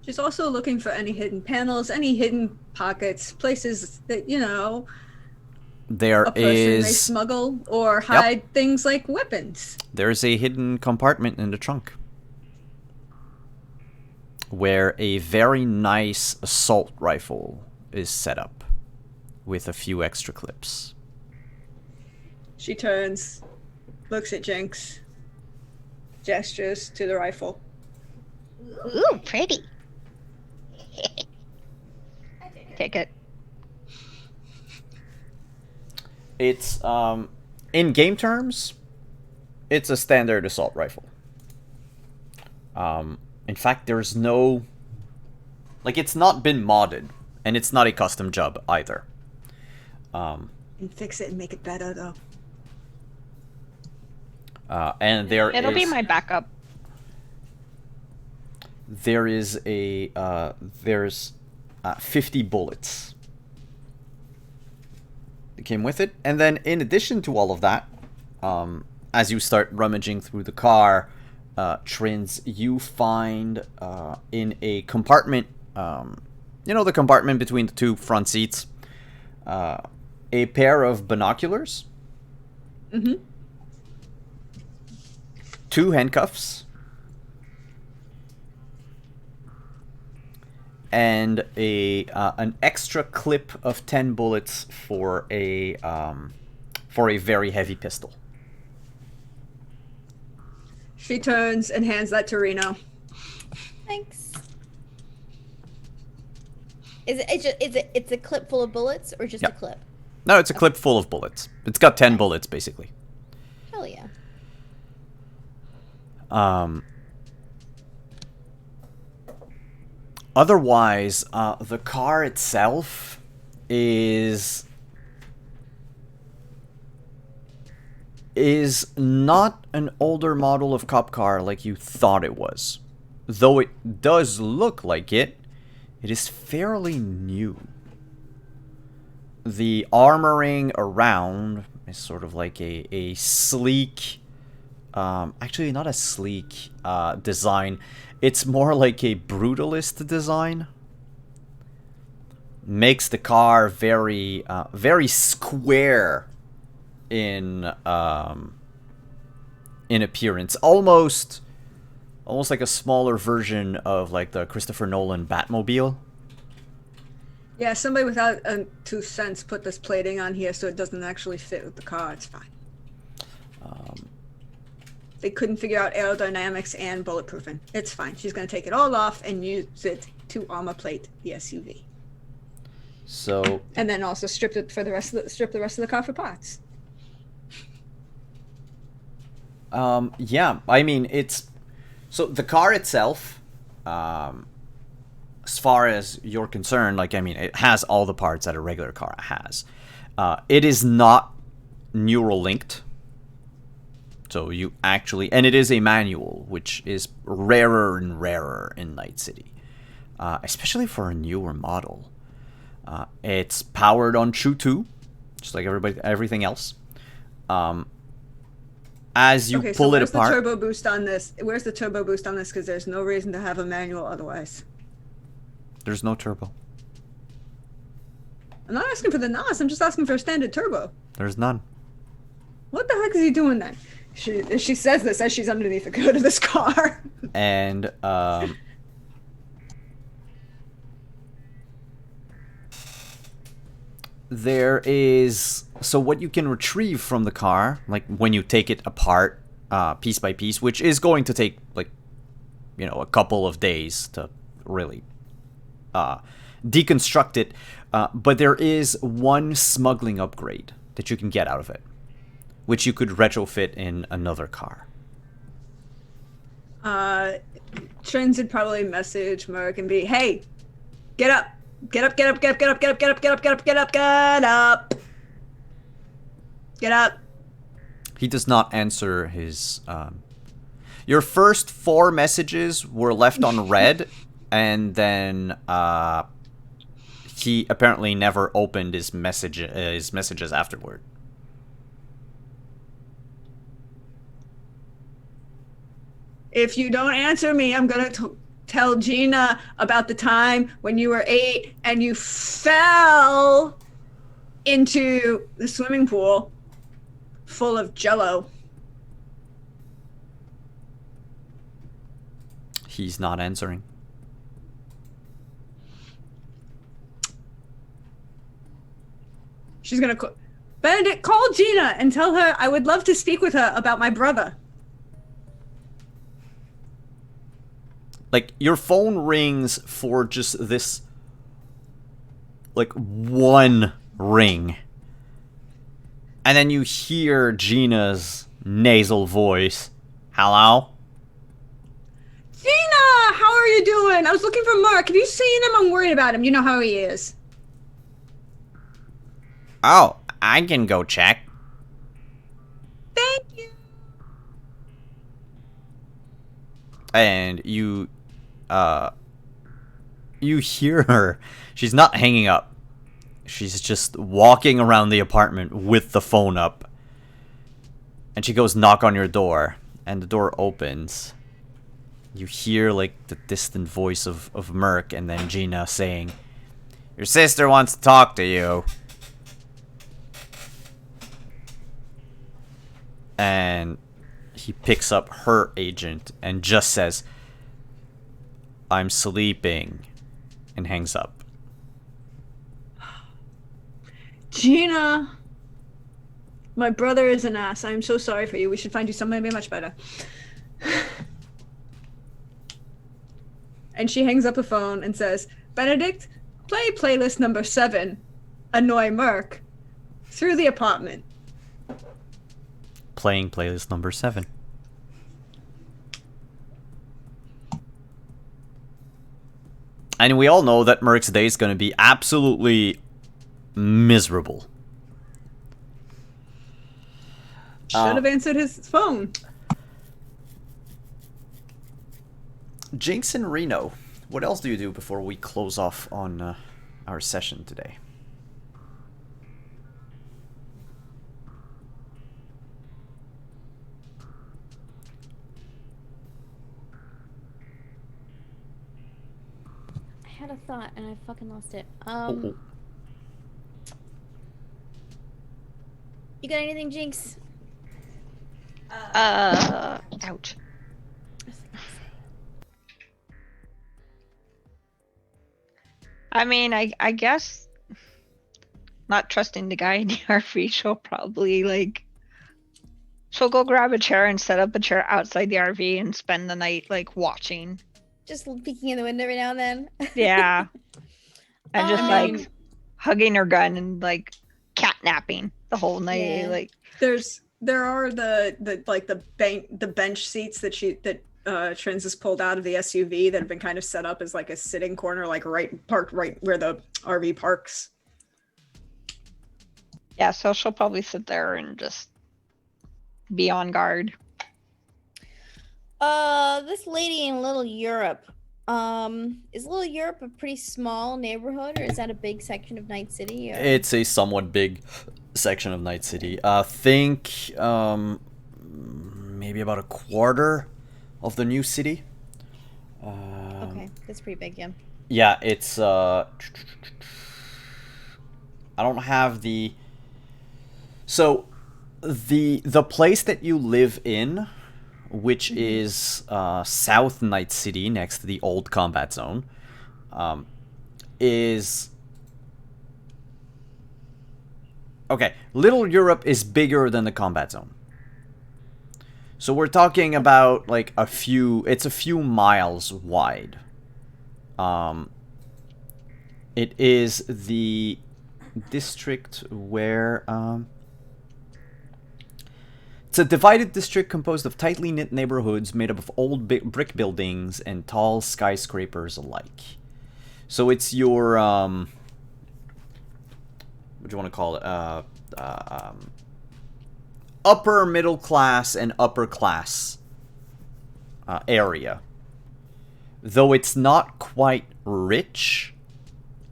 She's also looking for any hidden panels, any hidden pockets, places that, There a person may is smuggle or hide things like weapons. there's a hidden compartment in the trunk where a very nice assault rifle is set up with a few extra clips. She turns, looks at Jinx, gestures to the rifle. Ooh, pretty. Take it. It's in game terms, it's a standard assault rifle. In fact, there's no, it's not been modded, and it's not a custom job either. And fix it and make it better, though. And It'll be my backup. There is there's 50 bullets. It came with it. And then in addition to all of that, as you start rummaging through the car, Trins, you find in a compartment, the compartment between the two front seats, a pair of binoculars, Mm-hmm. 2 handcuffs, and an extra clip of 10 bullets for a very heavy pistol. She turns and hands that to Reno. Thanks. It's a clip full of bullets or just Yep. a clip? No, it's a clip full of bullets. It's got 10 bullets, basically. Hell yeah. Otherwise, the car itself is not an older model of cop car like you thought it was. Though it does look like it, it is fairly new. The armoring around is sort of like a sleek, actually not a sleek design. It's more like a brutalist design. Makes the car very square in appearance, almost like a smaller version of like the Christopher Nolan Batmobile. Yeah, somebody without 2 cents put this plating on here so it doesn't actually fit with the car. It's fine. They couldn't figure out aerodynamics and bulletproofing. It's fine. She's going to take it all off and use it to armor plate the SUV. So, And then also strip the rest of the car for parts. yeah, I mean, so the car itself, as far as you're concerned, like, I mean, it has all the parts that a regular car has. It is not neural linked. So you actually, and it is a manual, which is rarer and rarer in Night City, especially for a newer model. It's powered on True 2, just like everything else. As you pull it apart, where's the turbo boost on this? Where's the turbo boost on this? Because there's no reason to have a manual otherwise. there's no turbo. I'm not asking for the NOS. I'm just asking for a standard turbo. There's none. What the heck is he doing then? She says this as she's underneath the hood of this car. And there is, so what you can retrieve from the car, like when you take it apart piece by piece, which is going to take like, a couple of days to really deconstruct it, but there is one smuggling upgrade that you can get out of it, which you could retrofit in another car. Trins would probably message Merc and be, "Hey, get up, get up, get up, get up, get up, get up, get up, get up, get up, get up, get up, get up." He does not answer his. Your first 4 messages were left on red, and then he apparently never opened his messages afterward. If you don't answer me, I'm gonna tell Gina about the time when you were 8 and you fell into the swimming pool full of Jello. He's not answering. She's gonna Benedict, call Gina and tell her I would love to speak with her about my brother. Like, your phone rings for just this, like, one ring. And then you hear Gina's nasal voice. Hello? Gina, how are you doing? I was looking for Mark. Have you seen him? I'm worried about him. You know how he is. Oh, I can go check. Thank you. And you you hear her. She's not hanging up. She's just walking around the apartment with the phone up. And she goes knock on your door, and the door opens. You hear, like, the distant voice of Merc, and then Gina saying, "Your sister wants to talk to you." And he picks up her agent and just says, "I'm sleeping," and hangs up. Gina, my brother is an ass. I'm so sorry for you. We should find you somebody much better. And she hangs up the phone and says, "Benedict, play playlist number 7, Annoy Merc, through the apartment." Playing playlist number 7. And we all know that Merc's day is going to be absolutely miserable. Should have answered his phone. Jinx and Reno, what else do you do before we close off on our session today? I had a thought and I fucking lost it. Oh. You got anything, Jinx? Ouch. I mean, I guess not trusting the guy in the RV, she'll go grab a chair and set up a chair outside the RV and spend the night, like, watching. Just peeking in the window every now and then. Yeah. And just, I like, hugging her gun and, like, catnapping the whole night. Yeah. Like, There are the bench seats that Trins has pulled out of the SUV that have been kind of set up as like a sitting corner, like parked right where the RV parks. yeah, so she'll probably sit there and just be on guard. This lady in Little Europe. Is Little Europe a pretty small neighborhood, or is that a big section of Night City? Or? It's a somewhat big section of Night City. Think maybe about a quarter of the new city. Okay, that's pretty big, yeah. Yeah, it's I don't have the. So, the place that you live in, which is South Night City, next to the old combat zone, is. Okay, Little Europe is bigger than the combat zone. So we're talking about like it's a few miles wide. It is the district where it's a divided district composed of tightly knit neighborhoods made up of old brick buildings and tall skyscrapers alike. So it's your what do you want to call it? Upper middle class and upper class area. Though it's not quite rich,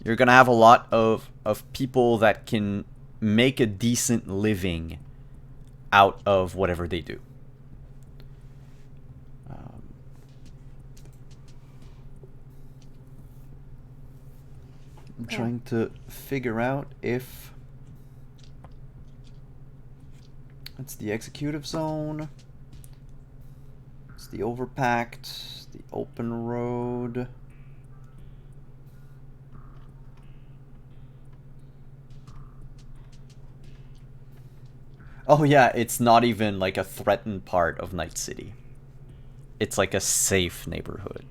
you're gonna have a lot of people that can make a decent living out of whatever they do. I'm trying to figure out if it's the executive zone, it's the overpacked, the open road. Oh yeah, it's not even like a threatened part of Night City. It's like a safe neighborhood.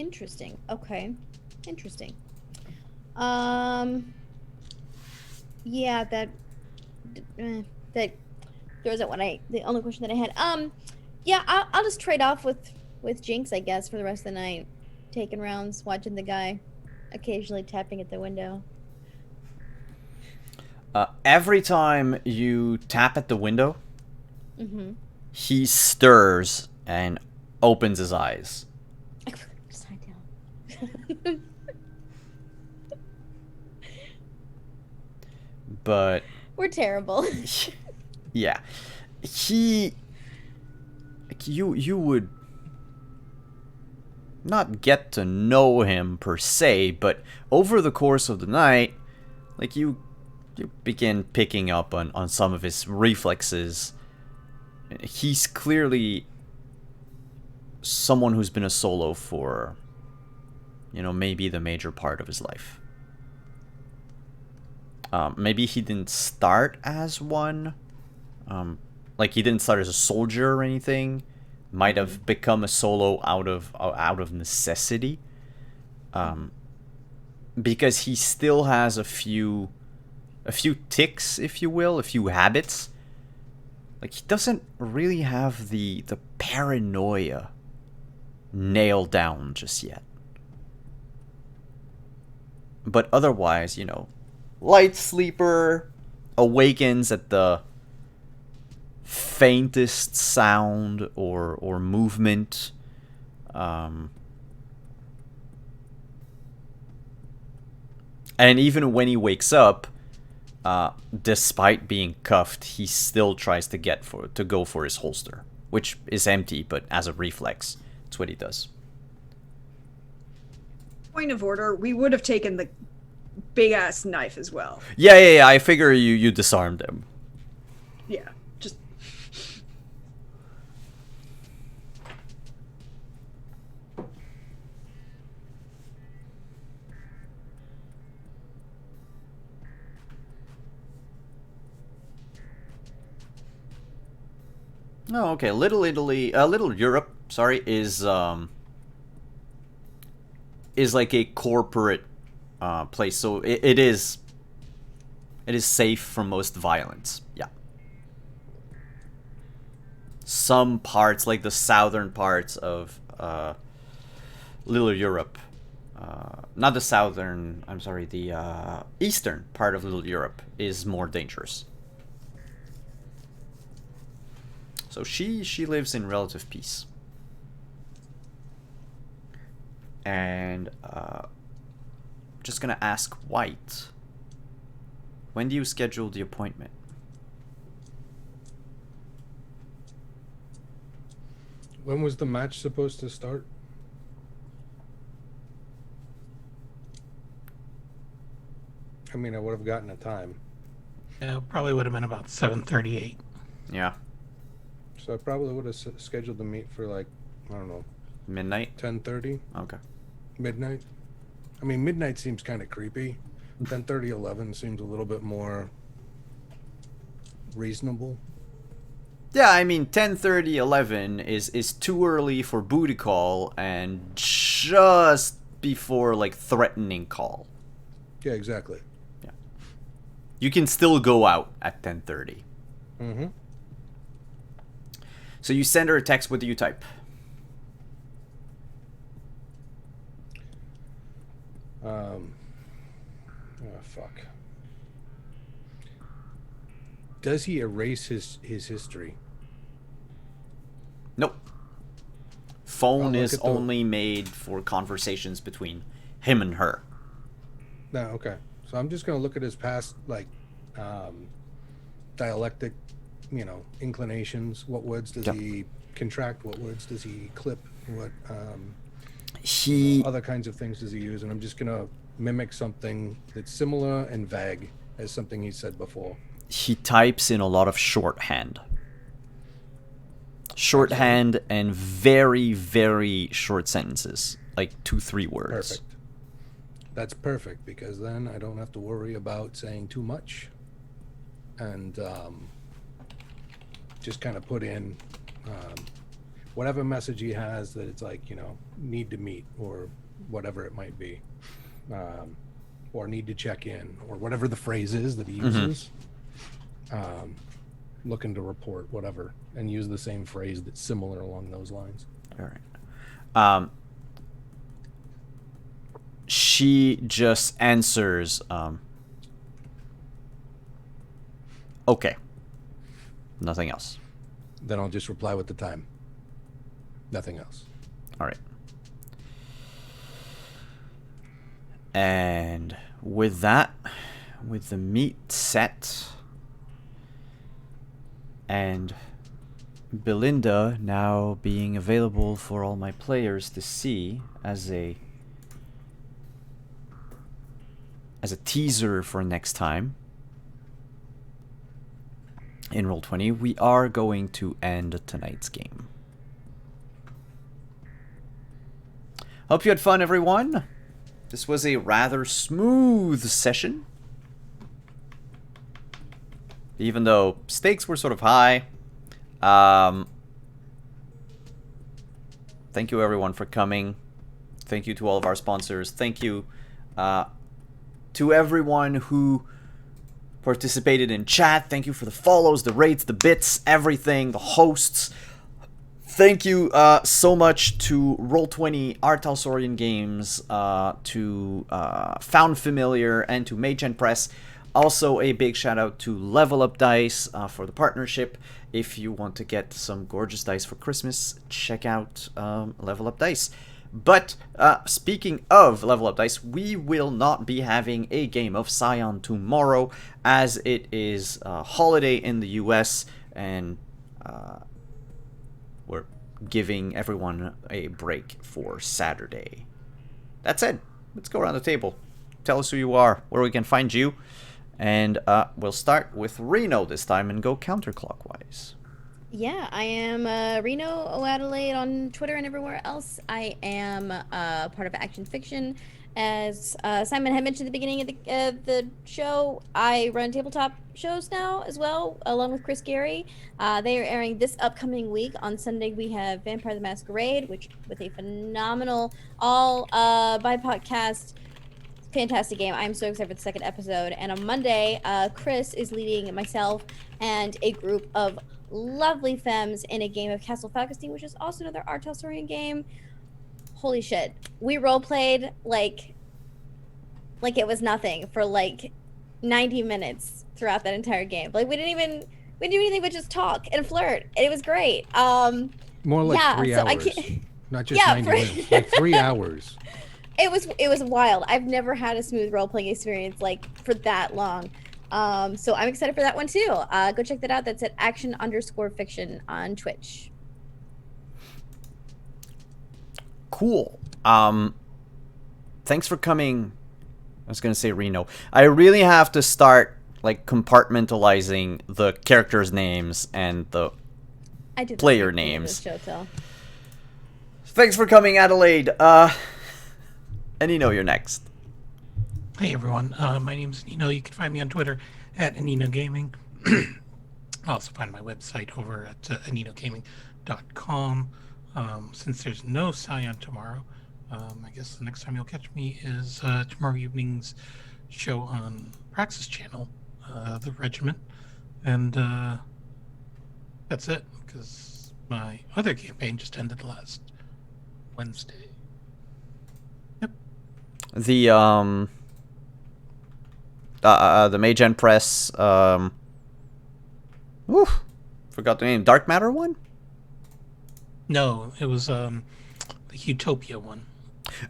Interesting. Okay. Interesting. Yeah, that throws out the only question that I had. Yeah, I'll just trade off with Jinx, I guess, for the rest of the night, taking rounds, watching the guy, occasionally tapping at the window. Every time you tap at the window, he stirs and opens his eyes. Upside down. But We're terrible. yeah, he, like, you would not get to know him per se, but over the course of the night, like you begin picking up on some of his reflexes. He's clearly someone who's been a solo for, maybe the major part of his life. Maybe he didn't start as one. Like he didn't start as a soldier or anything. Might have become a solo out of necessity. Because he still has a few ticks, if you will, a few habits. Like he doesn't really have the paranoia nailed down just yet. But otherwise, light sleeper, awakens at the faintest sound or movement. And even when he wakes up, despite being cuffed, he still tries to go for his holster, which is empty, but as a reflex, that's what he does. Point of order, we would have taken the big ass knife as well. Yeah. I figure you disarmed him. Yeah, just Oh, okay. Little Italy, Little Europe, sorry, is like a corporate place, so it is safe from most violence. Yeah. Some parts, like the southern parts of Little Europe, not the southern, I'm sorry, the eastern part of Little Europe is more dangerous. So she lives in relative peace. And just gonna ask White, when do you schedule the appointment? When was the match supposed to start? I mean, I would have gotten a time. Yeah, probably would have been about 7:38. Yeah, So I probably would have scheduled the meet for like, I don't know, midnight. 10:30, Okay. midnight. I mean, midnight seems kind of creepy. 10:30, 11 seems a little bit more reasonable. Yeah, I mean 10:30, 11 is too early for booty call and just before like threatening call. Yeah, exactly. Yeah. You can still go out at 10:30. Mm-hmm. So you send her a text. What do you type? Fuck. Does he erase his history? Nope. Phone look is at the- only made for conversations between him and her. No, okay. So I'm just gonna look at his past, like, dialectic, inclinations. What words does Yeah. he contract? What words does he clip? What He other kinds of things does he use? And I'm just gonna mimic something that's similar and vague as something he said before. he types in a lot of shorthand. Shorthand and very, very short sentences, like 2-3 words. Perfect. That's perfect, because then I don't have to worry about saying too much, and just kind of put in whatever message he has that it's like, need to meet, or whatever it might be, or need to check in, or whatever the phrase is that he uses. Looking to report, whatever, and use the same phrase that's similar along those lines. All right. She just answers, okay. Nothing else. Then I'll just reply with the time. Nothing else. All right. And with that, with the meat set, and Belinda now being available for all my players to see as a teaser for next time in Roll20, we are going to end tonight's game. Hope you had fun, everyone. This was a rather smooth session, even though stakes were sort of high. Thank you, everyone, for coming. Thank you to all of our sponsors. Thank you to everyone who participated in chat. Thank you for the follows, the rates, the bits, everything, the hosts. Thank you so much to Roll20, Artalsorian Games, to Found Familiar, and to Machen Press. Also, a big shout out to Level Up Dice for the partnership. If you want to get some gorgeous dice for Christmas, check out Level Up Dice. But speaking of Level Up Dice, we will not be having a game of Scion tomorrow, as it is a holiday in the US, and we're giving everyone a break for Saturday. That's it. Let's go around the table. Tell us who you are, where we can find you. And we'll start with Reno this time and go counterclockwise. Yeah, I am Reno O'Adelaide on Twitter and everywhere else. I am part of Action Fiction. As Simon had mentioned at the beginning of the show, I run tabletop shows now as well, along with Chris Gary. They are airing this upcoming week. On Sunday, we have Vampire the Masquerade, which with a phenomenal all BIPOC cast. Fantastic game. I'm so excited for the second episode. And on Monday, Chris is leading myself and a group of lovely femmes in a game of Castle Falkenstein, which is also another Artalsorian game. Holy shit. We roleplayed like it was nothing for like 90 minutes throughout that entire game. Like we didn't do anything but just talk and flirt. And it was great. More like 3 hours. Not just 90 minutes. Like 3 hours. It was wild. I've never had a smooth role-playing experience like for that long. So I'm excited for that one too. Go check that out. That's at action_fiction on Twitch. Cool. Thanks for coming. I was gonna say Reno. I really have to start like compartmentalizing the characters' names and the player names. Thanks for coming, Adelaide. And Nino, you're next. Hey everyone, my name is Nino. You can find me on Twitter at Nino Gaming. Also find my website over at aninogaming.com. Since there's no Scion tomorrow, I guess the next time you'll catch me is tomorrow evening's show on Praxis channel, The Regiment. And that's it, because my other campaign just ended last Wednesday. Yep. The Machen Press, forgot the name, Dark Matter one? No, it was the Utopia one.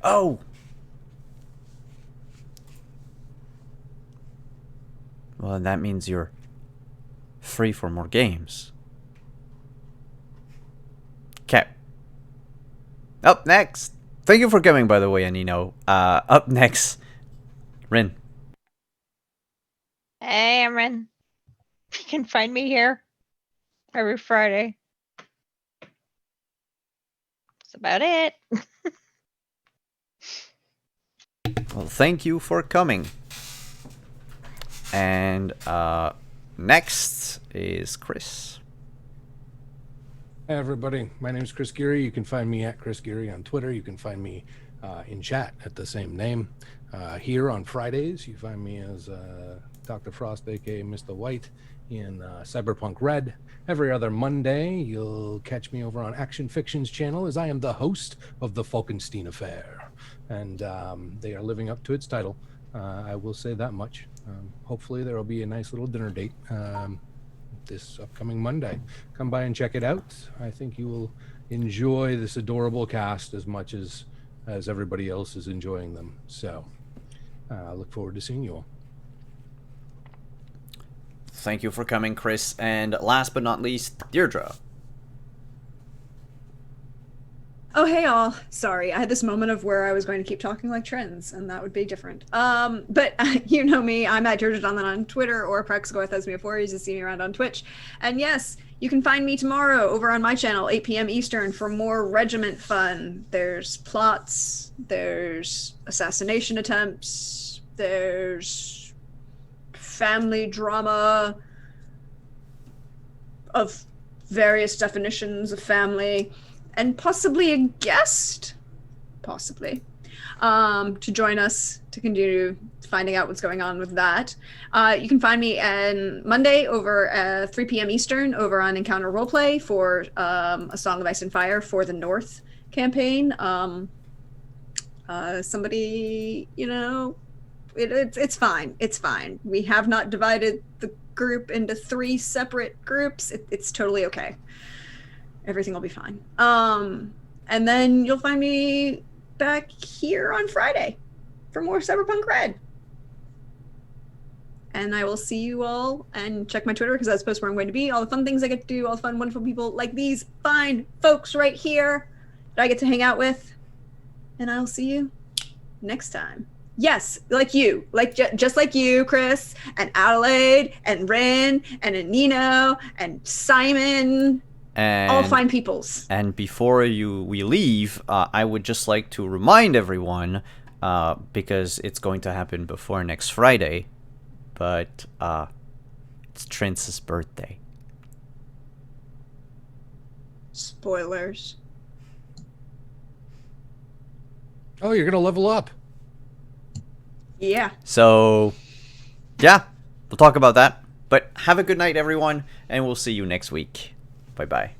Oh! Well, then that means you're free for more games. Okay. Up next. Thank you for coming, by the way, Anino. Up next, Rin. Hey, I'm Ren. You can find me here every Friday. That's about it. Well, thank you for coming. And next is Chris. Hey everybody, my name is Chris Geary. You can find me at Chris Geary on Twitter. You can find me in chat at the same name. Here on Fridays, you find me as Dr. Frost, aka Mr. White, in Cyberpunk Red. Every other Monday, you'll catch me over on Action Fiction's channel, as I am the host of the Falkenstein Affair. And they are living up to its title. I will say that much. Hopefully there will be a nice little dinner date this upcoming Monday. Come by and check it out. I think you will enjoy this adorable cast as much as everybody else is enjoying them. So I look forward to seeing you all. Thank you for coming, Chris. And last but not least, Deirdre. Oh, hey all. Sorry, I had this moment of where I was going to keep talking like trends, and that would be different. But you know me, I'm at Deirdre Donlan on Twitter, or Praxagoethesmia4, you just see me around on Twitch. And yes, you can find me tomorrow over on my channel, 8 p.m. Eastern, for more regiment fun. There's plots, there's assassination attempts, there's family drama of various definitions of family, and possibly a guest, to join us to continue finding out what's going on with that. You can find me on Monday over 3 p.m. Eastern over on Encounter Roleplay for A Song of Ice and Fire for the North campaign. Somebody, you know, it's fine. It's fine. We have not divided the group into 3 separate groups. It's totally okay. Everything will be fine. And then you'll find me back here on Friday for more Cyberpunk Red. And I will see you all, and check my Twitter because that's supposed where I'm going to be. All the fun things I get to do, all the fun, wonderful people like these fine folks right here that I get to hang out with. And I'll see you next time. Yes, like you, like just like you, Chris, and Adelaide, and Ren, and Nino, and Simon. And, all fine peoples. And before we leave, I would just like to remind everyone, because it's going to happen before next Friday, but it's Trence's birthday. Spoilers. Oh, you're gonna level up. Yeah. So, yeah, we'll talk about that. But have a good night, everyone, and we'll see you next week. Bye-bye.